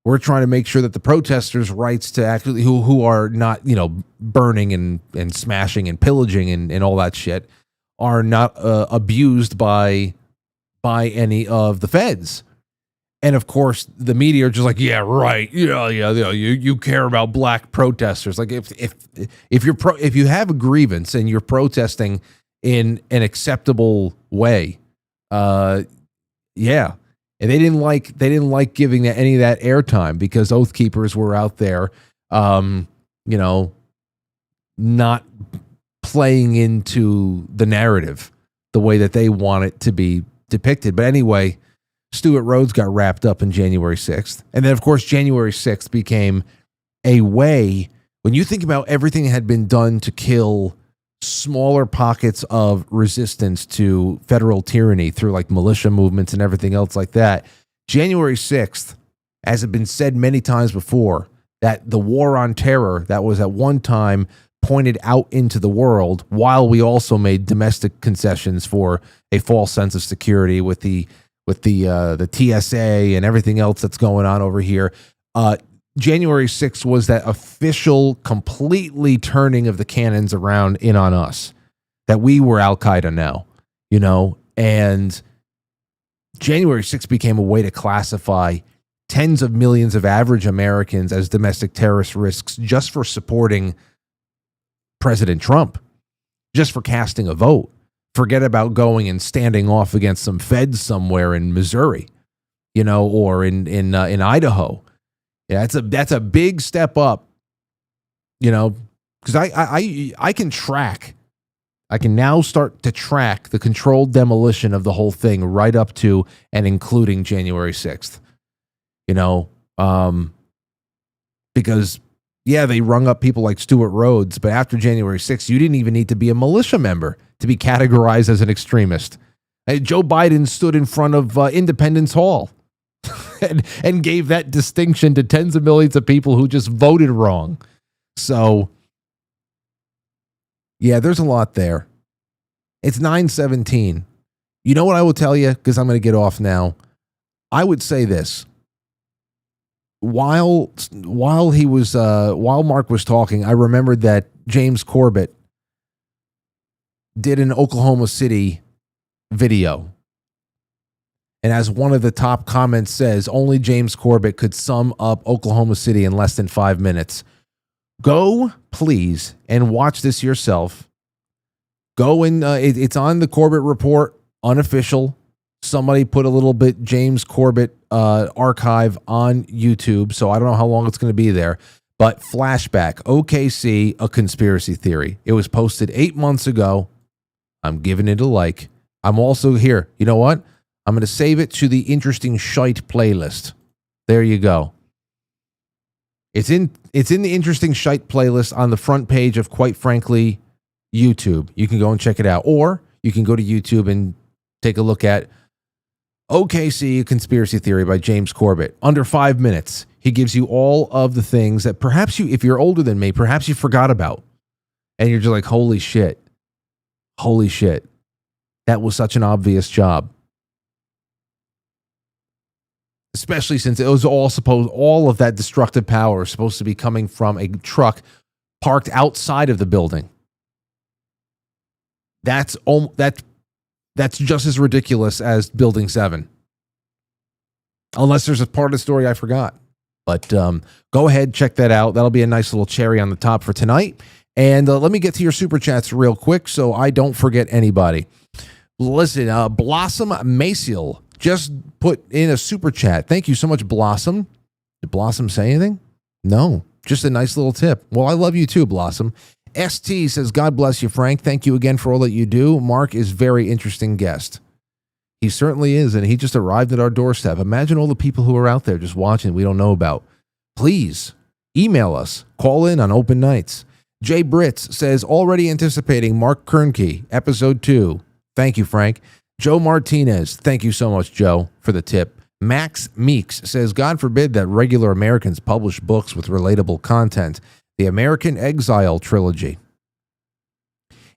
We're trying to make sure that the protesters' rights to actually who are not, burning and smashing and pillaging and all that shit are not abused by any of the feds. And of course, the media are just like, yeah, right, yeah. You care about black protesters. Like if you have a grievance and you're protesting in an acceptable way, yeah. And they didn't like giving any of that airtime because Oath Keepers were out there, not playing into the narrative the way that they want it to be depicted. But anyway, Stewart Rhodes got wrapped up in January 6th. And then, of course, January 6th became a way, when you think about everything that had been done to kill smaller pockets of resistance to federal tyranny through like militia movements and everything else like that, January 6th, as had been said many times before, that the war on terror that was at one time pointed out into the world, while we also made domestic concessions for a false sense of security with the TSA and everything else that's going on over here. January 6th was that official, completely turning of the cannons around in on us, that we were Al-Qaeda now, and January 6th became a way to classify tens of millions of average Americans as domestic terrorist risks just for supporting President Trump, just for casting a vote. Forget about going and standing off against some feds somewhere in Missouri, or in Idaho. Yeah, that's a big step up, because I can track. I can now start to track the controlled demolition of the whole thing right up to and including January 6th. Because yeah, they rung up people like Stewart Rhodes, but after January 6th, you didn't even need to be a militia member to be categorized as an extremist. Joe Biden stood in front of Independence Hall and gave that distinction to tens of millions of people who just voted wrong. So, yeah, there's a lot there. It's 9:17. You know what I will tell you? Because I'm going to get off now. I would say this. While Mark was talking, I remembered that James Corbett did an Oklahoma City video. And as one of the top comments says, only James Corbett could sum up Oklahoma City in less than 5 minutes. Go, please, and watch this yourself. Go and it's on the Corbett Report, unofficial. Somebody put a little bit James Corbett archive on YouTube, so I don't know how long it's going to be there. But flashback, OKC, a conspiracy theory. It was posted 8 months ago. I'm giving it a like. I'm also here. You know what? I'm going to save it to the interesting shite playlist. There you go. It's in the interesting shite playlist on the front page of Quite Frankly YouTube. You can go and check it out. Or you can go to YouTube and take a look at OKC, a conspiracy theory by James Corbett. Under 5 minutes, he gives you all of the things that perhaps if you're older than me, perhaps you forgot about. And you're just like, holy shit. Holy shit. That was such an obvious job. Especially since it was all of that destructive power was supposed to be coming from a truck parked outside of the building. That's just as ridiculous as Building 7. Unless there's a part of the story I forgot. But go ahead, check that out. That'll be a nice little cherry on the top for tonight. And let me get to your super chats real quick so I don't forget anybody. Listen, Blossom Maciel just put in a super chat. Thank you so much, Blossom. Did Blossom say anything? No, just a nice little tip. Well, I love you too, Blossom. ST says, God bless you, Frank. Thank you again for all that you do. Mark is very interesting guest. He certainly is, and he just arrived at our doorstep. Imagine all the people who are out there just watching we don't know about. Please email us. Call in on open nights. Jay Britz says, already anticipating Mark Koernke, episode 2. Thank you, Frank. Joe Martinez, thank you so much, Joe, for the tip. Max Meeks says, God forbid that regular Americans publish books with relatable content. The American Exile trilogy.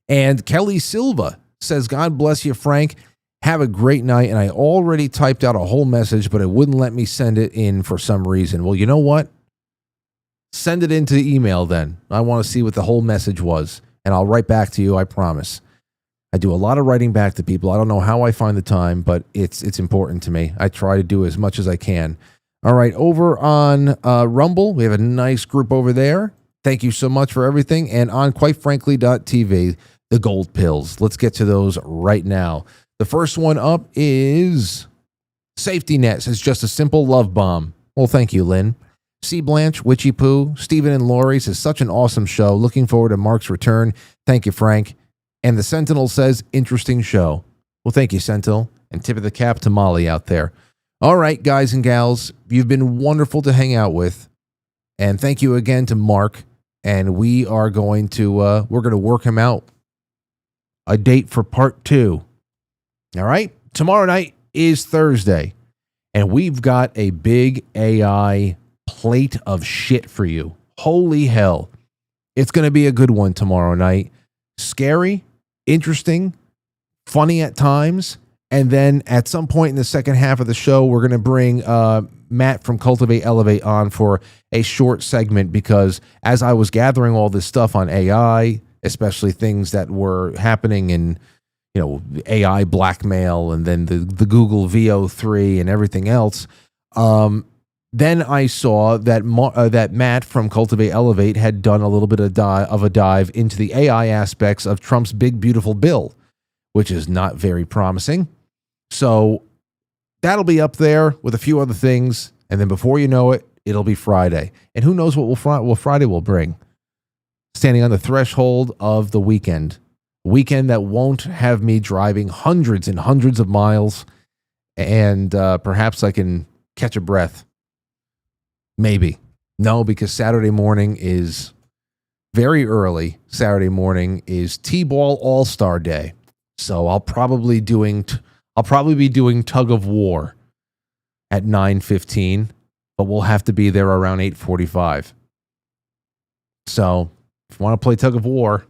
And Kelly Silva says, God bless you, Frank. Have a great night. And I already typed out a whole message, but it wouldn't let me send it in for some reason. Well, you know what? Send it into email then. I want to see what the whole message was. And I'll write back to you, I promise. I do a lot of writing back to people. I don't know how I find the time, but it's important to me. I try to do as much as I can. All right, over on Rumble, we have a nice group over there. Thank you so much for everything. And on quitefrankly.tv, the gold pills. Let's get to those right now. The first one up is Safety Net. Says just a simple love bomb. Well, thank you, Lynn. C. Blanche, Witchy Poo, Stephen and Lori says such an awesome show. Looking forward to Mark's return. Thank you, Frank. And the Sentinel says interesting show. Well, thank you, Sentinel. And tip of the cap to Molly out there. All right, guys and gals, you've been wonderful to hang out with. And thank you again to Mark. And we are going to work him out a date for part 2. All right. Tomorrow night is Thursday. And we've got a big AI plate of shit for you. Holy hell. It's going to be a good one tomorrow night. Scary, interesting, funny at times. And then at some point in the second half of the show, we're going to bring Matt from Cultivate Elevate on for a short segment, because as I was gathering all this stuff on AI, especially things that were happening in, AI blackmail and then the Google VO3 and everything else, then I saw that that Matt from Cultivate Elevate had done a little bit of a dive into the AI aspects of Trump's big, beautiful bill, which is not very promising. So that'll be up there with a few other things. And then before you know it, it'll be Friday. And who knows what Friday will bring. Standing on the threshold of the weekend. Weekend that won't have me driving hundreds and hundreds of miles. And perhaps I can catch a breath. Maybe. No, because Saturday morning is very early. Saturday morning is T-Ball All-Star Day. So I'll probably be doing Tug of War at 9:15, but we'll have to be there around 8:45. So if you want to play Tug of War,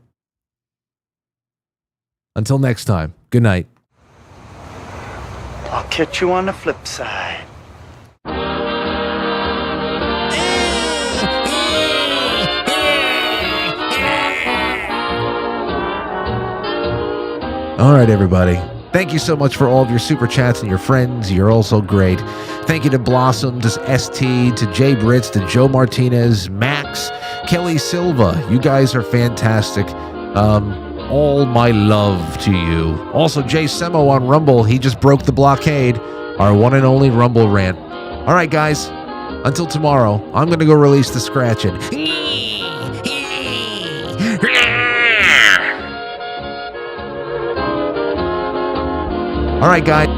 until next time, good night. I'll catch you on the flip side. All right, everybody. Thank you so much for all of your super chats and your friends. You're all so great. Thank you to Blossom, to ST, to Jay Britz, to Joe Martinez, Max, Kelly Silva. You guys are fantastic. All my love to you. Also, Jay Semo on Rumble. He just broke the blockade. Our one and only Rumble rant. All right, guys. Until tomorrow, I'm going to go release the scratching. All right, guys.